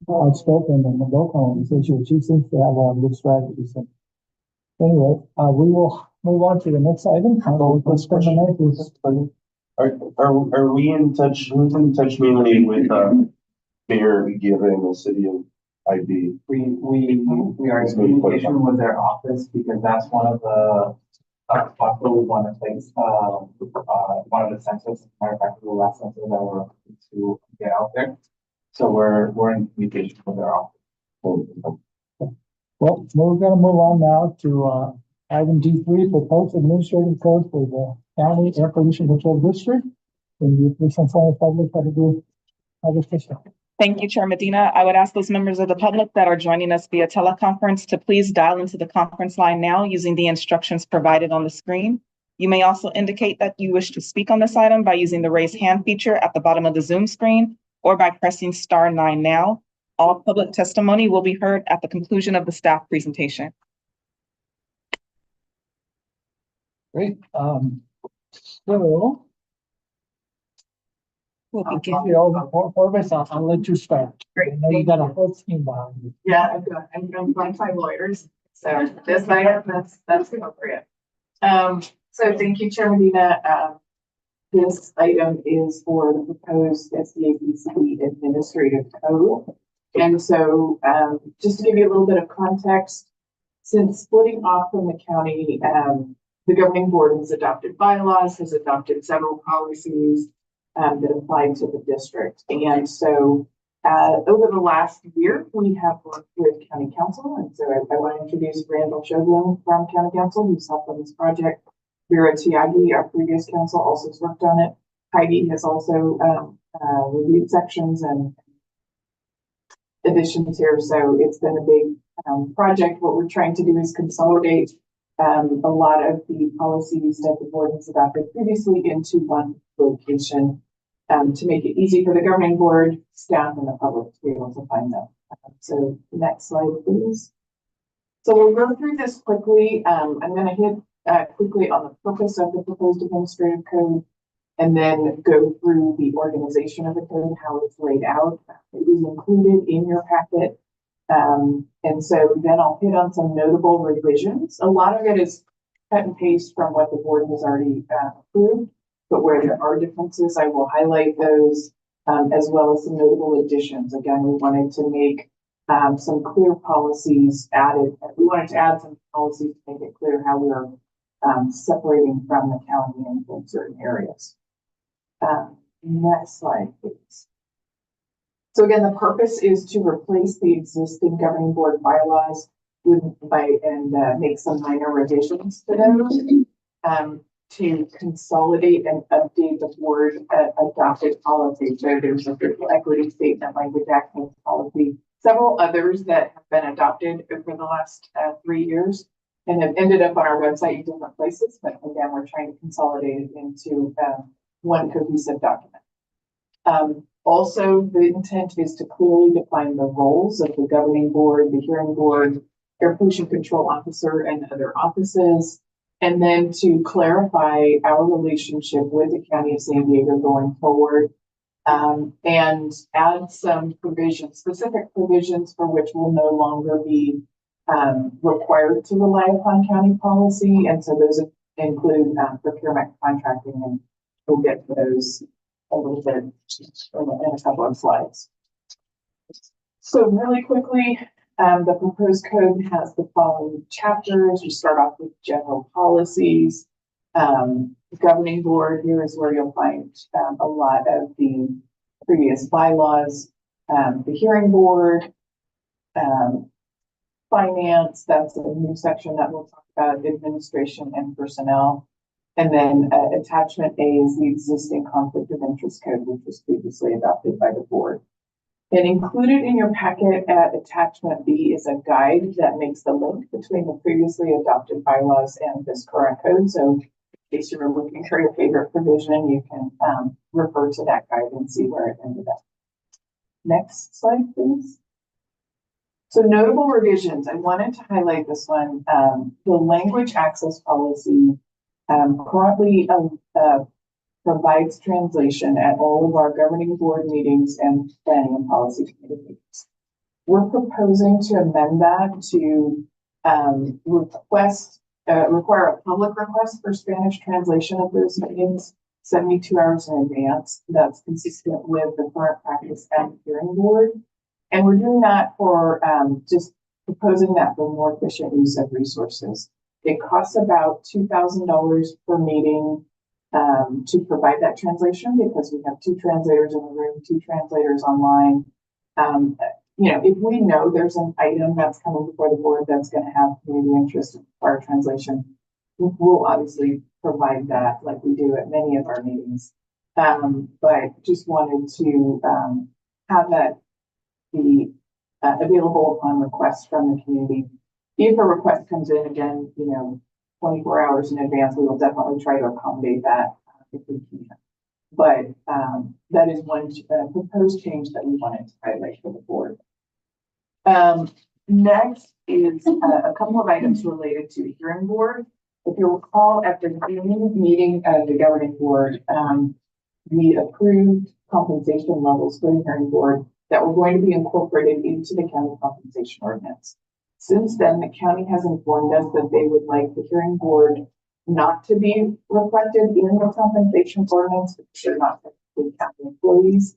outspoken in the local on this issue, she seems to have a good strategy. So anyway, we will move on to the next item. Are we in touch, who's in touch mainly with, Mayor Aguirre in the city of IB? We are in communication with their office because that's one of the spots where we want to place one of the sensors. Matter of fact, the last sensor that we're looking to get out there. So we're in communication with their office. Well, we're going to move on now to item D3, proposed administrative code for the county air pollution control district. And you please inform the public how to do this. Thank you, Chair Medina. I would ask those members of the public that are joining us via teleconference to please dial into the conference line now using the instructions provided on the screen. You may also indicate that you wish to speak on this item by using the raise hand feature at the bottom of the Zoom screen or by pressing *9 now. All public testimony will be heard at the conclusion of the staff presentation. Great. So We'll begin. I'll let you start. Great. I know you got a whole team behind you. Yeah, I've done five lawyers, so this item, that's appropriate. So thank you, Chair Medina. This item is for the proposed SDAPCD administrative code. And so, just to give you a little bit of context, since splitting off from the county, the governing board has adopted bylaws, has adopted several policies that apply to the district. And so over the last year, we have worked with county council. And so I want to introduce Randall Shoglin from county council, who's helped on this project. Vera Tiagi, our previous council, also has worked on it. Heidi has also reviewed sections and additions here. So it's been a big project. What we're trying to do is consolidate a lot of the policies that the board has adopted previously into one location. to make it easy for the governing board, staff, and the public to be able to find them. So next slide, please. So we'll go through this quickly. I'm going to hit quickly on the purpose of the proposed administrative code, and then go through the organization of the code, how it's laid out. It is included in your packet. And so then I'll hit on some notable revisions. A lot of it is cut and paste from what the board has already approved, but where there are differences, I will highlight those, as well as some notable additions. Again, we wanted to make some clear policies added. We wanted to add some policies to make it clear how we are separating from the county in certain areas. Next slide, please. So again, the purpose is to replace the existing governing board bylaws and make some minor revisions to those, to consolidate and update the board adopted policy. So there's a fiscal equity statement, language access policy, several others that have been adopted over the last 3 years and have ended up on our website in different places. But again, we're trying to consolidate it into one cohesive document. Also, the intent is to clearly define the roles of the governing board, the hearing board, air pollution control officer, and other offices, and then to clarify our relationship with the County of San Diego going forward, and add some provisions, specific provisions for which will no longer be required to rely upon county policy. And so those include procurement, contracting, and we'll get to those a little bit in a couple of slides. So really quickly, the proposed code has the following chapters. You start off with general policies. Governing board, here is where you'll find a lot of the previous bylaws. The hearing board, finance, that's a new section that we'll talk about, administration and personnel. And then attachment A is the existing conflict of interest code, which was previously adopted by the board. And included in your packet at attachment B is a guide that makes the link between the previously adopted bylaws and this current code. So in case you were looking for your favorite provision, you can refer to that guide and see where it ended up. Next slide, please. So notable revisions, I wanted to highlight this one. The language access policy currently provides translation at all of our governing board meetings and planning and policy committee meetings. We're proposing to amend that to require a public request for Spanish translation of those meetings 72 hours in advance. That's consistent with the current practice at the hearing board. And we're doing that for just proposing that for more efficient use of resources. It costs about $2,000 per meeting to provide that translation, because we have 2 translators in the room, 2 translators online. You know, if we know there's an item that's coming before the board that's going to have community interest in our translation, we'll obviously provide that like we do at many of our meetings. But just wanted to have that be available upon request from the community. If a request comes in, again, 24 hours in advance, we will definitely try to accommodate that if we can. But that is one proposed change that we wanted to highlight for the board. Next is a couple of items related to the hearing board. If you recall, at the beginning meeting of the governing board, we approved compensation levels for the hearing board that were going to be incorporated into the county compensation ordinance. Since then, the county has informed us that they would like the hearing board not to be reflected in the compensation ordinance, because they're not technically county employees.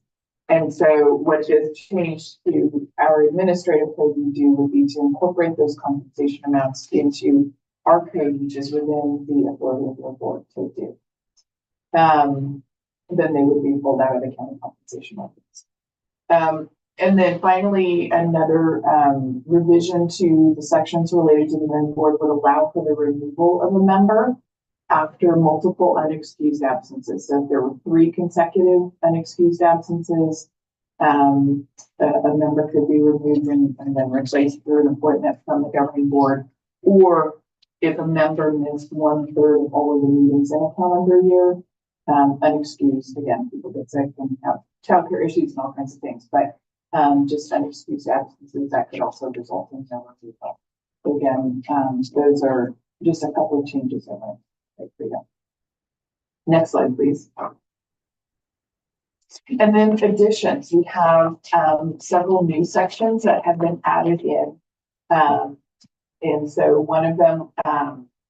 And so what has changed to our administrative code we do would be to incorporate those compensation amounts into our code, which is within the authority of the board to do. Then they would be pulled out of the county compensation ordinance. And then finally, another revision to the sections related to the hearing board would allow for the removal of a member after multiple unexcused absences. So if there were 3 consecutive unexcused absences, a member could be removed and then replaced through an appointment from the governing board. Or if a member missed 1/3 of all of the meetings in a calendar year, unexcused, again, people get sick and have childcare issues and all kinds of things, but just unexcused absences that could also result in no removal. Again, those are just a couple of changes I want to make for you. Next slide, please. And then additions, we have several new sections that have been added in. And so one of them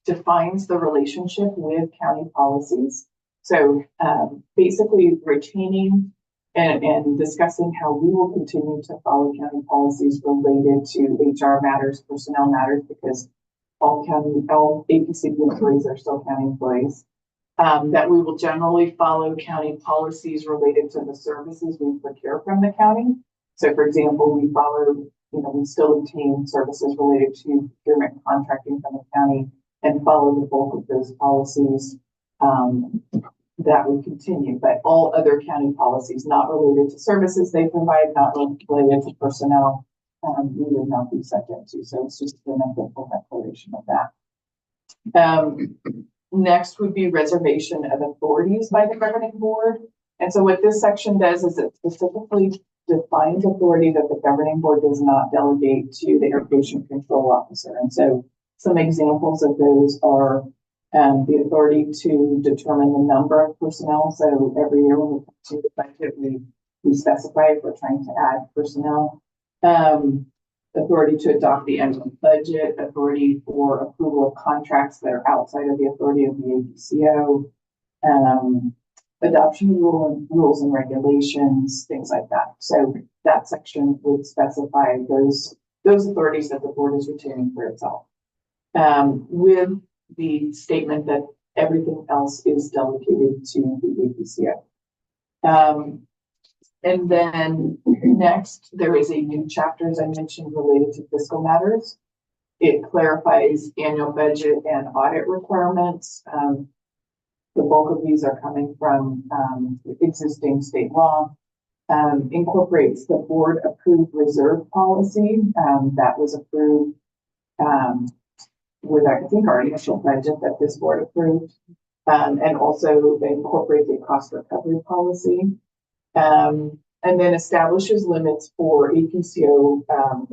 defines the relationship with county policies. So basically retaining and discussing how we will continue to follow county policies related to HR matters, personnel matters, because all APCD employees are still county employees. That we will generally follow county policies related to the services we procure from the county. So for example, we follow, we still obtain services related to procurement and contracting from the county and follow the bulk of those policies. That would continue, but all other county policies not related to services they provide, not related to personnel, we would not be subject to. So it's just an official declaration of that. Next would be reservation of authorities by the governing board. And so what this section does is it specifically defines authority that the governing board does not delegate to the air pollution control officer. And so some examples of those are the authority to determine the number of personnel. So every year when we come to the budget, we specify if we're trying to add personnel. Authority to adopt the annual budget, authority for approval of contracts that are outside of the authority of the APCO, adoption of rules and regulations, things like that. So that section would specify those authorities that the board is retaining for itself. With the statement that everything else is delegated to the APCO. And then next, there is a new chapter, as I mentioned, related to fiscal matters. It clarifies annual budget and audit requirements. The bulk of these are coming from existing state law. Incorporates the board approved reserve policy that was approved with, I think, our initial budget that this board approved, and also incorporates a cost recovery policy. And then establishes limits for APCO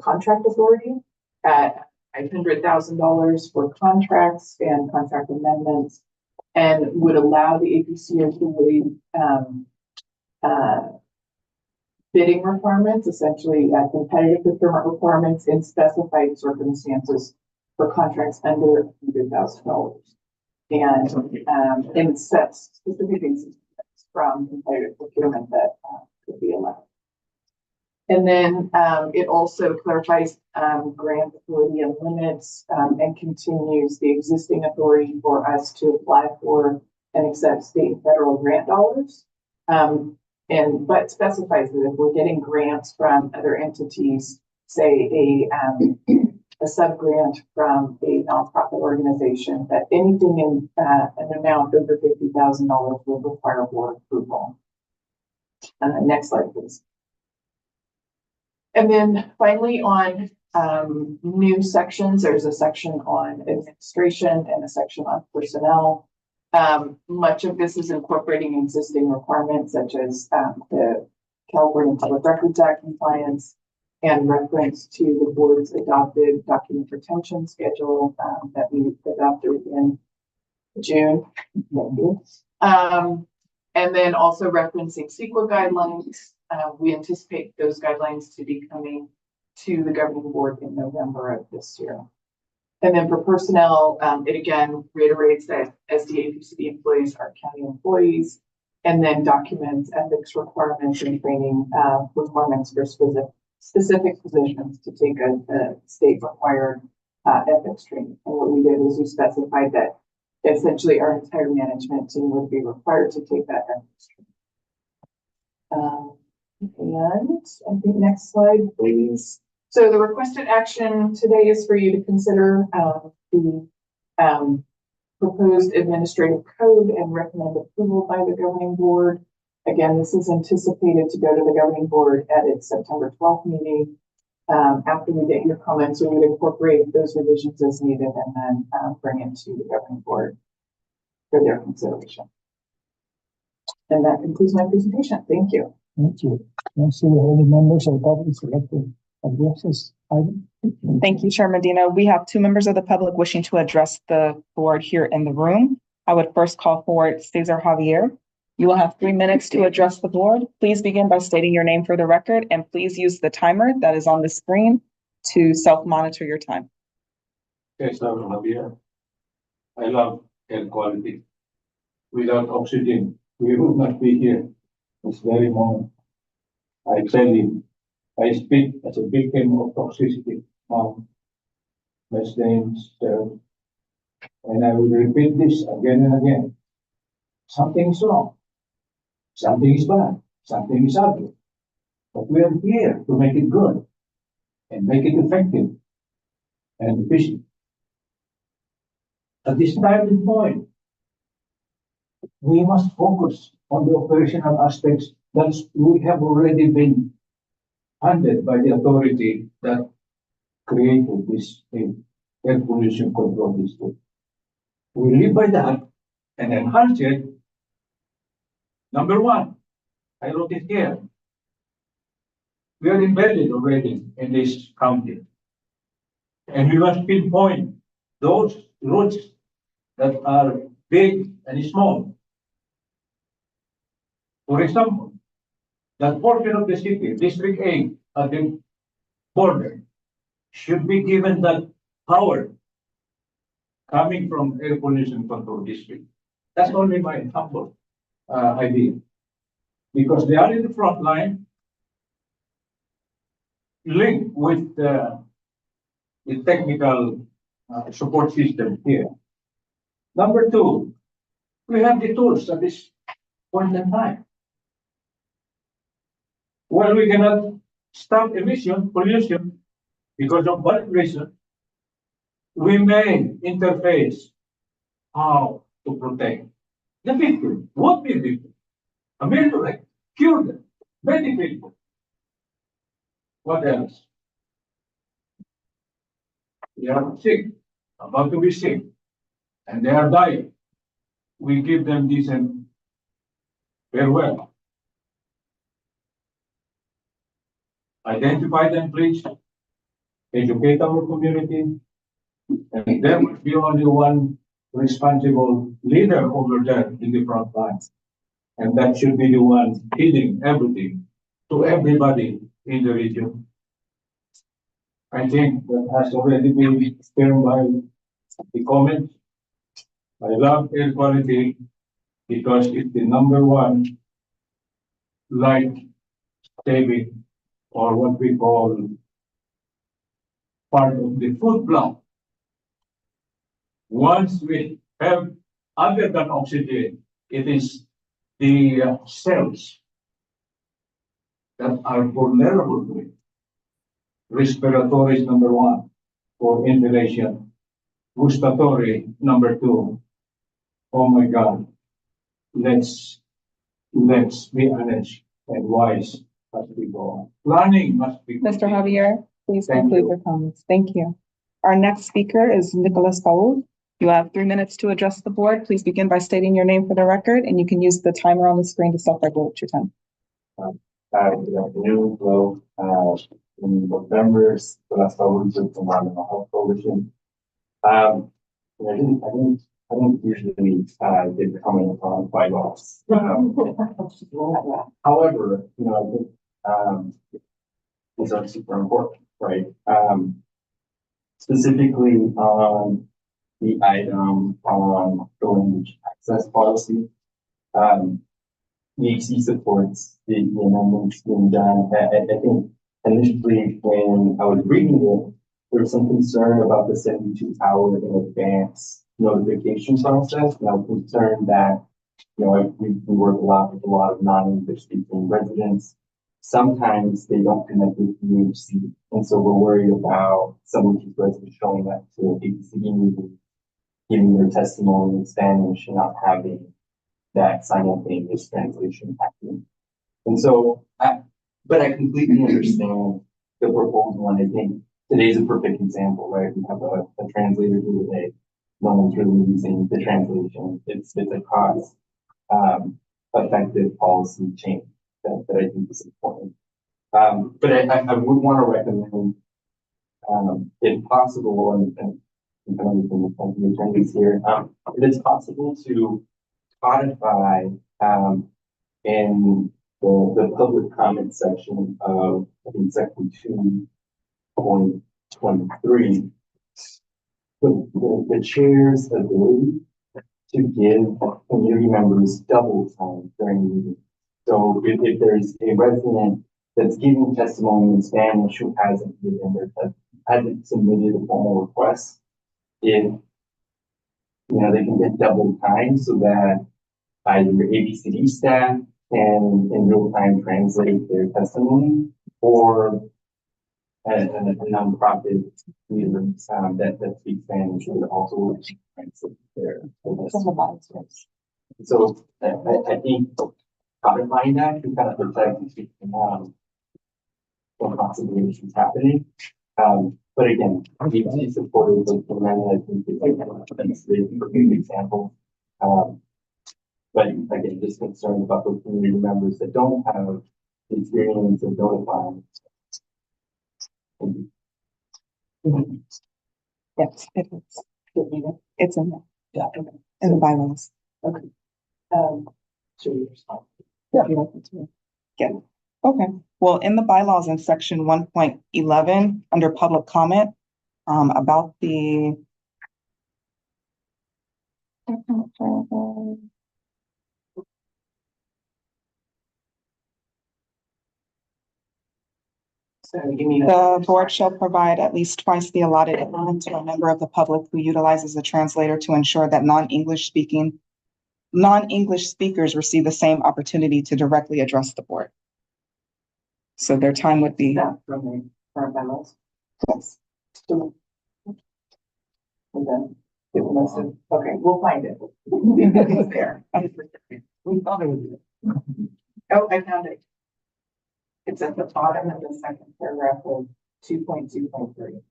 contract authority at $500,000 for contracts and contract amendments, and would allow the APCO to waive bidding requirements, essentially competitive procurement requirements in specified circumstances for contracts under $100,000, and sets specific exceptions from competitive procurement that could be allowed. And then it also clarifies grant authority and limits, and continues the existing authority for us to apply for and accept state and federal grant dollars. But specifies that if we're getting grants from other entities, say a sub-grant from a nonprofit organization, that anything in an amount over $50,000 will require board approval. Next slide, please. And then finally on new sections, there's a section on administration and a section on personnel. Much of this is incorporating existing requirements such as the California Public Records Act compliance and reference to the board's adopted document retention schedule that we adopted in June. And then also referencing CEQA guidelines. We anticipate those guidelines to be coming to the governing board in November of this year. And then for personnel, it again reiterates that SDAPCD employees are county employees, and then documents ethics requirements and training requirements for specific positions to take a state required ethics training. And what we did is we specified that essentially our entire management team would be required to take that ethics training. And I think next slide, please. So the requested action today is for you to consider the proposed administrative code and recommend approval by the governing board. Again, this is anticipated to go to the governing board at its September 12th meeting. After we get your comments, we would incorporate those revisions as needed and then bring it to the governing board for their consideration. And that concludes my presentation. Thank you. Thank you. Don't see any members of the public selected address this item. Thank you, Chair Medina. We have two members of the public wishing to address the board here in the room. I would first call forward Cesar Javier. You will have 3 minutes to address the board. Please begin by stating your name for the record, and please use the timer that is on the screen to self-monitor your time. Cesar Javier. I love air quality. Without oxygen, we would not be here this very moment. I tell you, I speak as a victim of toxicity. My name is and I will repeat this again and again. Something is wrong. Something is bad. Something is ugly. But we are here to make it good and make it effective and efficient. At this starting point, we must focus on the operational aspects that we have already been handed by the authority that created this air pollution control district. We live by that and enhance it. Number one, I wrote it here. We are embedded already in this county. And we must pinpoint those roads that are big and small. For example, that portion of the city, District 8, at the border, should be given that power coming from air pollution control district. That's only my humble idea. Because they are in the front line, linked with the technical support system here. Number two, we have the tools at this point in time. Well, we cannot stop pollution, because of that reason, we may interface how to protect the victim. What be victim? Ameliorate, cure them, medicate them. What else? They are sick, about to be sick, and they are dying. We give them decent farewell. Identify them, please. Educate our community. And there must be only one responsible leader over there in the front lines. And that should be the one feeding everything to everybody in the region. I think that has already been explained by the comments. I love air quality because it's the number one life saving, or what we call part of the food block. Once we have, other than oxygen, it is the cells that are vulnerable to it. Respiratory is number one for inhalation. Gustatory, number two. Oh my God. Let's be honest and wise as we go on. Planning must be. Mr. Javier, please Thank conclude you. your comments. Thank you. Our next speaker is Nicholas Paul. You have 3 minutes to address the board. Please begin by stating your name for the record, and you can use the timer on the screen to self-regulate your time. Good afternoon, hello. In November, the last time we took the Environmental Health Coalition. I didn't usually get comment on bylaws. However, I think these are super important, right? Specifically on the item on building access policy. EHC supports the amendments being done. I think initially when I was reading it, there was some concern about the 72-hour in advance notification process. And I was concerned that, we work a lot with a lot of non-English speaking residents. Sometimes they don't connect with the EHC. And so we're worried about some of these residents showing up to ABCD meetings, giving their testimony in Spanish and not having that simultaneous translation happening. And so, but I completely understand the proposal, and I think today's a perfect example, right? We have a translator here today. No one's really using the translation. It's a cost. effective policy change that I think is important. But I would want to recommend, if possible, and coming from the attorneys here, if it's possible to codify, in the public comment section of, I think, section 2.23, the chair's ability to give community members double time during meetings. So if there's a resident that's giving testimony in Spanish who hasn't submitted a formal request, if they can get double time so that either ABCD staff can in real time translate their testimony, or a nonprofit leader that speaks Spanish would also translate their testimony. So I think codifying that can kind of protect what possibly is happening. But again, we supported the amendment. I think it's a good example. But again, just concerned about those community members that don't have the experience of notifying. Yes, it's in there. Yeah, in the bylaws. Okay. Should we respond? Yeah. Yeah. Okay. Well, in the bylaws in section 1.11 under public comment, about the the board shall provide at least twice the allotted time to a member of the public who utilizes a translator to ensure that non-English speakers receive the same opportunity to directly address the board. So their time would be. From the current bylaws. Yes. And then it will listen. Okay, we'll find it. It's there. We thought it was. Oh, I found it. It's at the bottom of the second paragraph of 2.2.3.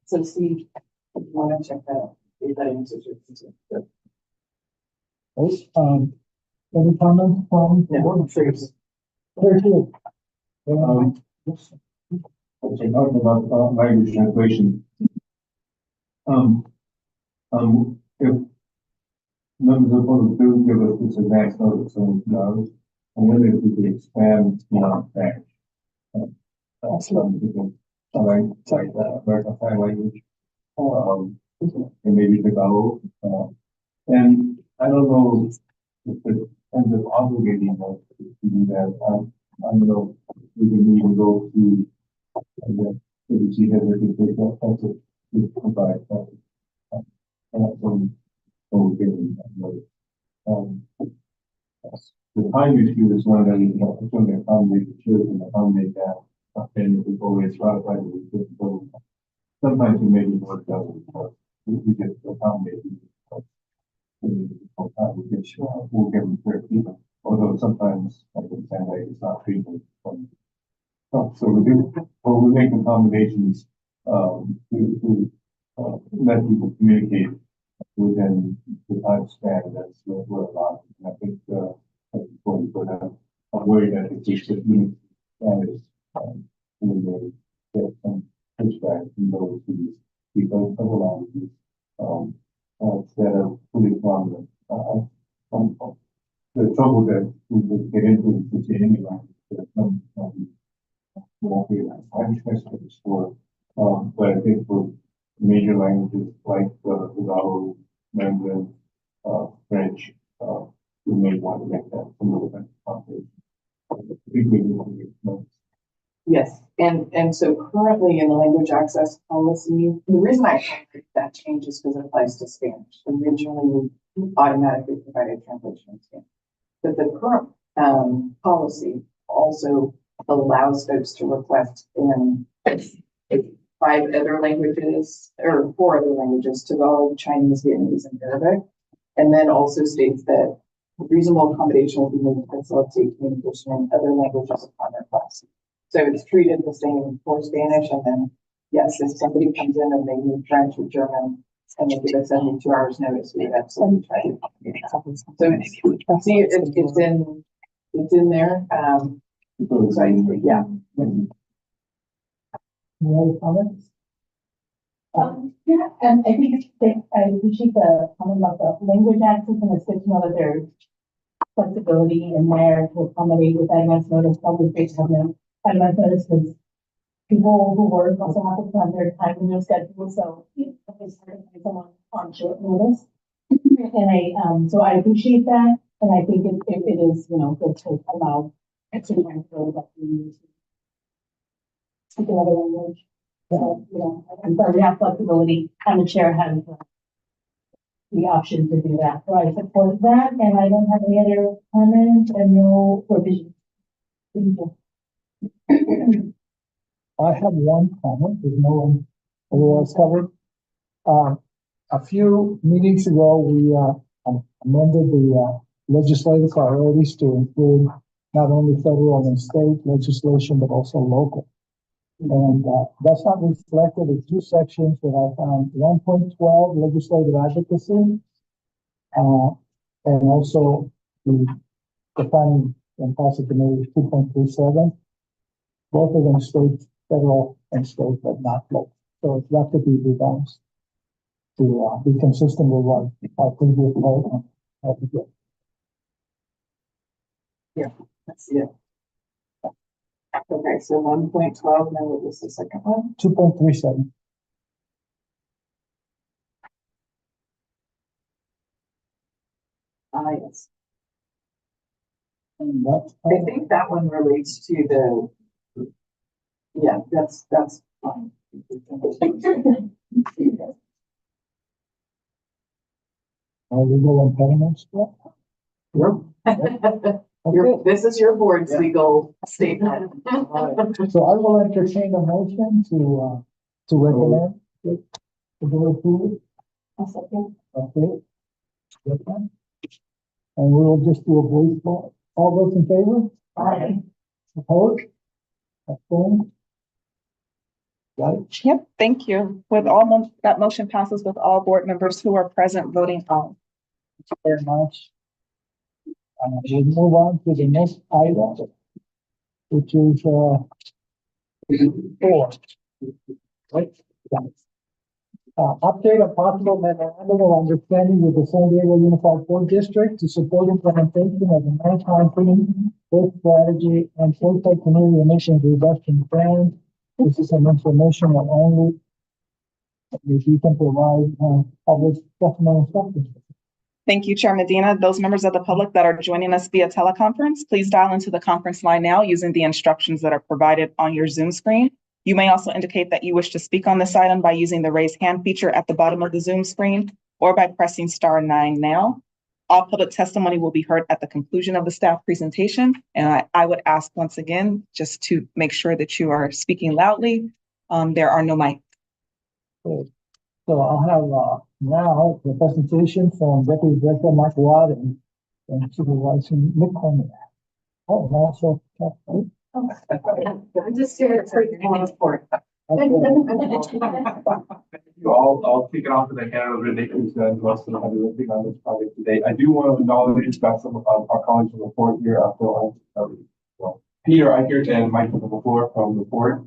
So Steve, if you want to check that out, if that answers your concern. Any comments from the board? Very good. Okay, talking about language translation. If members of the public do give us this advance notice of hours, I wonder if we could expand beyond that. Like American Sign Language, and maybe Tagalog. And I don't know if it ends up obligating us to do that. I don't know if we can even go to the see that we can take that also to provide some getting the time issue is one that it's going to accommodate the children, accommodate that, and it's always ratified with the so sometimes we may be more double because we get to accommodate we'll give them fair treatment, although sometimes I can say that it's not treatment. So we do, well, we make accommodations to let people communicate within the time span that's we're allowed. And I think that's important, but I'm worried that it's just that we may get some pushback from those who speak other languages that are fully prominent. The trouble that we would get into is to any language that won't be like Spanish messages for, but I think for major languages like Tagalog, Mandarin, French, we may want to make that a little bit complicated. Yes, and so currently in the language access policy, the reason I think that change is because it applies to Spanish. Originally, we automatically provided translation in Spanish, but the current policy also allows folks to request in 5 other languages or 4 other languages: Tagalog, Chinese, Vietnamese, and Arabic. And then also states that reasonable accommodation will be made to facilitate communication in other languages upon request. So it's treated the same for Spanish. And then, yes, if somebody comes in and they need French or German and they give us 72 hours notice, we absolutely try to accommodate see, it's in there, so yeah. Any other comments? Yeah, and I think I appreciate the comment about the language access, and it's good to know that there's flexibility in there to accommodate with advance notice, probably great to have no advance notice, because people who work also have to plan their time in their schedule, so it's hard to find someone on short notice. And so I appreciate that, and I think it is, good to allow extra time for that to speak another language. So, I'm sorry, we have flexibility, and the chair has the option to do that. So I support that, and I don't have any other comments and no provisions. Thank you. I have one comment, if no one else covered. A few meetings ago, we amended the legislative priorities to include not only federal and state legislation, but also local. And that's not reflected in two sections that I found: 1.12 legislative advocacy, and also the planning and policy committee 2.37. Both of them state, federal and state, but not local. So it's got to be revised to be consistent with what our previous vote on. Yeah, that's it. Okay, so 1.12, now what was the second one? 2.37. Yes. And that's, I think that one relates to the, yeah, that's fine. legal impediments. This is your board's legal statement. So I will entertain a motion to recommend it, to go approve it. Okay. And we will just do a voice vote. All those in favor? Aye. Opposed? Abstained? Got it? Yep, thank you. With that motion passes with all board members who are present voting aye. Thank you very much. We'll move on to the next item, which is 4. Right? Yeah. Update of possible memorandum of understanding with the San Diego Unified Port District to support implementation of the Maritime port strategy and Portside community emissions reduction plan. This is an informational only. If you can provide public testimony instructions. Thank you, Chair Medina. Those members of the public that are joining us via teleconference, please dial into the conference line now using the instructions that are provided on your Zoom screen. You may also indicate that you wish to speak on this item by using the raise hand feature at the bottom of the Zoom screen or by pressing *9 now. All public testimony will be heard at the conclusion of the staff presentation. And I would ask once again, just to make sure that you are speaking loudly. There are no mics. So I'll have now the presentation from Deputy Director Mike Watt and Supervisor Nick Coleman. Oh, and also. I'm just here for the report. I'll kick it off with a hand over to Nick, who's done most of the heavy lifting on this project today. I do want to acknowledge that some of our colleagues from the port here, Peter Eichert and Mike before from the port.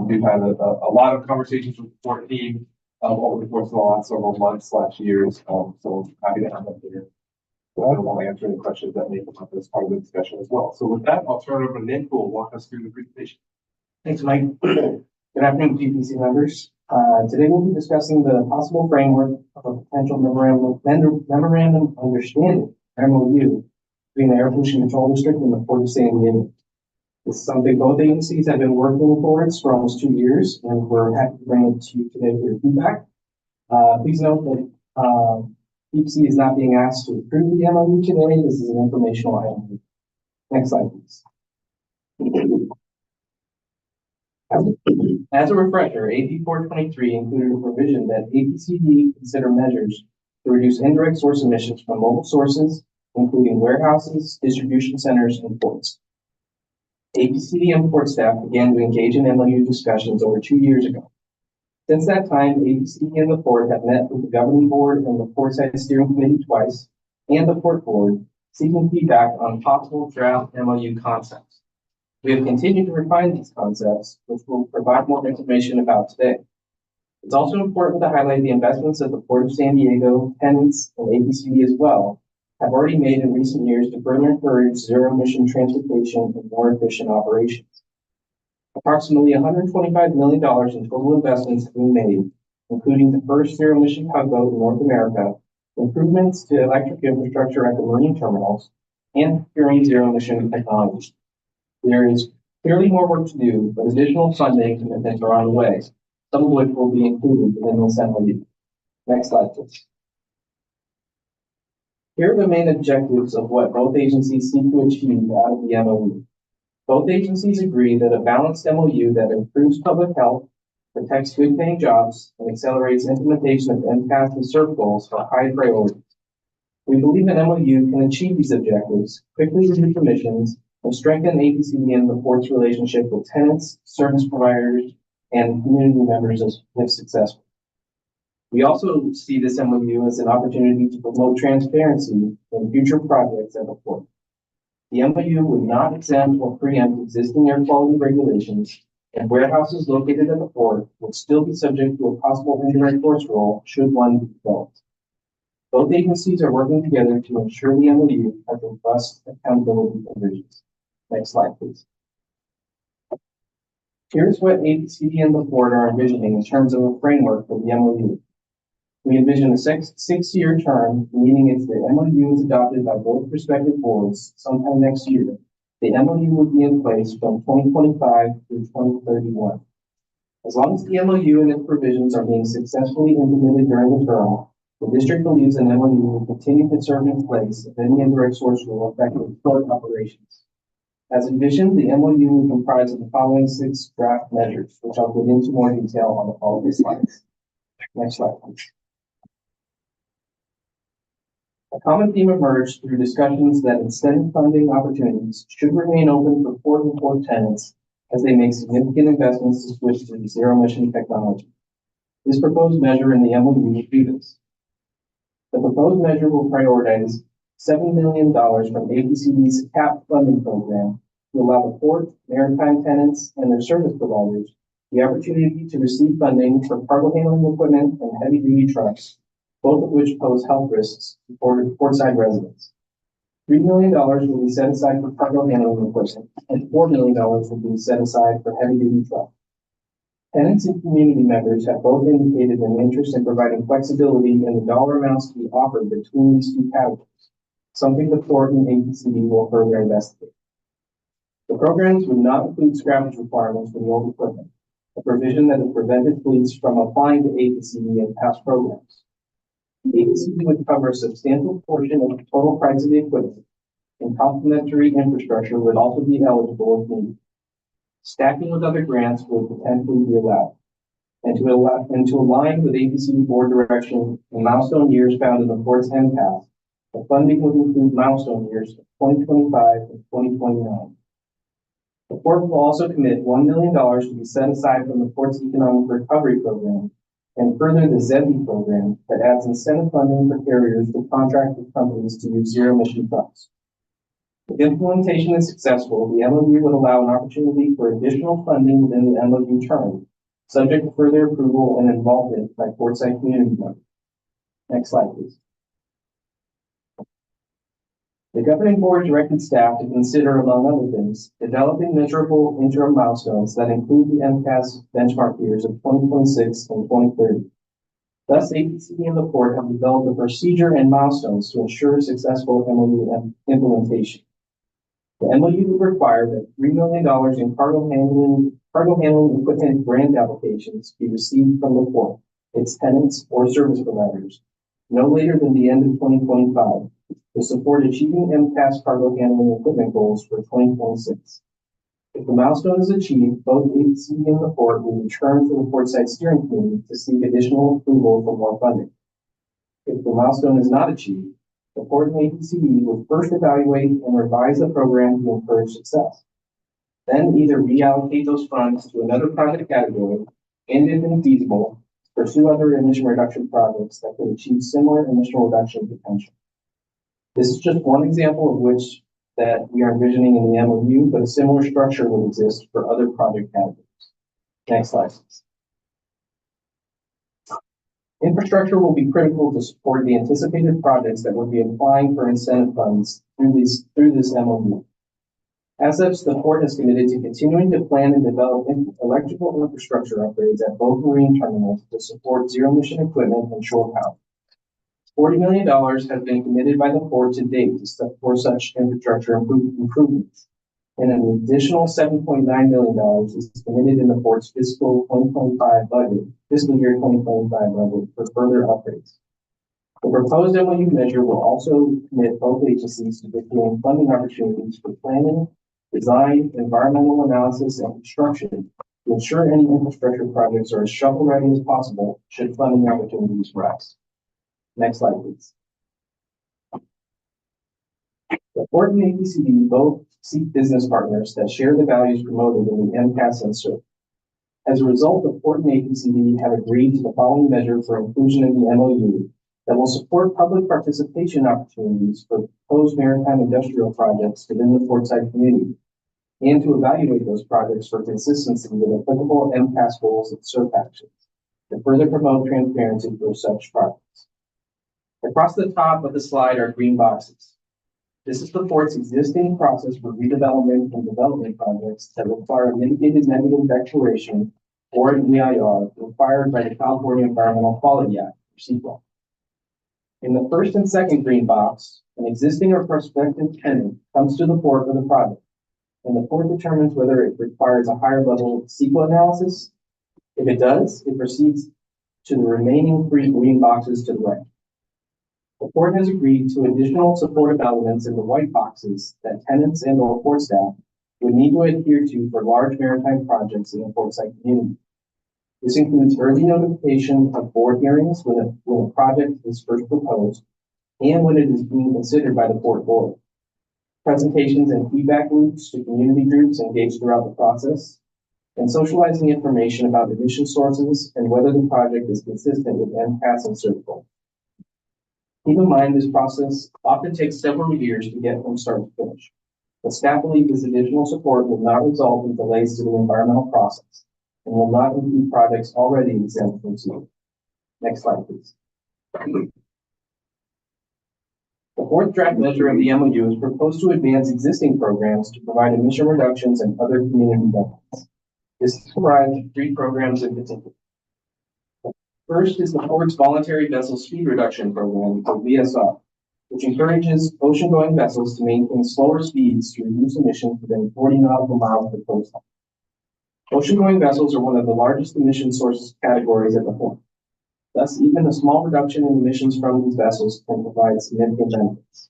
We've had a lot of conversations with the port team over the course of the last several months / years. So happy to have them here. So I don't want to answer any questions that may come up as part of the discussion as well. So with that, I'll turn it over to Nick, who will walk us through the presentation. Thanks, Mike. Good afternoon, GPC members. Today we'll be discussing the possible framework of a potential memorandum understanding, MOU, between the Air Pollution Control District and the Port of San Diego. This is something both agencies have been working towards for almost 2 years, and we're happy to bring it to you today for your feedback. Please note that GPC is not being asked to approve the MOU today. This is an informational item. Next slide, please. As a refresher, AB 423 included a provision that APCD consider measures to reduce indirect source emissions from mobile sources, including warehouses, distribution centers, and ports. APCD and port staff began to engage in MOU discussions over 2 years ago. Since that time, APCD and the port have met with the governing board and the Portside steering committee twice, and the Port Board, seeking feedback on possible draft MOU concepts. We have continued to refine these concepts, which we'll provide more information about today. It's also important to highlight the investments that the Port of San Diego, tenants, and ABCD as well have already made in recent years to further encourage zero-emission transportation and more efficient operations. Approximately $125 million in total investments have been made, including the first zero-emission tugboat in North America, improvements to electric infrastructure at the marine terminals, and procuring zero-emission technology. There is clearly more work to do, but additional funding commitments are on the way, some of which will be included within this MOU. Next slide, please. Here are the main objectives of what both agencies seek to achieve out of the MOU. Both agencies agree that a balanced MOU that improves public health, protects good-paying jobs, and accelerates implementation of MCAS and SURF goals are high priorities. We believe an MOU can achieve these objectives, quickly reduce emissions, and strengthen ABCD and the Port's relationship with tenants, service providers, and community members if successful. We also see this MOU as an opportunity to promote transparency in future projects at the Port. The MOU would not exempt or preempt existing air quality regulations, and warehouses located at the Port would still be subject to a possible indirect force rule should one be developed. Both agencies are working together to ensure the MOU has robust accountability provisions. Next slide, please. Here's what ABCD and the Port are envisioning in terms of a framework for the MOU. We envision a six-year term, meaning if the MOU is adopted by both respective boards sometime next year, the MOU would be in place from 2025 through 2031. As long as the MOU and its provisions are being successfully implemented during the term, the district believes an MOU will continue to serve in place if any indirect source will affect the port operations. As envisioned, the MOU will comprise of the following 6 draft measures, which I'll get into more detail on the following slides. Next slide, please. A common theme emerged through discussions that incentive funding opportunities should remain open for Port and Port tenants as they make significant investments to switch to zero-emission technology. This proposed measure in the MOU will do this. The proposed measure will prioritize $7 million from ABCD's CAP funding program to allow the Port, Maritime tenants, and their service providers the opportunity to receive funding for cargo handling equipment and heavy-duty trucks, both of which pose health risks to Portside residents. $3 million will be set aside for cargo handling equipment, and $4 million will be set aside for heavy-duty trucks. Tenants and community members have both indicated an interest in providing flexibility in the dollar amounts to be offered between these two categories, something the Port and ABCD will further investigate. The programs would not include scrappage requirements for the old equipment, a provision that has prevented fleets from applying to ABCD in past programs. ABCD would cover a substantial portion of the total price of the equipment, and complementary infrastructure would also be eligible if needed. Stacking with other grants would potentially be allowed. And to align with ABCD board direction and milestone years found in the Port's MCAS, the funding would include milestone years of 2025 and 2029. The Port will also commit $1 million to be set aside from the Port's Economic Recovery Program and further the ZEBI program that adds incentive funding for carriers to contract with companies to use zero-emission trucks. If implementation is successful, the MOU would allow an opportunity for additional funding within the MOU term, subject to further approval and involvement by Portside community members. Next slide, please. The governing board directed staff to consider, among other things, developing measurable interim milestones that include the MCAS benchmark years of 2026 and 2030. Thus, ABCD and the Port have developed a procedure and milestones to ensure successful MOU implementation. The MOU would require that $3 million in cargo handling equipment grant applications be received from the Port, its tenants, or service providers, no later than the end of 2025. To support achieving MCAS cargo handling equipment goals for 2026. If the milestone is achieved, both ABCD and the Port will return to the Portside Steering Committee to seek additional approval for more funding. If the milestone is not achieved, the Port and ABCD will first evaluate and revise the program to encourage success. Then either reallocate those funds to another project category, and if infeasible, pursue other emission reduction projects that could achieve similar emission reduction potential. This is just one example of which that we are envisioning in the MOU, but a similar structure will exist for other project categories. Next slide, please. Infrastructure will be critical to support the anticipated projects that will be applying for incentive funds through this MOU. As such, the port has committed to continuing to plan and develop electrical infrastructure upgrades at both marine terminals to support zero-emission equipment and shore power. $40 million has been committed by the port to date for such infrastructure improvements, and an additional $7.9 million is committed in the port's fiscal 2025 budget, fiscal year 2025 budget for further upgrades. The proposed MOU measure will also commit both agencies to pursuing funding opportunities for planning, design, environmental analysis, and construction to ensure any infrastructure projects are as shovel-ready as possible should funding opportunities rise. Next slide, please. The port and APCD both seek business partners that share the values promoted in the MCAS and SERP. As a result, the port and APCD have agreed to the following measure for inclusion in the MOU that will support public participation opportunities for proposed maritime industrial projects within the Portside community, and to evaluate those projects for consistency with applicable MCAS goals and SERP actions, to further promote transparency for such projects. Across the top of the slide are green boxes. This is the port's existing process for redevelopment and development projects that require a mitigated negative declaration or an EIR required by the California Environmental Quality Act, or CEQA. In the first and second green box, an existing or prospective tenant comes to the port for the project, and the port determines whether it requires a higher level of CEQA analysis. If it does, it proceeds to the remaining 3 green boxes to the right. The port has agreed to additional supportive elements in the white boxes that tenants and or port staff would need to adhere to for large maritime projects in the Portside community. This includes early notification of board hearings when a project is first proposed and when it is being considered by the port board. Presentations and feedback loops to community groups engaged throughout the process, and socializing information about emission sources and whether the project is consistent with MCAS and SERP goals. Keep in mind, this process often takes several years to get from start to finish, but staff believe this additional support will not result in delays to the environmental process and will not include projects already exempt from CEQA. Next slide, please. The fourth draft measure of the MOU is proposed to advance existing programs to provide emission reductions and other community benefits. This is comprised of 3 programs in particular. First is the port's voluntary vessel speed reduction program, or VSR, which encourages ocean-going vessels to maintain slower speeds to reduce emissions within 40 nautical miles of the coastline. Ocean-going vessels are one of the largest emission sources categories at the port. Thus, even a small reduction in emissions from these vessels can provide significant benefits.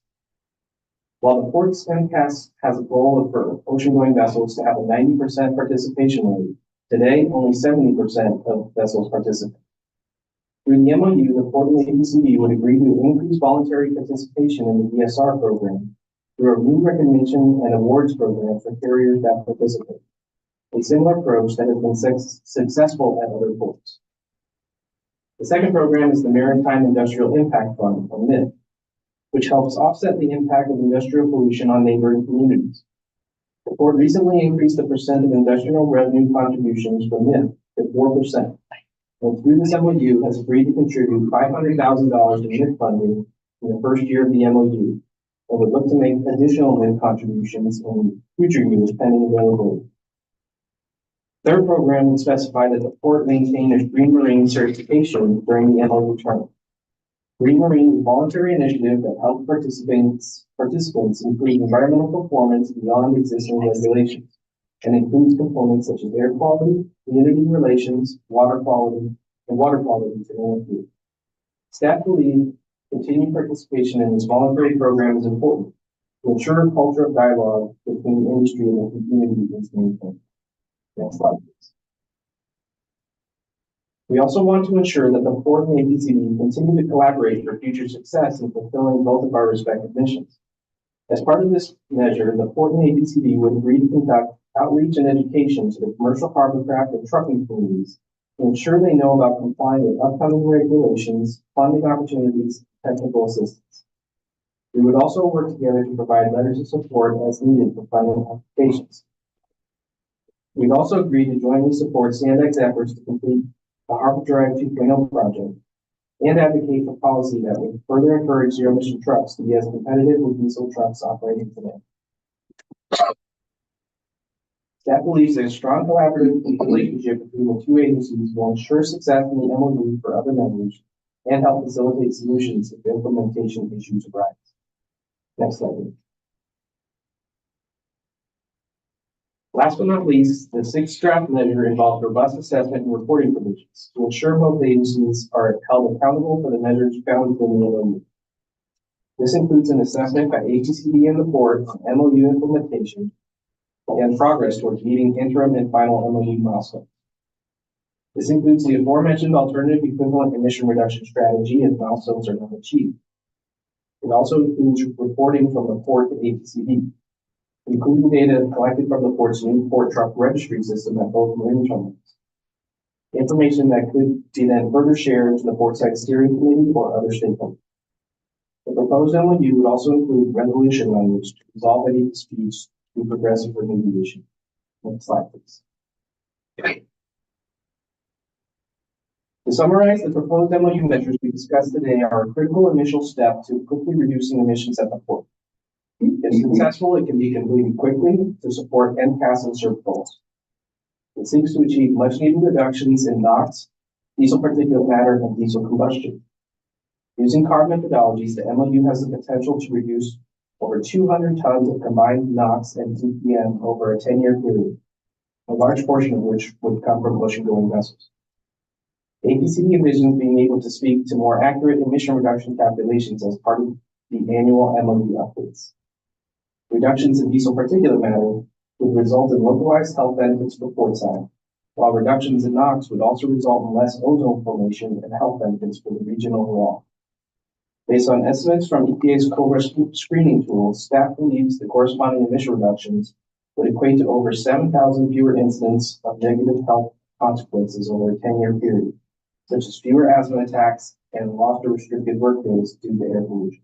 While the port's MCAS has a goal for ocean-going vessels to have a 90% participation rate, today only 70% of vessels participate. Through the MOU, the port and APCD would agree to increase voluntary participation in the VSR program through a new recognition and awards program for carriers that participate, a similar approach that has been successful at other ports. The second program is the Maritime Industrial Impact Fund, or MIF, which helps offset the impact of industrial pollution on neighboring communities. The port recently increased the percent of industrial revenue contributions from MIF to 4%. And through this MOU has agreed to contribute $500,000 in MIF funding in the first year of the MOU, and would look to make additional MIF contributions in future years pending availability. Third program would specify that the port maintain a Green Marine certification during the MOU term. Green Marine is a voluntary initiative that helps participants improve environmental performance beyond existing regulations, and includes components such as air quality, community relations, water quality, to name a few. Staff believe continued participation in this voluntary program is important to ensure a culture of dialogue between the industry and the community is maintained. Next slide, please. We also want to ensure that the port and APCD continue to collaborate for future success in fulfilling both of our respective missions. As part of this measure, the port and APCD would agree to conduct outreach and education to the commercial hovercraft and trucking communities to ensure they know about complying with upcoming regulations, funding opportunities, and technical assistance. We would also work together to provide letters of support as needed for funding applications. We've also agreed to jointly support Sandex's efforts to complete the Harbor Drive 2.0 project and advocate for policy that would further encourage zero-emission trucks to be as competitive with diesel trucks operating today. Staff believes a strong collaborative relationship between the two agencies will ensure success in the MOU for other members and help facilitate solutions if implementation issues arise. Next slide, please. Last but not least, the sixth draft measure involves robust assessment and reporting provisions to ensure both agencies are held accountable for the measures found within the MOU. This includes an assessment by ATCD and the board on MOU implementation and progress towards meeting interim and final MOU milestones. This includes the aforementioned alternative equivalent emission reduction strategy if milestones are not achieved. It also includes reporting from the port to ATCD, including data collected from the port's new port truck registry system at both marine terminals. Information that could be then further shared to the Portside Steering Committee or other stakeholders. The proposed MOU would also include resolution language to resolve any disputes through progressive remediation. Next slide, please. To summarize, the proposed MOU measures we discussed today are a critical initial step to quickly reducing emissions at the port. If successful, it can be completed quickly to support MCAS and SERP goals. It seeks to achieve much needed reductions in NOx, diesel particulate matter, and diesel combustion. Using CARB methodologies, the MOU has the potential to reduce over 200 tons of combined NOx and TPM over a 10-year period, a large portion of which would come from ocean-going vessels. APCD envisions being able to speak to more accurate emission reduction calculations as part of the annual MOU updates. Reductions in diesel particulate matter would result in localized health benefits for Portside, while reductions in NOx would also result in less ozone formation and health benefits for the region overall. Based on estimates from EPA's COBRA screening tools, staff believes the corresponding emission reductions would equate to over 7,000 fewer incidents of negative health consequences over a 10-year period, such as fewer asthma attacks and lost or restricted work days due to air pollution.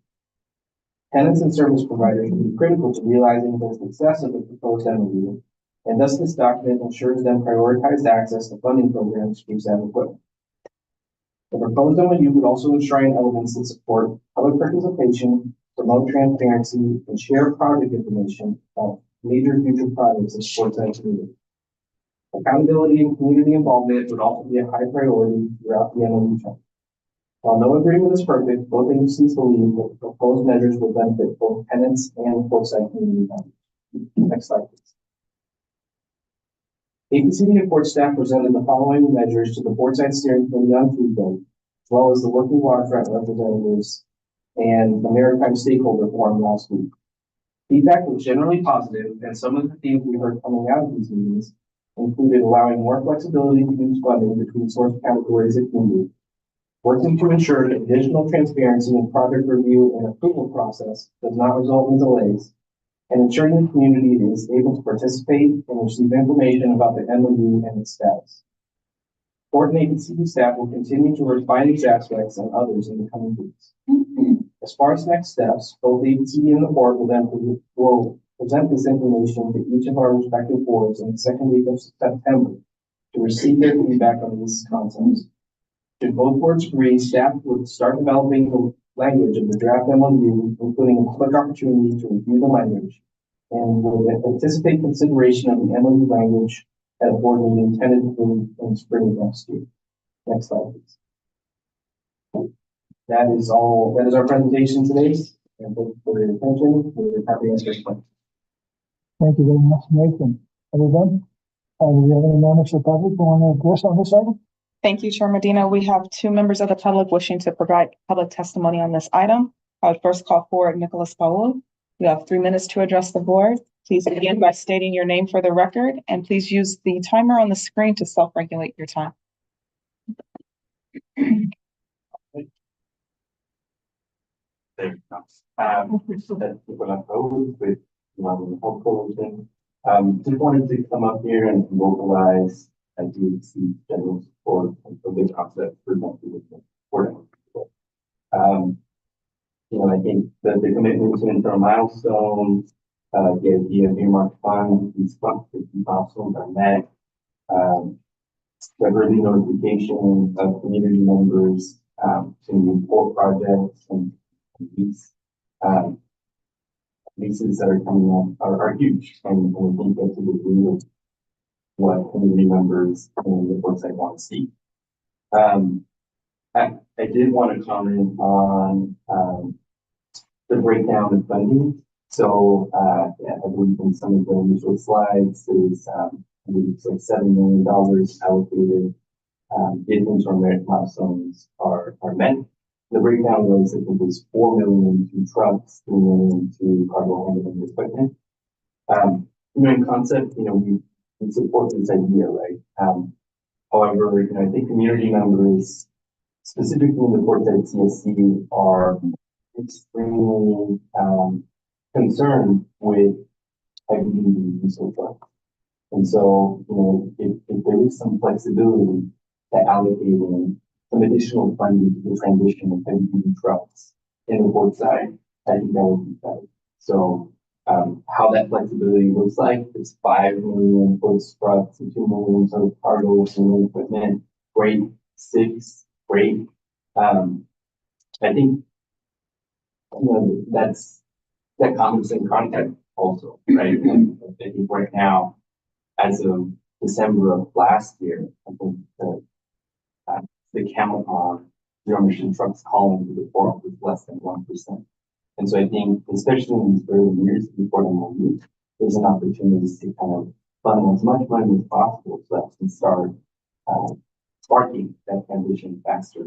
Tenants and service providers will be critical to realizing the success of the proposed MOU, and thus this document ensures them prioritized access to funding programs for SAM equipment. The proposed MOU would also enshrine elements that support public participation, promote transparency, and share project information about major future projects in Portside community. Accountability and community involvement would also be a high priority throughout the MOU term. While no agreement is perfect, both agencies believe that the proposed measures will benefit both tenants and Portside community members. Next slide, please. APCD and Port staff presented the following measures to the Portside Steering Committee on Tuesday, as well as the working waterfront representatives and the Maritime stakeholder forum last week. Feedback was generally positive, and some of the themes we heard coming out of these meetings included allowing more flexibility to use funding between source categories if needed, working to ensure that additional transparency in project review and approval process does not result in delays, and ensuring the community is able to participate and receive information about the MOU and its status. Port and APCD staff will continue to refine these aspects and others in the coming weeks. As far as next steps, both APCD and the board will present this information to each of our respective boards in the second week of September to receive their feedback on these concepts. Should both boards agree, staff would start developing the language of the draft MOU, including a public opportunity to review the language, and will anticipate consideration of the MOU language at a board meeting tentatively in spring of next year. Next slide, please. That is all. That is our presentation today. And thank you for your attention. We're happy to answer your questions. Thank you very much, Nathan. Everyone, do we have any members of the public who want to address on this item? Thank you, Chair Medina. We have two members of the public wishing to provide public testimony on this item. I would first call forward Nicholas Powell. You have 3 minutes to address the board. Please begin by stating your name for the record, and please use the timer on the screen to self-regulate your time. Just wanted to come up here and vocalize DHC general support and for the concept presented with the board. I think that the commitment to internal milestones, the idea of earmarked funds, these milestones are met. The early notification of community members, to report projects and lease, leases that are coming up are huge. And I think that's a good deal of what community members in the Portside want to see. I did want to comment on, the breakdown of funding. So, I believe in some of the initial slides, there's, I believe it's like $7 million allocated, if interim milestones are met. The breakdown was, I think it was 4 million to trucks, 3 million to cargo handling equipment. In concept, we support this idea, right? However, I think community members, specifically in the Portside CSC, are extremely concerned with heavy-duty diesel trucks. And so, if there is some flexibility to allocating some additional funding to the transition of heavy-duty trucks in the Portside, I think that would be better. So, how that flexibility looks like, it's 5 million for trucks and 2 million for cargo and equipment, great, 6, great. I think that comes in context also, right? And I think right now, as of December of last year, I think the count on zero emission trucks calling to the forum was less than 1%. And so I think, especially in these early years before the movement, there's an opportunity to kind of funnel as much money as possible so that we can start sparking that transition faster.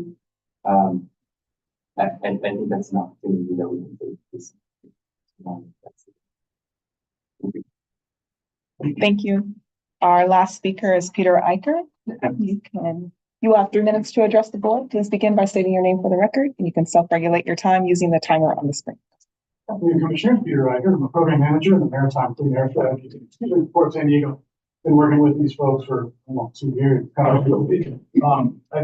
I think that's an opportunity that we can take this. Thank you. Our last speaker is Peter Eicher. You will have 3 minutes to address the board. Please begin by stating your name for the record, and you can self-regulate your time using the timer on the screen. Thank you, Commissioner. Peter Eicher. I'm a program manager in the Maritime Clean Air Strategy in Port San Diego. Been working with these folks for almost 2 years. I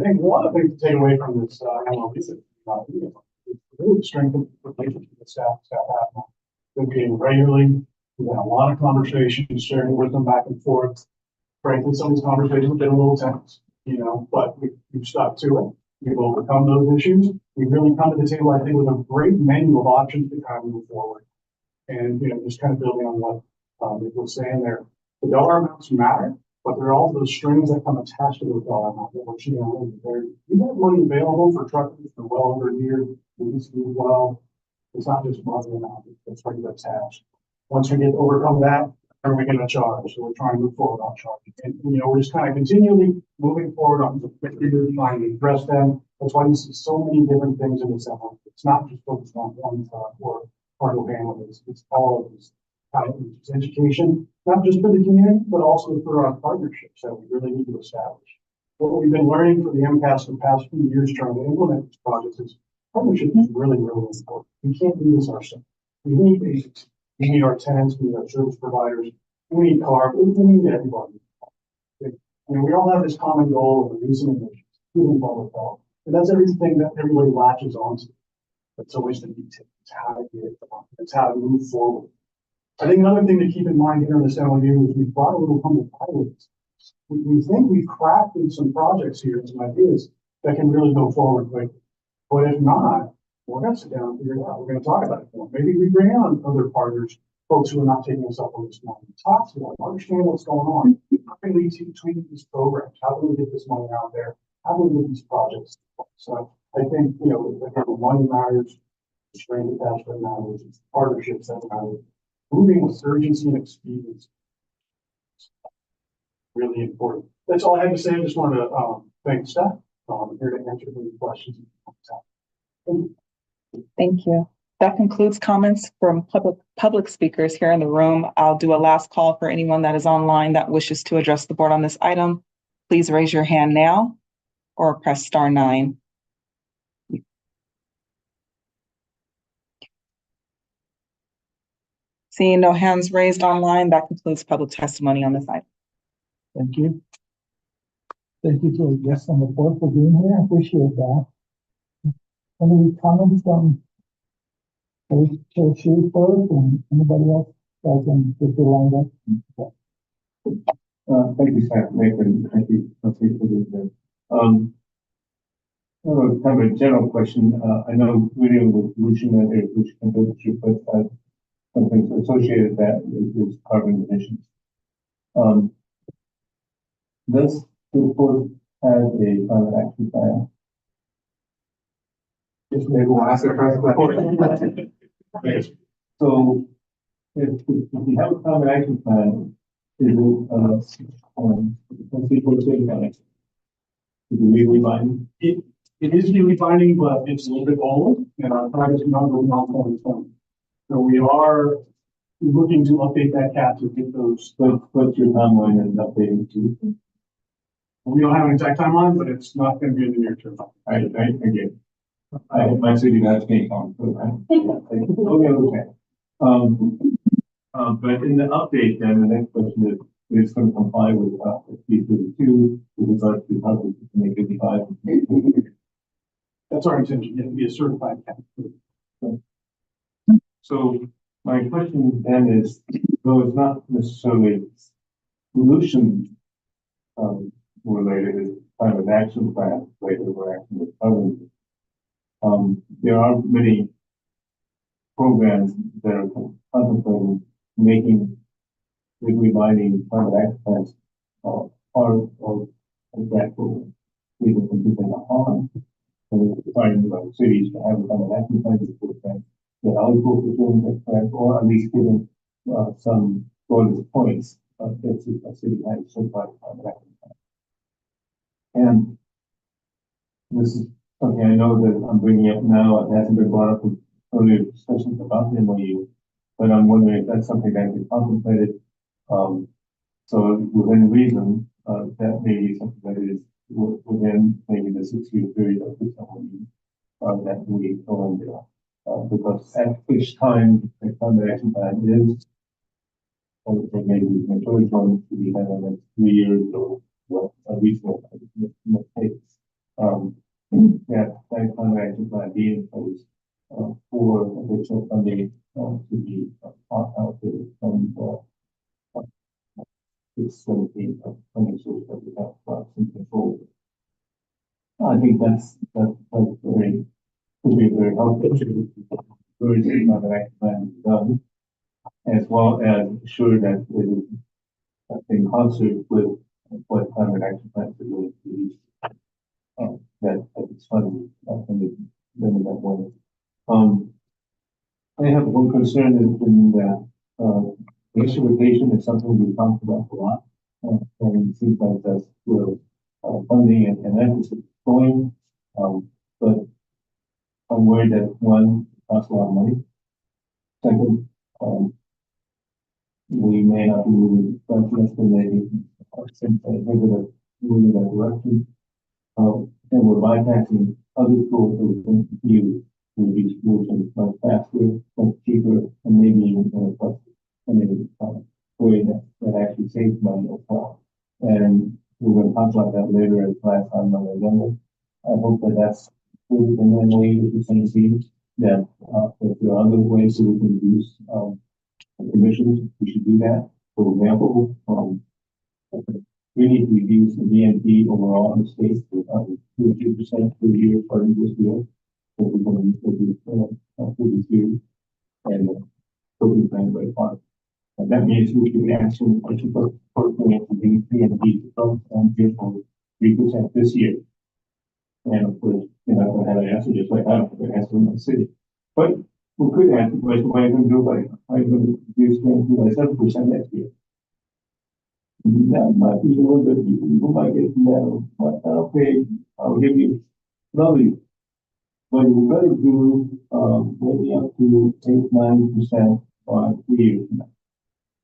think one of the things to take away from this MLB is really strengthen the relationship with staff have. Been meeting regularly. We've had a lot of conversations, sharing with them back and forth. Frankly, some of these conversations have been a little tense, but we've stuck to it. We've overcome those issues. We've really come to the table, I think, with a great menu of options to kind of move forward. And, just kind of building on what Nick was saying there. The dollar amounts matter, but there are all those strings that come attached to those dollar amounts that we're seeing. We have money available for truckers for well over a year. We just do well. It's not just money amount, it's regular attached. Once we get to overcome that, are we going to charge? So we're trying to move forward on charging. And, we're just kind of continually moving forward on the figures, trying to address them. That's why you see so many different things in this effort. It's not just focused on one or cargo handling. It's all of this. It's education, not just for the community, but also for our partnerships that we really need to establish. What we've been learning for the MCAS the past few years trying to implement these projects is partnership is really, really important. We can't do this ourselves. We need agents. We need our tenants, we need our service providers, we need CARB, we need everybody. We all have this common goal of reducing emissions, improving public health. And that's everything that everybody latches onto. It's always the details. It's how to get it done. It's how to move forward. I think another thing to keep in mind here in this MOU is we've brought a little humble pilots. We think we've crafted some projects here, some ideas that can really go forward quickly. But if not, we're going to sit down and figure it out. We're going to talk about it more. Maybe we bring on other partners, folks who are not taking us up on this money. Talk to them, understand what's going on. How can we tweak these programs? How can we get this money out there? How can we get these projects? So I think, the money matters, the strength attachment matters, it's partnerships that matter. Moving with urgency and expediency. Really important. That's all I have to say. I just want to thank staff. I'm here to answer any questions. Thank you. That concludes comments from public speakers here in the room. I'll do a last call for anyone that is online that wishes to address the board on this item. Please raise your hand now or press *9. Seeing no hands raised online, that concludes public testimony on this item. Thank you. Thank you to our guests on the board for being here. I appreciate that. Any comments from Chair Shu first, and anybody else, can get your line up. Thank you, Secretary Maker, and thank you, Trustee, for this. Kind of a general question. I know video resolution and air pollution temperature, but something associated with that is carbon emissions. Does the report have a climate action plan? Just maybe we'll ask the president. So if we have a climate action plan, is it legally binding? It is legally binding, but it's a little bit old, and our project is not going on 2020. So we are looking to update that cap to get those. What's your timeline and updating to? We don't have an exact timeline, but it's not going to be in the near term. I get it. My city has been on, okay. But in the update, then the next question is it's going to comply with P32 with regards to how to make 55. That's our intention, to be a certified cap. So my question then is, though it's not necessarily pollution related, it's kind of an action plan related or action with carbon. There are many programs that are contemplating making legally binding climate action plans part of that program. Even from people in the harm, so trying like cities to have a climate action plan that eligible for doing that plan, or at least given some bonus points if a city has a certified climate action plan. And this is something I know that I'm bringing up now. It hasn't been brought up in earlier discussions about the MOU, but I'm wondering if that's something that can be contemplated. So within reason, that may be something that is within maybe the 6-year period of this MOU that we go in there. Because at which time the climate action plan is, or maybe majority one to be had in the next 3 years or what a reasonable takes. That climate action plan be imposed for additional funding to be allocated from this 17 funding source that we have some control. I think that's very could be very helpful to encourage the climate action plan to be done, as well as ensure that it is in concert with what climate action plans are going to be. That it's funded in that way. I have one concern in that instrumentation is something we talked about a lot, and it seems like that's where funding and emphasis is going. But I'm worried that one, it costs a lot of money. Second, we may not be moving fast enough, maybe moving in that direction. And we're bypassing other tools that we can use to reduce pollution much faster, much cheaper, and maybe even in a way that actually saves money as well. And we're going to talk about that later as last time on the agenda. I hope that that's included in the MOU with the see that if there are other ways that we can reduce emissions, we should do that. For example, we need to reduce the BNP overall in the states to 2% per year starting this year. So we're going to do 42 and hoping plan very far. And that means we can actually put the BNP on here for 3% this year. And of course, I don't have an answer just like I don't have an answer in my city. But we could answer the question, why are you going to do by 7% next year? That might be a little bit, you might get that, but okay, I'll give you another. But you better do maybe up to 8-9% by 3 years from now.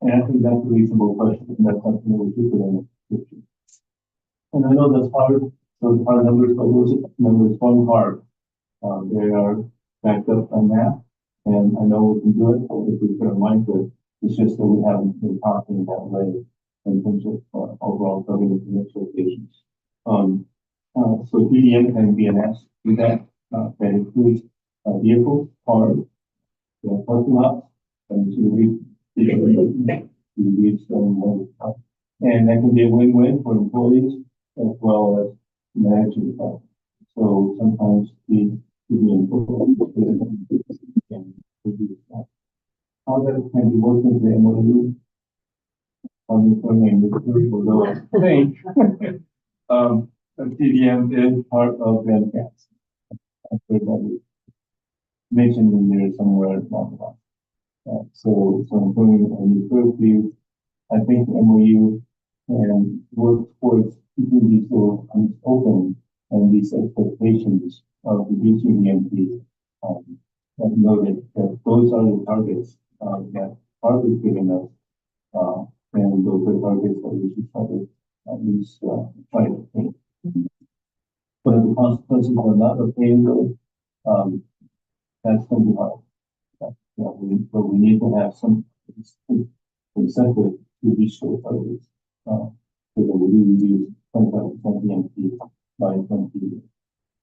And I think that's a reasonable question, and that's something that we should put in the description. And I know that's hard, those hard numbers, but those numbers one hard. They are backed up on that, and I know we can do it, but if we put our mind to it, it's just that we haven't been talking that way in terms of overall government expectations. So EDM and BNS do that. That includes vehicles, cars, the parking lot and to reach them. And that can be a win-win for employees as well as managing the park. So sometimes the employees can reduce that. How that can be worked into the MOU? TDM is part of the cats. Mentioned in there somewhere along the line. So I'm putting a new curfew. I think the MOU and work towards keeping these doors open and these expectations of reducing the MP. And noted that those are the targets that are given us. And those are targets that we should try to at least try to attain. But if the consequences are not obtained, that's going to be hard. But we need to have some incentive to reach those targets. So that we reduce 25% BNP by 20.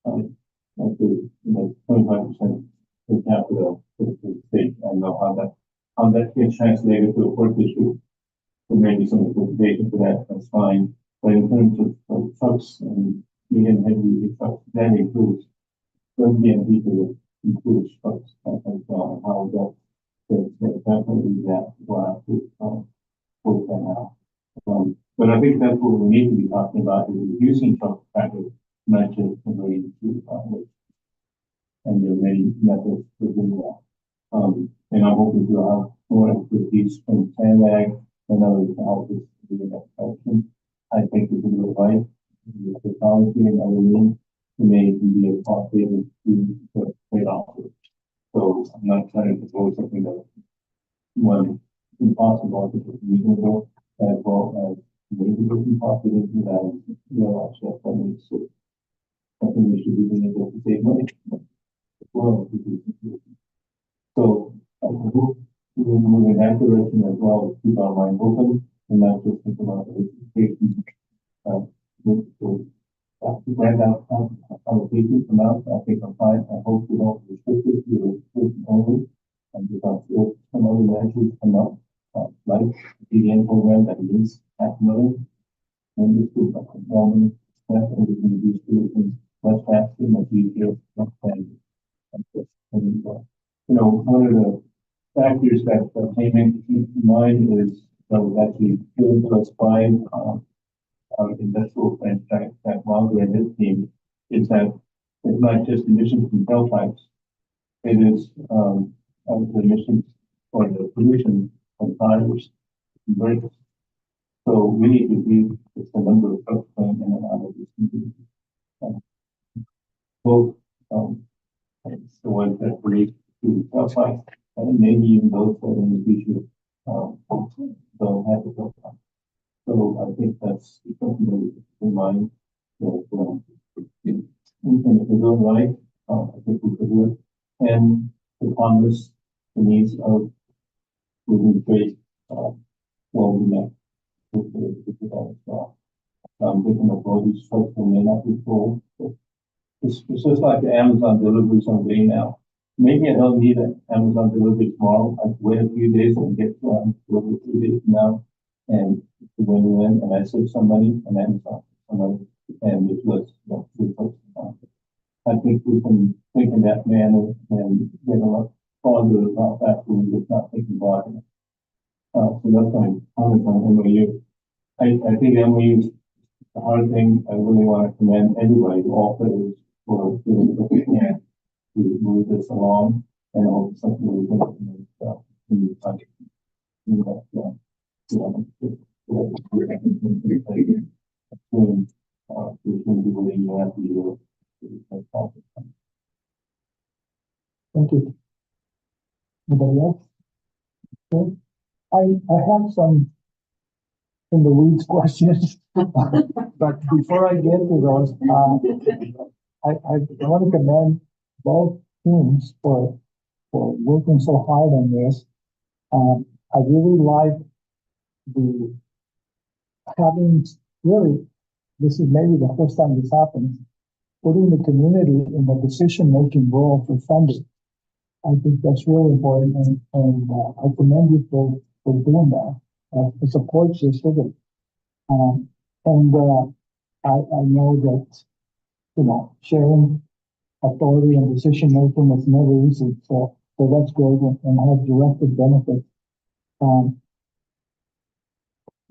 Like the 25% per capita for the state. I know how that gets translated to a court issue. So maybe some interpretation for that, that's fine. But in terms of trucks and medium heavy trucks, that includes BNP to include trucks. And how that definitely that will have to work that out. But I think that's what we need to be talking about is reducing truck traffic, not just converting to and there are many methods to do that. And I'm hoping to have more expertise from SANAG and others to help us do that direction. I think we can do it right with technology and other means to make it be a cost savings to trade off. So I'm not trying to propose something that was impossible to be reasonable as well as maybe looking possible to that realize that makes it something we should be being able to save money. Well, so I hope we will move in that direction as well, keep our mind open and not just think about the education. To grant out allocations amount, I think I'm fine. I hope we don't restrict it to education only. And because if some other measures come up, like the PDN program that needs $500,000, and this is a performance step, and we can reduce tuition much faster, much easier, much better. One of the factors that came into mind is that was actually given to us by our industrial franchise that Walter and his team is that it's not just emissions from tailpipes, it is the emissions or the pollution from tires and brakes. So we need to do just the number of trucks going in and out of this. Both it's the ones that breathe through the tailpipe, and maybe even those that in the future don't have the tailpipe. So I think that's something that we keep in mind that if we don't right, I think we could do it. And to harness the needs of moving trade well we met with that as well. Thinking of all these trucks that may not be full. It's just like the Amazon deliveries on the way now. Maybe I don't need an Amazon delivery tomorrow. I can wait a few days and get delivery 2 days from now. And it's a win-win, and I save some money on Amazon, and it's less, I think we can think in that manner and get a lot farther about that when we're just not thinking about it. So that's my comment on MOU. I think MOU is the hard thing. I really want to commend everybody, all players, for doing what they can to move this along and hope something we can in the country. Thank you. Anybody else? Okay. I have some in the weeds questions, but before I get to those, I want to commend both teams for working so hard on this. I really like the having really, this is maybe the first time this happens, putting the community in the decision-making role for funding. I think that's really important, I commend you for doing that. It supports your city. I know that, sharing authority and decision making is never easy, so that's great and has directed benefits.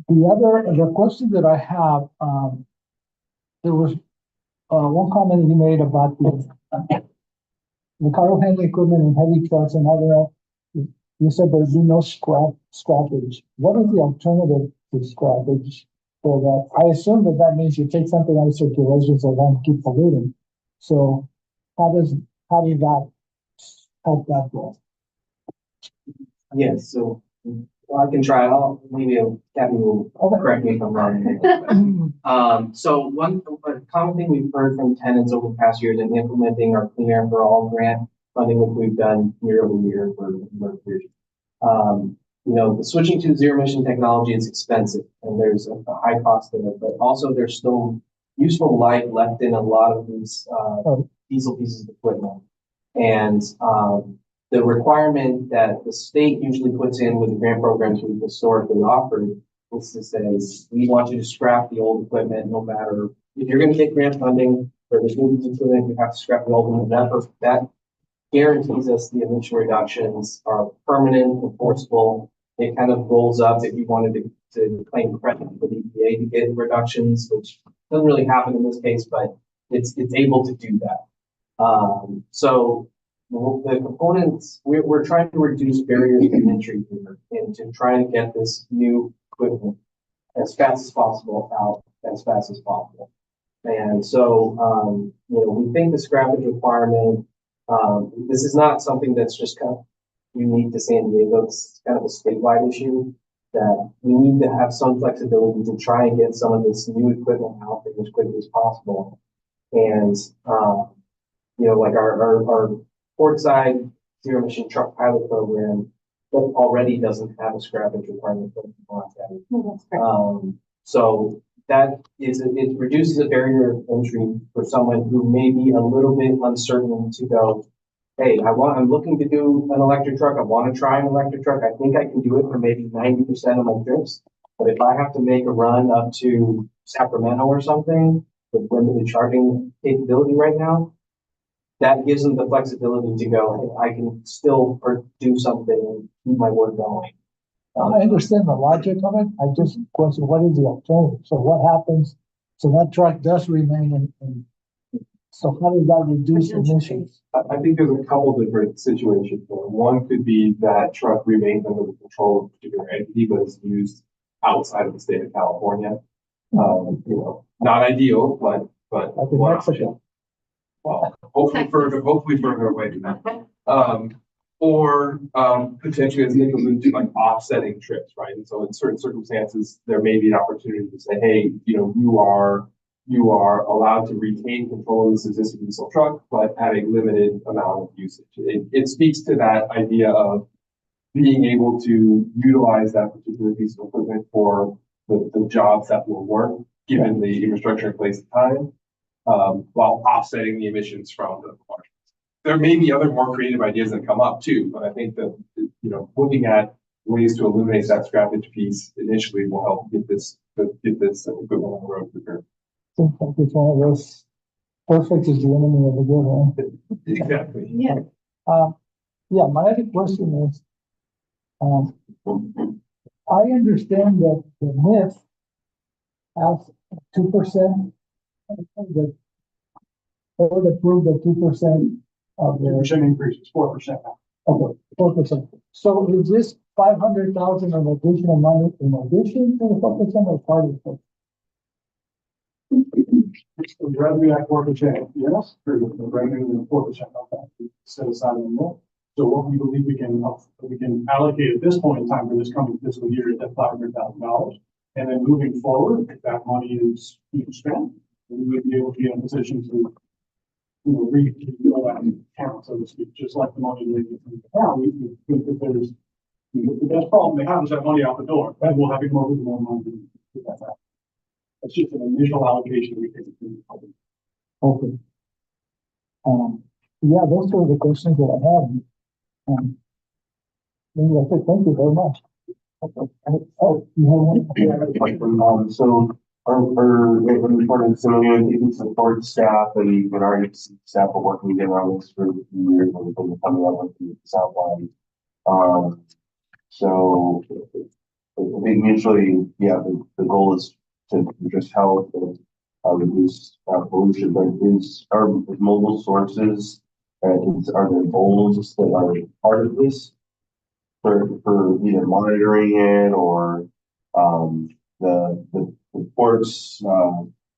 The question that I have, there was, one comment you made about the cargo handling equipment and heavy trucks and other, you said there'd be no scrappage. What is the alternative to scrappage for that? I assume that means you take something out of circulation so don't keep polluting. So how does that help that goal? Yes, so I can try. Maybe Kathy will correct me if I'm wrong. So a common thing we've heard from tenants over the past years in implementing our Clean Air for All grant funding, which we've done year over year for years. The switching to zero emission technology is expensive and there's a high cost in it, but also there's still useful life left in a lot of these diesel pieces of equipment. And the requirement that the state usually puts in with the grant programs we've historically offered is to say, we want you to scrap the old equipment, no matter if you're going to get grant funding for this new piece of equipment, you have to scrap the old one. That guarantees us the emission reductions are permanent, enforceable. It kind of rolls up if you wanted to claim credit for the EPA to get reductions, which doesn't really happen in this case, but it's able to do that. So the components, we're trying to reduce barriers to entry here and to try and get this new equipment as fast as possible out as fast as possible. And so, we think the scrappage requirement, this is not something that's just kind of unique to San Diego. It's kind of a statewide issue that we need to have some flexibility to try and get some of this new equipment out there as quickly as possible. And, like our Portside zero emission truck pilot program that already doesn't have a scrappage requirement for that. So that it reduces a barrier of entry for someone who may be a little bit uncertain to go, hey, I'm looking to do an electric truck. I want to try an electric truck. I think I can do it for maybe 90% of my trips. But if I have to make a run up to Sacramento or something with limited charging capability right now, that gives them the flexibility to go, hey, I can still do something and keep my work going. I understand the logic of it. I just question what is the alternative? So what happens? So that truck does remain in. So how does that reduce emissions? I think there's a couple different situations there. One could be that truck remains under the control of a particular entity, but is used outside of the state of California. Not ideal, but like in Mexico. Well, hopefully further away from that. Or potentially, as Nick alluded to, like offsetting trips, right? And so in certain circumstances, there may be an opportunity to say, hey, you are allowed to retain control of this existing diesel truck, but at a limited amount of usage. It speaks to that idea of being able to utilize that particular piece of equipment for the jobs that will work, given the infrastructure in place at the time, while offsetting the emissions from the market. There may be other more creative ideas that come up too, but I think that, looking at ways to eliminate that scrappage piece initially will help get this equipment on the road quicker. Seems like it's one of those perfect is the enemy of the good, right? Exactly. Yeah. My other question is, I understand that the MIF has 2%, the board approved the 2% of the 2% increase is 4% now. Okay, 4%. So is this 500,000 of additional money in addition to the 4% or part of it? It's the revenue at 4%, yes, for the revenue at 4% of that set aside in the middle. So what we believe we can allocate at this point in time for this coming fiscal year is at $500,000. And then moving forward, if that money is spent, we would be able to be in a position to refill that account, so to speak, just like the money they get from the account. We think that there's the best problem they have is that money out the door. And we'll have more money to get that out. It's just an initial allocation we think. Okay. Those were the questions that I had. Maybe I said thank you very much. Oh, you have one? Yeah, so our part of the similar support staff and our staff are working together on this for years and we've been coming up with this outline. So I think mutually, yeah, the goal is to just help and reduce pollution, but are mobile sources, are there goals that are part of this for either monitoring it or the ports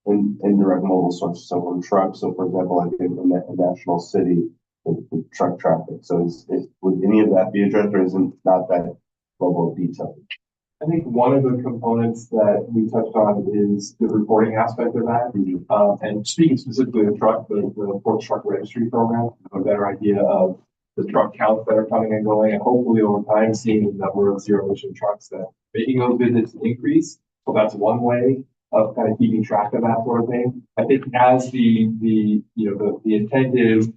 indirect mobile sources, so from trucks, so for example, like in the national city, the truck traffic. So would any of that be addressed or isn't not that level of detail? I think one of the components that we touched on is the reporting aspect of that. And speaking specifically of the Port Truck Registry program, a better idea of the truck counts that are coming and going, and hopefully over time seeing the number of zero emission trucks that making those visits increase. So that's one way of kind of keeping track of that sort of thing. I think as the intent is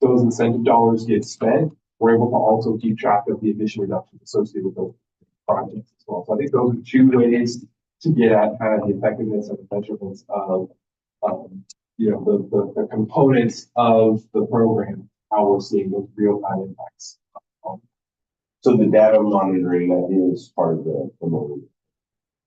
those incentive dollars get spent, we're able to also keep track of the emission reductions associated with those projects as well. So I think those are two ways to get at kind of the effectiveness and the measurements of the components of the program, how we're seeing those real-time impacts. So the data monitoring that is part of the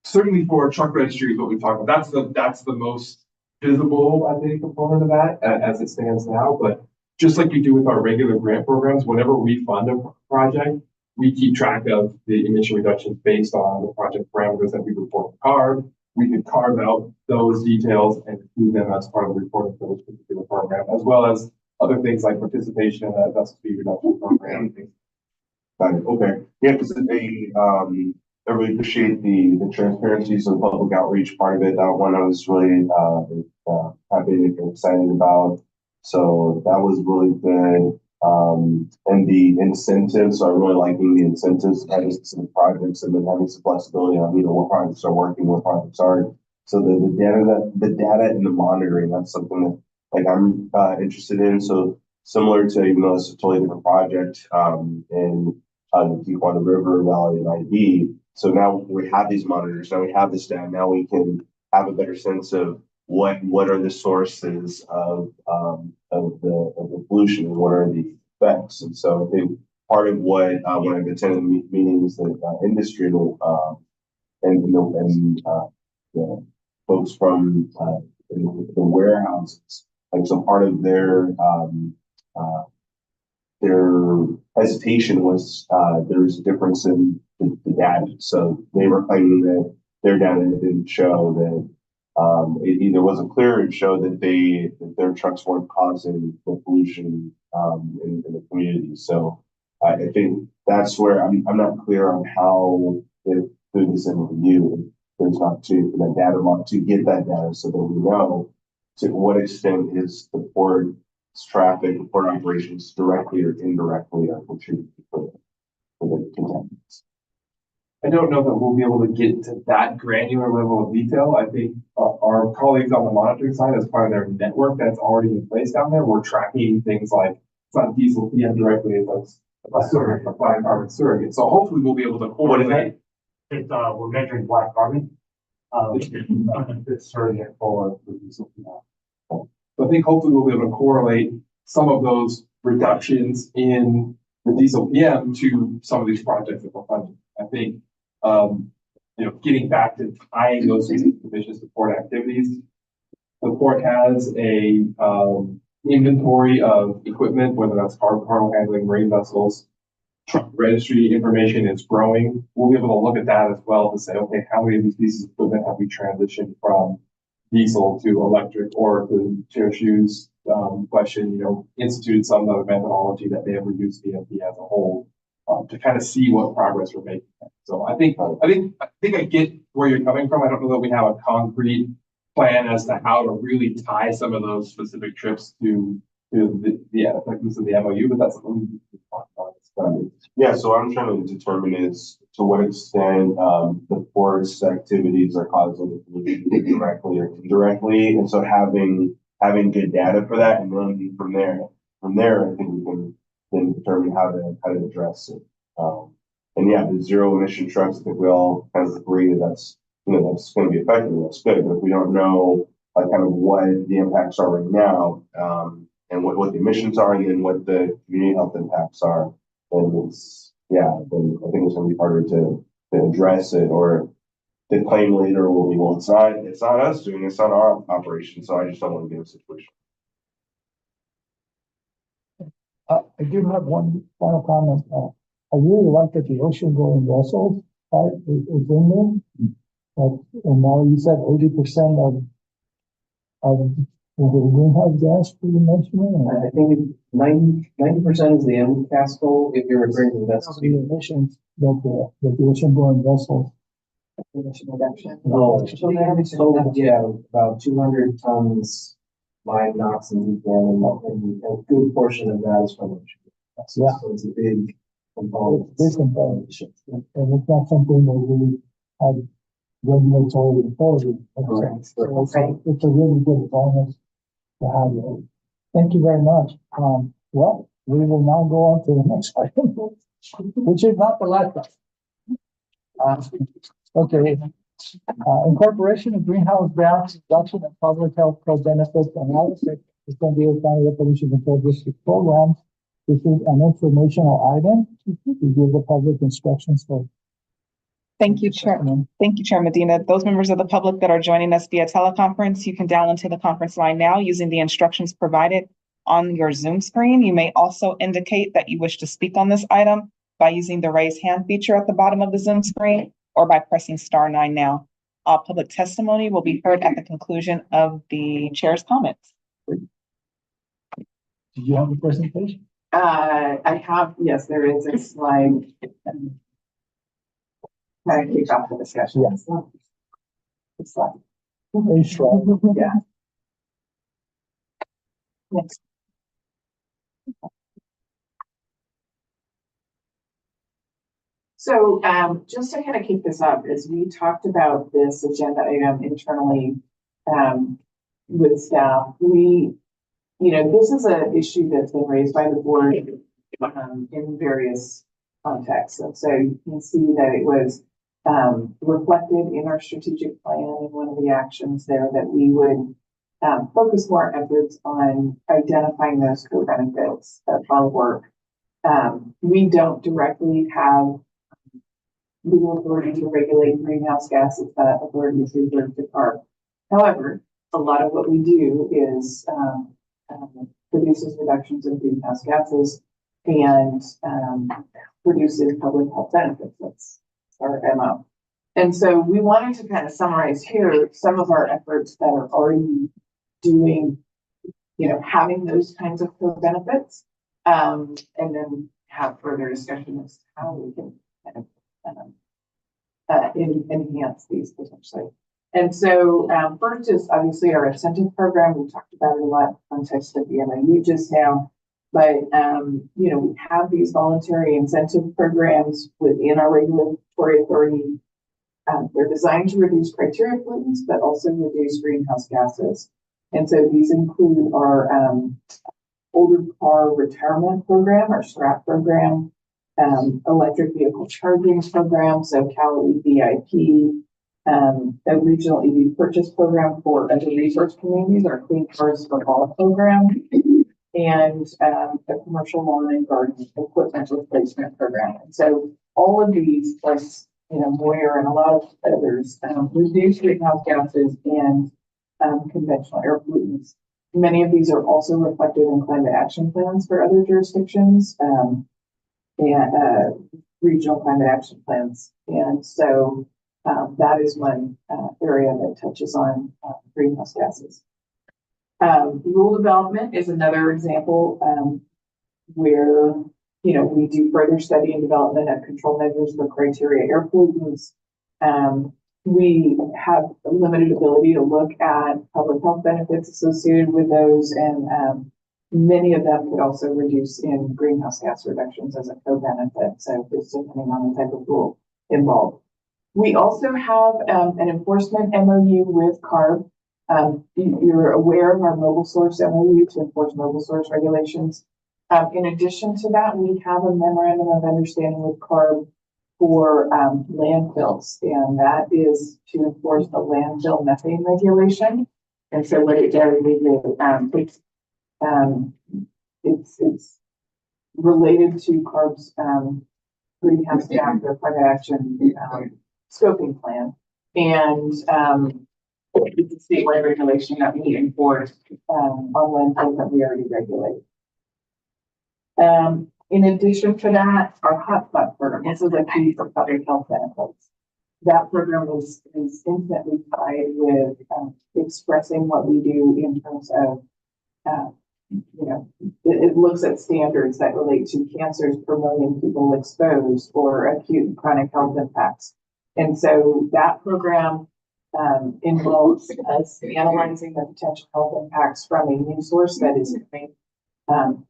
certainly for truck registries, what we talked about, that's the most visible, I think, component of that as it stands now. But just like you do with our regular grant programs, whenever we fund a project, we keep track of the emission reductions based on the project parameters that we report to CARB. We could carve out those details and include them as part of the reporting for this particular program, as well as other things like participation in that vessel speed reduction program. Got it. Okay. Yeah, because I really appreciate the transparency, so the public outreach part of it. That one I was really happy and excited about. So that was really good. And the incentives, so I'm really liking the incentives, having specific projects and then having some flexibility on, what projects are working, what projects aren't. So the data and the monitoring, that's something that I'm interested in. So similar to, even though it's a totally different project in the Tijuana River Valley and IB. So now we have these monitors, now we have this data, now we can have a better sense of what are the sources of the pollution and what are the effects. And so I think part of what when I've attended meetings that industry and the folks from the warehouses, like, so part of their hesitation was there's a difference in the data. So they were claiming that their data didn't show that it either wasn't clear and showed that their trucks weren't causing the pollution in the community. So I think that's where I'm not clear on how through this interview there's not to that data log to get that data so that we know to what extent is the port's traffic, port operations directly or indirectly are contributing for the contaminants. I don't know that we'll be able to get to that granular level of detail. I think our colleagues on the monitoring side, as part of their network that's already in place down there, we're tracking things like it's not diesel PM directly, it's a surrogate, a black carbon surrogate. So hopefully we'll be able to correlate. We're measuring black carbon. It's surrogate for diesel PM. So I think hopefully we'll be able to correlate some of those reductions in the diesel PM to some of these projects that we're funding. I think, getting back to tying those emissions to port activities, the port has a inventory of equipment, whether that's cargo handling, marine vessels, truck registry information is growing. We'll be able to look at that as well to say, okay, how many of these pieces of equipment have we transitioned from diesel to electric, or the Chair Shoes question, instituted some other methodology that may have reduced VMP as a whole. To kind of see what progress we're making. So I think I get where you're coming from. I don't know that we have a concrete plan as to how to really tie some of those specific trips to the effectiveness of the MOU, but that's something we can talk about. Yeah, so what I'm trying to determine is to what extent the port's activities are causing the pollution directly or indirectly, and so having good data for that, and then from there, I think we can then determine how to address it. And yeah, the zero emission trucks, I think we all kind of agree that's that's going to be effective. That's good, but if we don't know like kind of what the impacts are right now, and what the emissions are, and then what the community health impacts are, then it's then I think it's going to be harder to address it, or the claim later will be, well, it's not us doing it, it's not our operation, so I just don't want to be in a situation. I do have one final comment. I really like that the ocean going vessels part is in there. And now you said 80% of the greenhouse gas for the mentioning. I think 90% is the MCAS goal if you're referring to the vessels. The emissions that the ocean going vessels. Emission reduction. Oh, so yeah, about 200 tons live NOx and methane, and a good portion of that is from ocean. Yeah. So it's a big component. It's big component. And it's not something that we have regulatory authority. Correct. So it's a really good bonus to have it. Thank you very much. Well, we will now go on to the next item, which is not the last one. Okay. Incorporation of greenhouse gas reduction and public health co-benefits analysis is going to be a county pollution control district program. This is an informational item to give the public instructions for. Thank you, Chair. Thank you, Chair Medina. Those members of the public that are joining us via teleconference, you can dial into the conference line now using the instructions provided on your Zoom screen. You may also indicate that you wish to speak on this item by using the raise hand feature at the bottom of the Zoom screen or by pressing *9 now. All public testimony will be heard at the conclusion of the chair's comments. Did you have a presentation? I have, yes, there is a slide. Kind of kick off the discussion. Yes. It's slide. Very strong. Yeah. Next. So just to kind of keep this up, as we talked about this agenda item internally with staff, this is an issue that's been raised by the board in various contexts. And so you can see that it was reflected in our strategic plan, and one of the actions there that we would focus more efforts on identifying those co-benefits of our work. We don't directly have legal authority to regulate greenhouse gases. That authority is reserved to CARB. However, a lot of what we do is produces reductions in greenhouse gases and produces public health benefits. That's our MO. And so we wanted to kind of summarize here some of our efforts that are already doing, having those kinds of benefits, and then have further discussion as to how we can kind of enhance these potentially. And so first is obviously our incentive program. We talked about it a lot in the context of the MOU just now, but we have these voluntary incentive programs within our regulatory authority. They're designed to reduce criteria pollutants, but also reduce greenhouse gases. And so these include our older car retirement program, our SDAPCD program, electric vehicle charging program, so Cal EVIP, a regional EV purchase program for other resource communities, our Clean Cars for All program, and the commercial lawn and garden equipment replacement program. And so all of these, plus Moyer and a lot of others, reduce greenhouse gases and conventional air pollutants. Many of these are also reflected in climate action plans for other jurisdictions and regional climate action plans. And so that is one area that touches on greenhouse gases. Rule development is another example where we do further study and development of control measures for criteria air pollutants. We have a limited ability to look at public health benefits associated with those, and many of them could also reduce in greenhouse gas reductions as a co-benefit. So just depending on the type of rule involved. We also have an enforcement MOU with CARB. You're aware of our mobile source MOU to enforce mobile source regulations. In addition to that, we have a memorandum of understanding with CARB for landfills, and that is to enforce the landfill methane regulation. And so what it does is it's related to CARB's greenhouse gas or climate action scoping plan, and it's a statewide regulation that we enforce on landfills that we already regulate. In addition to that, our hotspot program, this is a key for public health benefits. That program is intimately tied with expressing what we do in terms of, it looks at standards that relate to cancers per million people exposed or acute and chronic health impacts. And so that program involves us analyzing the potential health impacts from a new source that is coming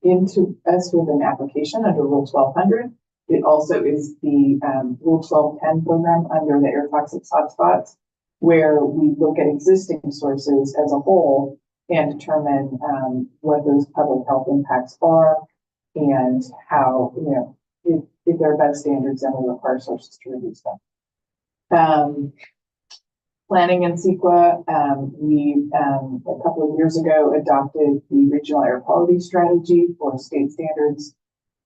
into us with an application under Rule 1200. It also is the Rule 1210 program under the air toxics hotspots, where we look at existing sources as a whole and determine what those public health impacts are and how, if they're above standards, then we require sources to reduce them. Planning and CEQA, we a couple of years ago adopted the regional air quality strategy for state standards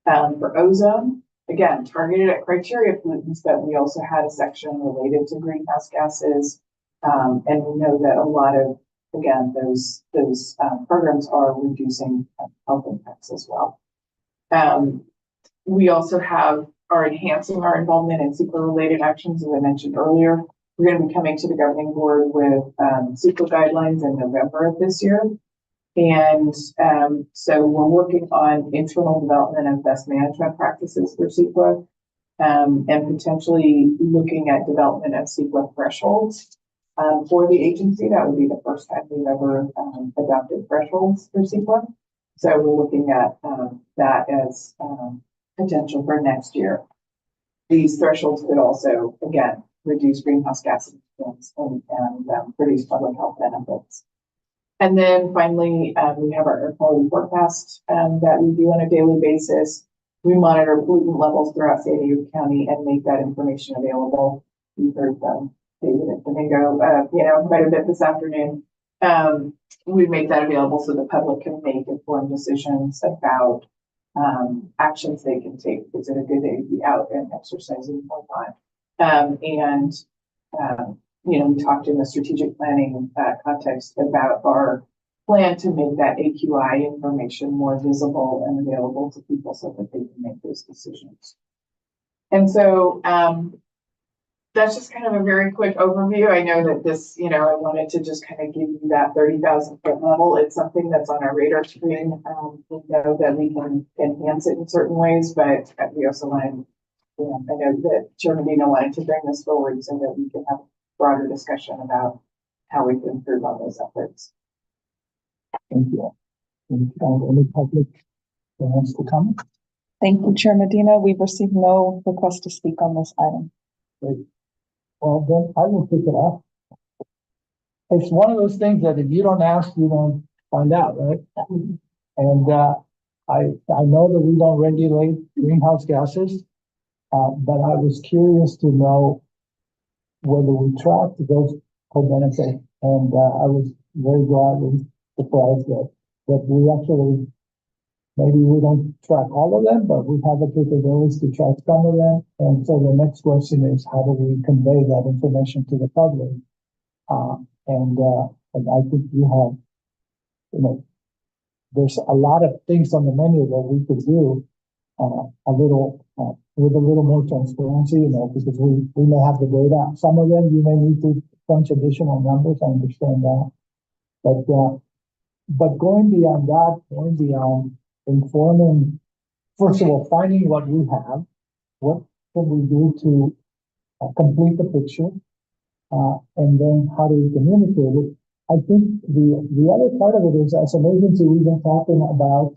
for ozone. Again, targeted at criteria pollutants, but we also had a section related to greenhouse gases. And we know that a lot of, again, those programs are reducing health impacts as well. We also are enhancing our involvement in CEQA related actions, as I mentioned earlier. We're going to be coming to the governing board with CEQA guidelines in November of this year. And so we're working on internal development of best management practices for CEQA and potentially looking at development of CEQA thresholds for the agency. That would be the first time we've ever adopted thresholds for CEQA. So we're looking at that as potential for next year. These thresholds could also, again, reduce greenhouse gas emissions and produce public health benefits. And then finally, we have our air quality forecast that we do on a daily basis. We monitor pollutant levels throughout San Diego County and make that information available. We heard David and Domingo, quite a bit this afternoon. We make that available so the public can make informed decisions about actions they can take. Is it a good day to be out and exercising more time? We talked in the strategic planning context about our plan to make that AQI information more visible and available to people so that they can make those decisions. And so that's just kind of a very quick overview. I know that this, I wanted to just kind of give you that 30,000 foot level. It's something that's on our radar screen. We know that we can enhance it in certain ways, but we also want to, I know that Chairman Dino wanted to bring this forward so that we can have a broader discussion about how we can improve on those efforts. Thank you. Any public that wants to comment? Thank you, Chair Medina. We've received no request to speak on this item. Great. Well, then I will pick it up. It's one of those things that if you don't ask, you don't find out, right? And I know that we don't regulate greenhouse gases, but I was curious to know whether we tracked those co-benefits, and I was very glad and surprised that we actually, maybe we don't track all of them, but we have the capabilities to track some of them. And so the next question is, how do we convey that information to the public? And I think you have, there's a lot of things on the menu that we could do with a little more transparency, because we may have the data. Some of them you may need to punch additional numbers. I understand that. But going beyond that, going beyond informing, first of all, finding what we have, what can we do to complete the picture, and then how do we communicate it? I think the other part of it is, as an agency, we've been talking about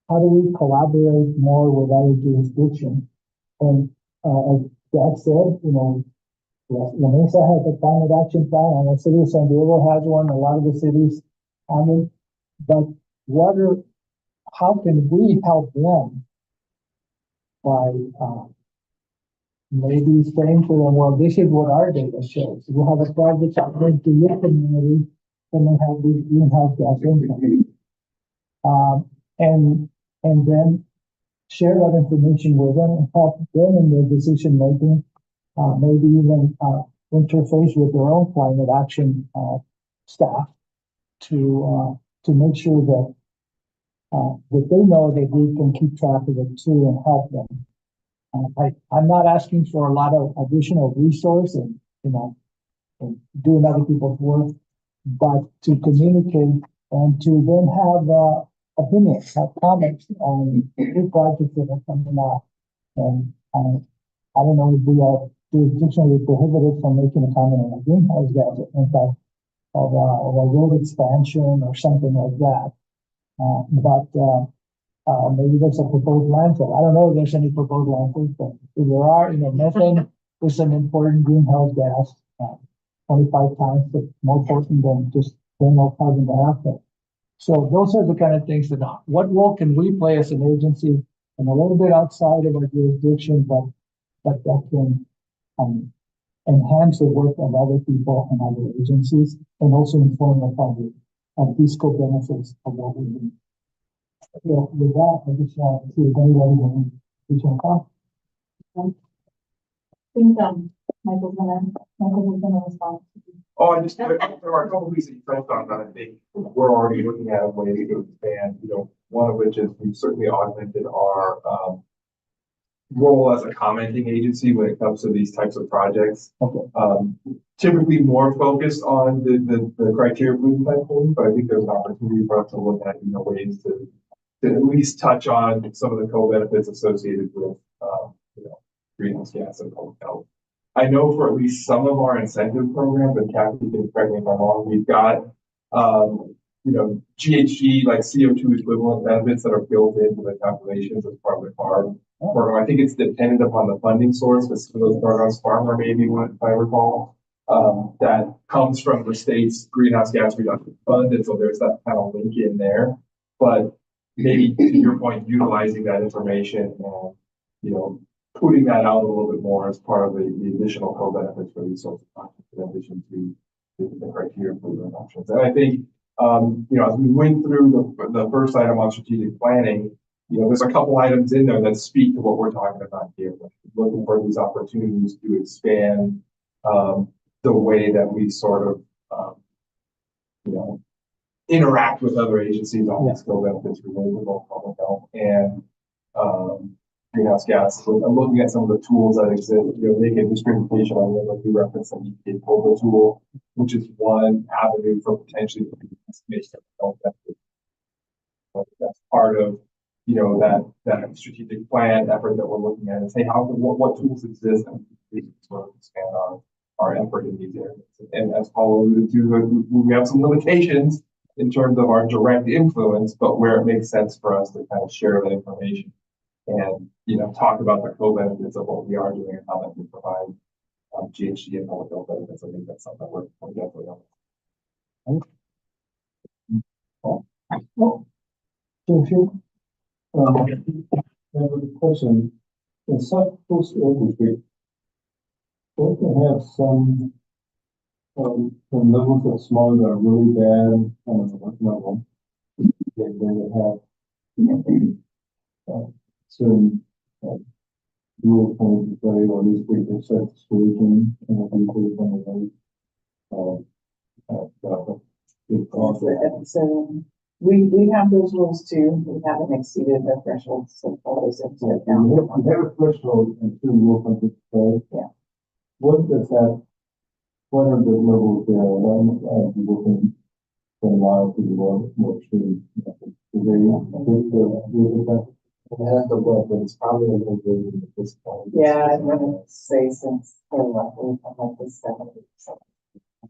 how do we collaborate more with other jurisdictions. And as Jack said, La Mesa has a climate action plan, and the city of San Diego has one. A lot of the cities have it. But how can we help them by, maybe saying to them, well, this is what our data shows. We have a project out there to your community, and they have these greenhouse gas impact. And then share that information with them and help them in their decision making, maybe even, interface with their own climate action, staff to make sure that they know that we can keep track of it too and help them. I'm not asking for a lot of additional resource and, and doing other people's work, but to communicate and to then have, opinions, have comments on new projects that are coming out. And, I don't know if we are jurisdictionally prohibited from making a comment on a greenhouse gas impact of a road expansion or something like that. Maybe there's a proposed landfill. I don't know if there's any proposed landfills, but if there are, methane is an important greenhouse gas, 25 times more important than just general carbon dioxide. So those are the kind of things that, what role can we play as an agency and a little bit outside of our jurisdiction, but that can enhance the work of other people and other agencies, and also inform the public of fiscal benefits of what we do. So with that, I just want to see if anybody will reach out. I think, Michael's gonna respond. Oh, there are a couple of things that you touched on that I think we're already looking at a way to expand, one of which is we've certainly augmented our, role as a commenting agency when it comes to these types of projects. Okay. Typically more focused on the criteria blue platform, but I think there's an opportunity for us to look at, ways to at least touch on some of the co-benefits associated with, greenhouse gas and public health. I know for at least some of our incentive programs, and Kathy can correct me if I'm wrong, we've got, GHG, like CO2 equivalent benefits that are built into the calculations as part of the CARB program. I think it's dependent upon the funding source, but some of those programs, Farmer maybe one, if I recall, that comes from the state's greenhouse gas reduction fund. And so there's that kind of link in there. But maybe to your point, utilizing that information and, putting that out a little bit more as part of the additional co-benefits for these sorts of projects in addition to the criteria for the options. And I think, as we went through the first item on strategic planning, there's a couple items in there that speak to what we're talking about here. Looking for these opportunities to expand the way that we sort of, interact with other agencies on these co-benefits related to both public health and greenhouse gas. So I'm looking at some of the tools that exist, making discrimination on them, like you referenced the EPA portal tool, which is one avenue for potentially estimation of benefits. That's part of, that strategic plan effort that we're looking at, and say what tools exist and we can sort of expand our effort in these areas. And as Paul alluded to, we have some limitations in terms of our direct influence, but where it makes sense for us to kind of share that information and, talk about the co-benefits of what we are doing and how that can provide GHG and public health benefits. I think that's something we're definitely on. I have a question. In such close industry, don't they have some levels of smog that are really bad, what level? They have certain rule points to play, or at least we can set the solution and if we put it on So we have those rules too. We haven't exceeded the thresholds of all those into account. We have a threshold and two rule points to play. Yeah. What does that, what are the levels there? One, looking from a while to the more extreme. That's the book, but it's probably a little bit at this point. Yeah, I'm gonna say since like the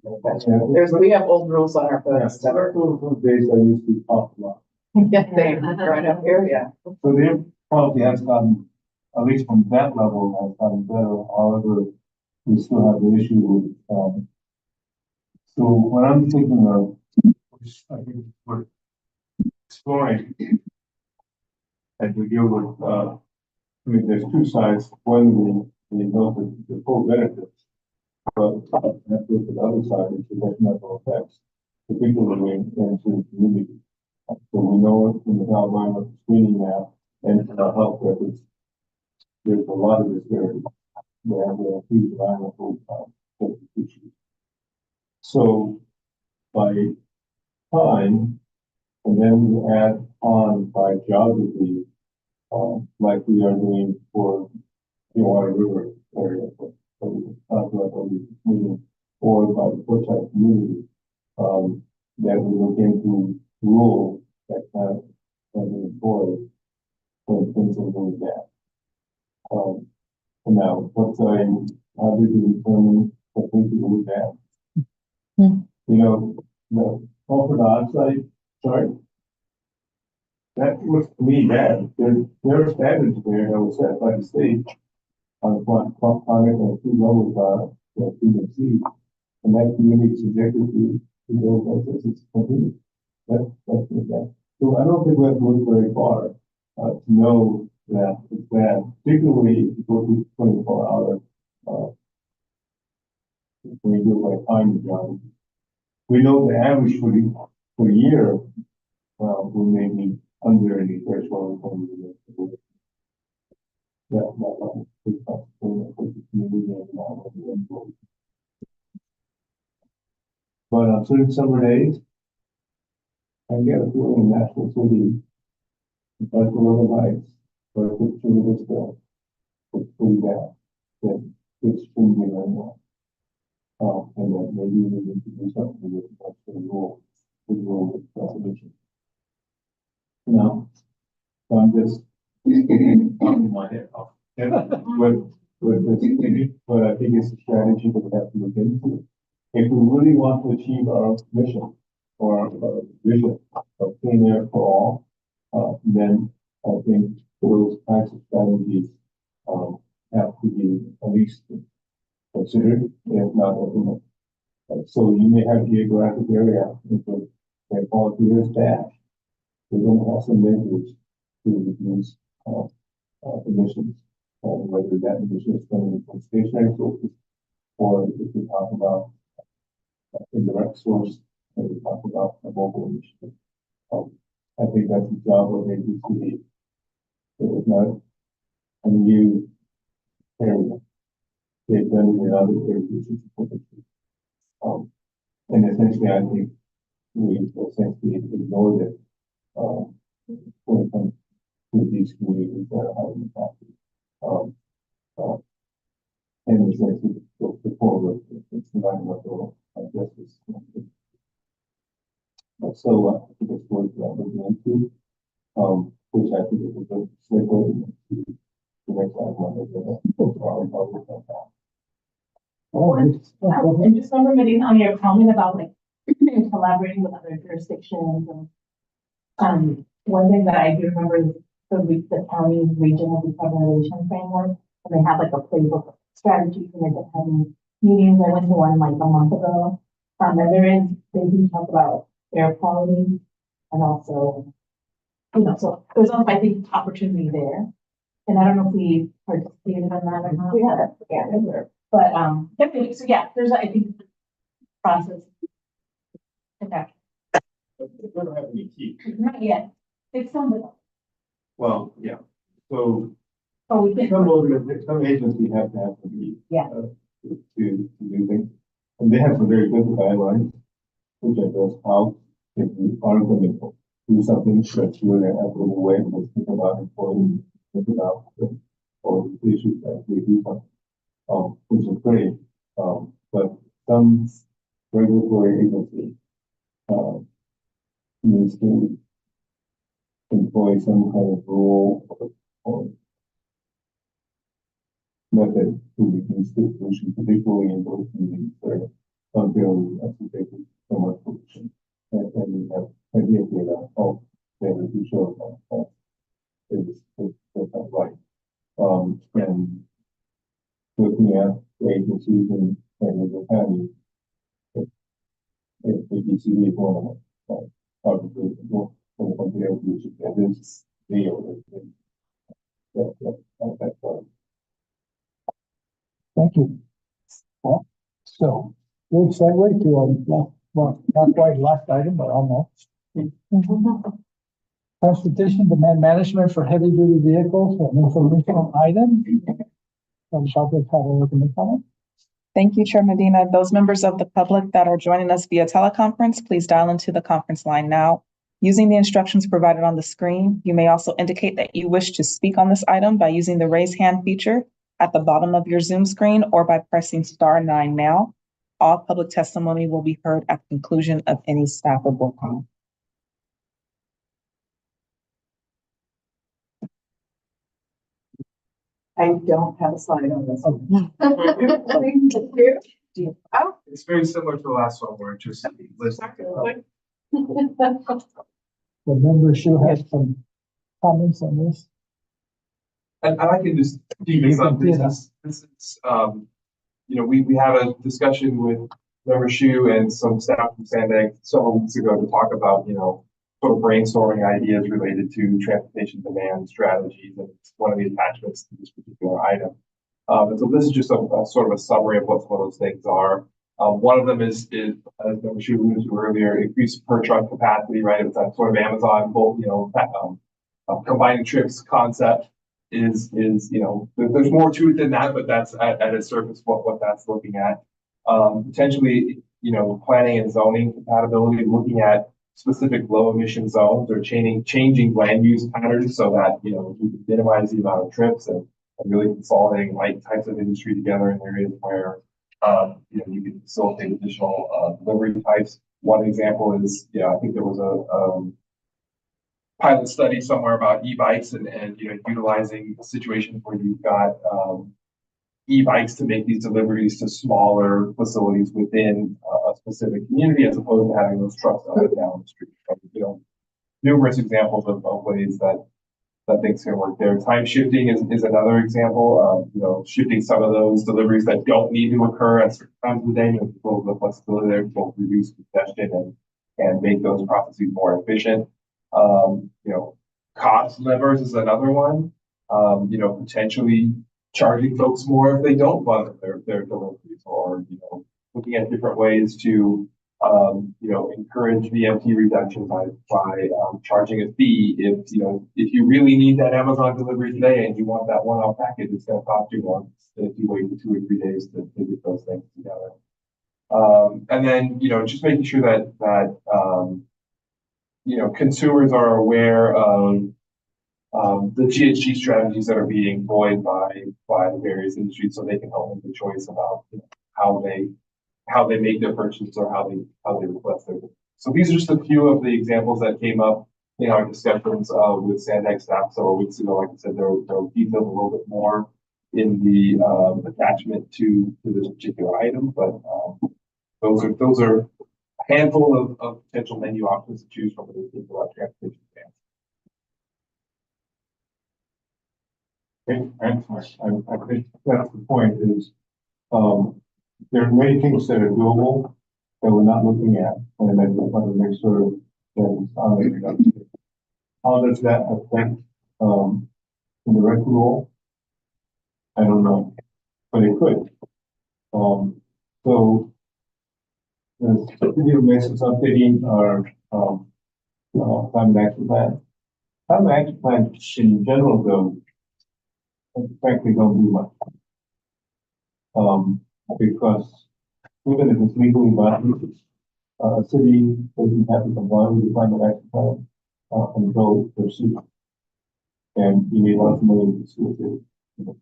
70s. We have old rules on our books that are. Days I used to talk about. Yeah, they right up here, yeah. So their quality has gotten, at least from that level, has gotten better. However, we still have the issue with, so what I'm thinking of, which I think we're exploring, And we deal with, I mean, there's two sides. One, we know the full benefits, but that's with the other side, which is detrimental effects, particularly into the community. So we know in the environmental screening now and in our health records, there's a lot of disparity. We have a huge environmental issues. So by time, and then we add on by geography, like we are doing for Tijuana River area, or by the Portside community, that we look into rules that kind of be employed for things that really bad. Now, how did we determine what things are really bad? You know, the sulfur dioxide chart, that looks to me bad. There are standards there that were set by the state on what climate and sea levels are that we can see, and that community subjected to those processes continue. That's that. So I don't think we have to look very far to know that it's bad, particularly if you go to 24-hour when you do it by time job. We know the average for the year, we may be under any threshold. But on certain summer days, I get a feeling in National City, like the Northern Lights, or a picture of this bill, it's pretty bad. That it's changing right now. And that maybe we need to do something with the rule with definition. Now, so I'm just talking my head off. With this, but I think it's a strategy that we have to look into. If we really want to achieve our mission or our vision of clean air for all, then I think those kinds of strategies have to be at least considered, if not implemented. So you may have a geographic area with their quality air staff. We're going to have some measures to reduce emissions, whether that emission is coming from stationary sources or if we talk about indirect source, and we talk about a mobile emission. I think that's the job of ABCD. It was not a new area. They've done it in other areas. And essentially, I think we essentially ignored it when it comes to these communities that are highly impacted. And essentially, the forward, it's environmental justice. So I think it's worth looking into, which I think is a good segue to the next item. And just remembering on your comment about like collaborating with other jurisdictions and one thing that I do remember is the county regional decarbonization framework, and they have like a playbook of strategies and they've been having meetings. I went to one like a month ago. And they do talk about air quality and also, so there's also, I think, opportunity there. And I don't know if we participated in that or not. Yeah, but definitely, so yeah, there's, I think, process. Okay. We don't have any key. Not yet. It's something. Well, yeah. So some agencies have to have to be to do things, and they have some very good guidelines, which address how if we are going to do something that's really an equitable way. Let's think about employees, think about all the issues that we do, which is great. But some regulatory agency needs to employ some kind of rule or method to reduce the pollution, particularly in those communities where unfairly activated so much pollution. And we have plenty of data of data to show that it's not right. And looking at the agencies in the county, ABCD is one of them. Obviously, from the air pollution, and the odor. That's all. Thank you. Well, so, good segue to our, well, not quite last item, but almost. Transportation demand management for heavy duty vehicles, an informational item. Some public have a look in the comment. Thank you, Chair Medina. Those members of the public that are joining us via teleconference, please dial into the conference line now. Using the instructions provided on the screen, you may also indicate that you wish to speak on this item by using the raise hand feature at the bottom of your Zoom screen or by pressing *9 now. All public testimony will be heard at the conclusion of any staff or board comment. I don't have a slide on this. It's very similar to the last one where it just lists. The member should have some comments on this. And I can just deep on this. This is, you know, we had a discussion with Member Shu and some staff from Sandag several weeks ago to talk about, you know, sort of brainstorming ideas related to transportation demand strategies. And it's one of the attachments to this particular item. And so this is just a sort of a summary of what some of those things are. One of them is as Member Shu alluded to earlier, increased per truck capacity, right? It's that sort of Amazon, you know, combining trips concept. Is you know, there's more to it than that, but that's at its surface what that's looking at. Potentially, you know, planning and zoning compatibility, looking at specific low emission zones or changing land use patterns so that, you know, we can minimize the amount of trips and really consolidating like types of industry together in areas where you know, you can facilitate additional delivery types. One example is, you know, I think there was a pilot study somewhere about e-bikes and you know, utilizing situations where you've got e-bikes to make these deliveries to smaller facilities within a specific community as opposed to having those trucks up and down the street. You know, numerous examples of ways that things can work there. Time shifting is another example. You know, shifting some of those deliveries that don't need to occur at certain times of the day, you know, the flexibility there to both reduce congestion and make those processes more efficient. You know, cost levers is another one. You know, potentially charging folks more if they don't fund their deliveries, or, you know, looking at different ways to, you know, encourage VMT reduction by charging a fee. If, you know, if you really need that Amazon delivery today and you want that one-off package, it's going to cost you more if you wait for 2 or 3 days to get those things together. And then, you know, just making sure that you know, consumers are aware of the GHG strategies that are being employed by the various industries, so they can help make a choice about, you know, how they make their purchases or how they request their. So these are just a few of the examples that came up in our discussions with Sandag staff several weeks ago. Like I said, they're detailed a little bit more in the attachment to this particular item, but those are handful of potential menu options to choose from when think about transportation plans. Okay, I think that's the point is, there are many things that are doable that we're not looking at, and I just want to make sure that it's on the reduction. How does that affect, the direct rule? I don't know, but it could. So, the city of Mesa is updating our climate action plan. Climate action plan in general, though, frankly, don't do much. Because even if it's legally binding, a city doesn't have to comply with the climate action plan until they're sued. And you need lots of money to sue it.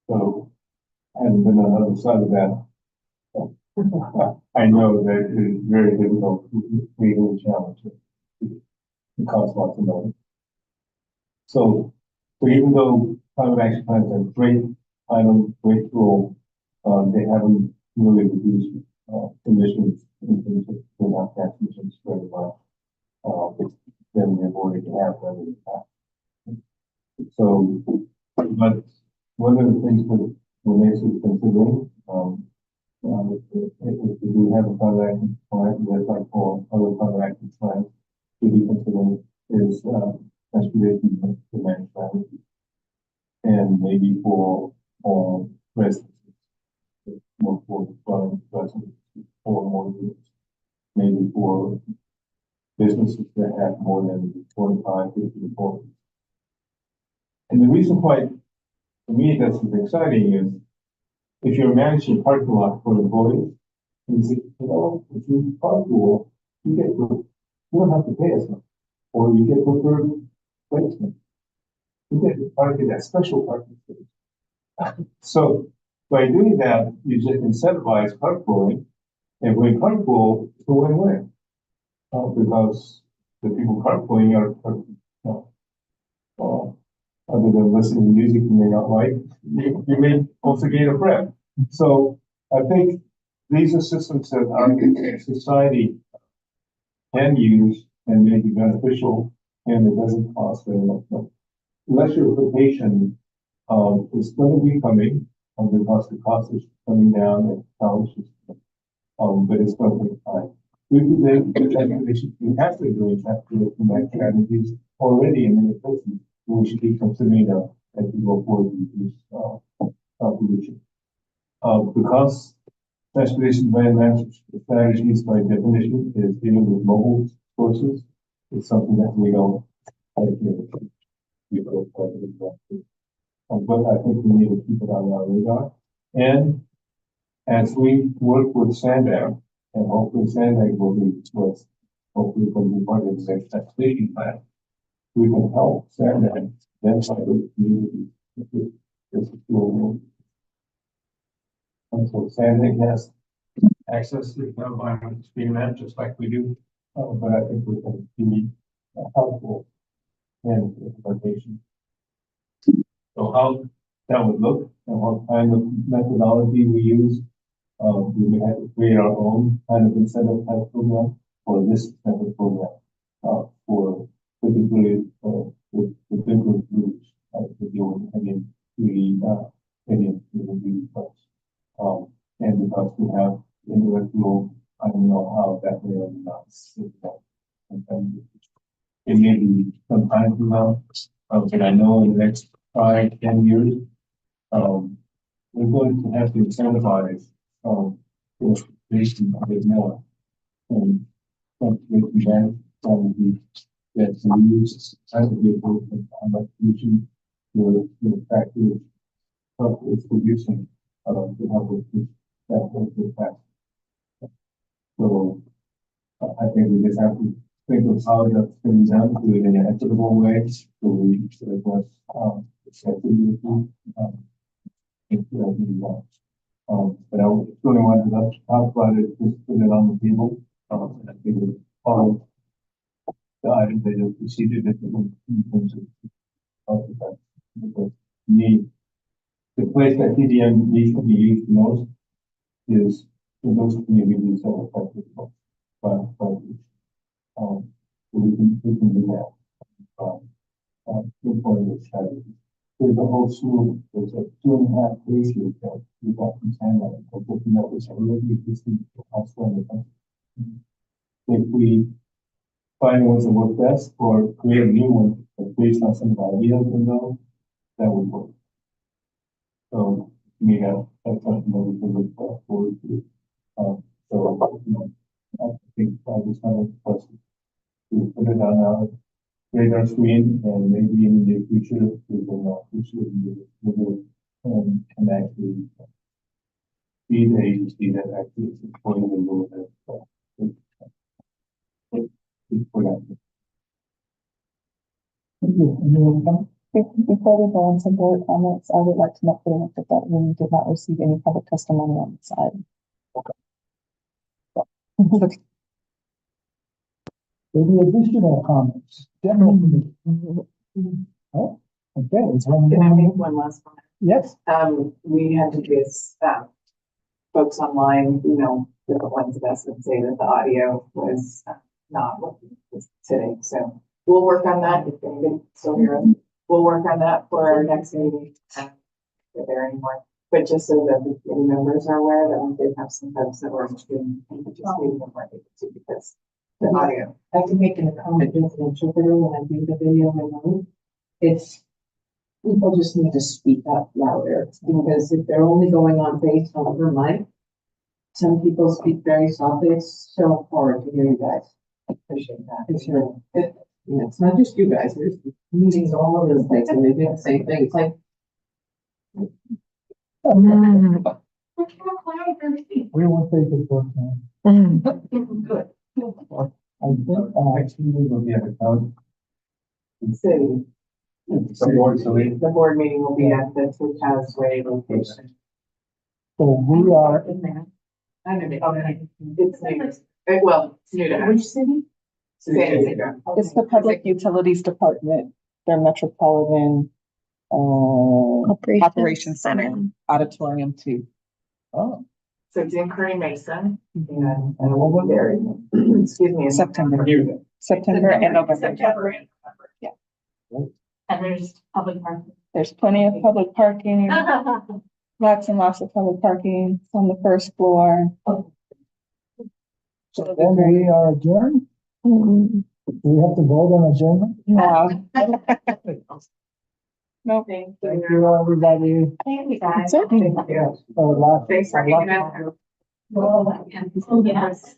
So, having been on the other side of that, I know that it is very difficult to legally challenge it. It costs lots of money. So even though climate action plans are great item, great tool, they haven't really reduced emissions in terms of greenhouse gas emissions very well. Then they've already have them in the past. So, but one of the things that we're basically considering, if we do have a climate action plan, that's like for other climate action plans to be considering, is transportation demand strategy. And maybe for residents, more for residents, or more units, maybe for businesses that have more than 25, 50 employees. And the reason why, to me, that's exciting is if you're managing parking lot for employees, you say, you know, if you carpool, you don't have to pay as much, or you get preferred placement. You get to park in that special parking space. So by doing that, you just incentivize carpooling, and when carpool, it's a win-win. Because the people carpooling are other than listening to music you may not like, you may also gain a friend. So I think these are systems that our society can use and may be beneficial, and it doesn't cost very much money. Electrification is going to be coming because the cost is coming down and scholarships, but it's going to take time. We have been doing transportation strategies already in many places. We should be considering that as we go forward with this pollution. Because transportation demand management strategies by definition is dealing with mobile sources, it's something that we don't have here. But I think we need to keep it on our radar. And as we work with SANDAG, and hopefully SANDAG will be what's hopefully going to be part of the next transportation plan, we can help SANDAG identify those communities. This is global. And so SANDAG has access to the environment stream map just like we do, but I think we can be helpful in implementation. So how that would look and what kind of methodology we use, we may have to create our own kind of incentive type program or this type of program for particularly with different groups to deal with any folks. And because we have individual, I don't know how that may or may not sit that. It may be some time from now, but I know in the next 5, 10 years, we're going to have to incentivize transportation a bit more. And transportation strategy that we use as a vehicle and pollution to factors it's producing to help with that fact. So I think we just have to think of how that's going to be done, do it in an equitable way, so we address accessibility. But I really wanted to talk about it, just put it on the table. And I think we follow the items that are proceeded in terms of that. Because to me, the place that TDM needs to be used most is in those communities that are affected by we can do that. Important strategy. There's a whole slew, there's a 2.5 cases that we got from Canada, looking at this already existing elsewhere in the country. If we find ones that work best or create a new one based on some of the ideas in those, that would work. So that's something that we can look forward to. I think I just wanted to put it on our radar screen, and maybe in the future we can actually be the agency that actually is supporting the movement. Before we go on some board comments, I would like to note for the record that we did not receive any public testimony on this item. Okay. Any additional comments? Gentlemen? Oh, okay. Can I make one last comment? Yes. We had to get folks online, different ones of us that say that the audio was not what it was today. So we'll work on that. If anybody's still here, we'll work on that for our next meeting. If there anymore. But just so that the committee members are aware that we did have some folks that were interested in participating in what they could do, because the audio. I have to make an comment as an interpreter when I do the video remote. It's, people just need to speak up louder, because if they're only going on based on their mic, some people speak very softly. It's so hard to hear you guys. I appreciate that. It's not just you guys, there's meetings all over the place and they do the same thing. It's like, We won't take it personally. good. I think, Next meeting will be at the town. City. The board meeting will be at the Two Towns Way location. so we are, I know, okay, it's new, well, it's new to us. Which city? San Diego. It's the Public Utilities Department, their Metropolitan Operations Center Auditorium 2. oh, So it's in Curry Mesa, and we'll be there, excuse me, in September and November. September and November. Yeah. And there's public parking. There's plenty of public parking, lots and lots of public parking on the first floor. so then we are adjourned. Do we have to vote on adjournment? No. No, Thank Thank you, everybody. Thank you, guys. That's it. you. Last- Thanks for last- hanging out. Yes.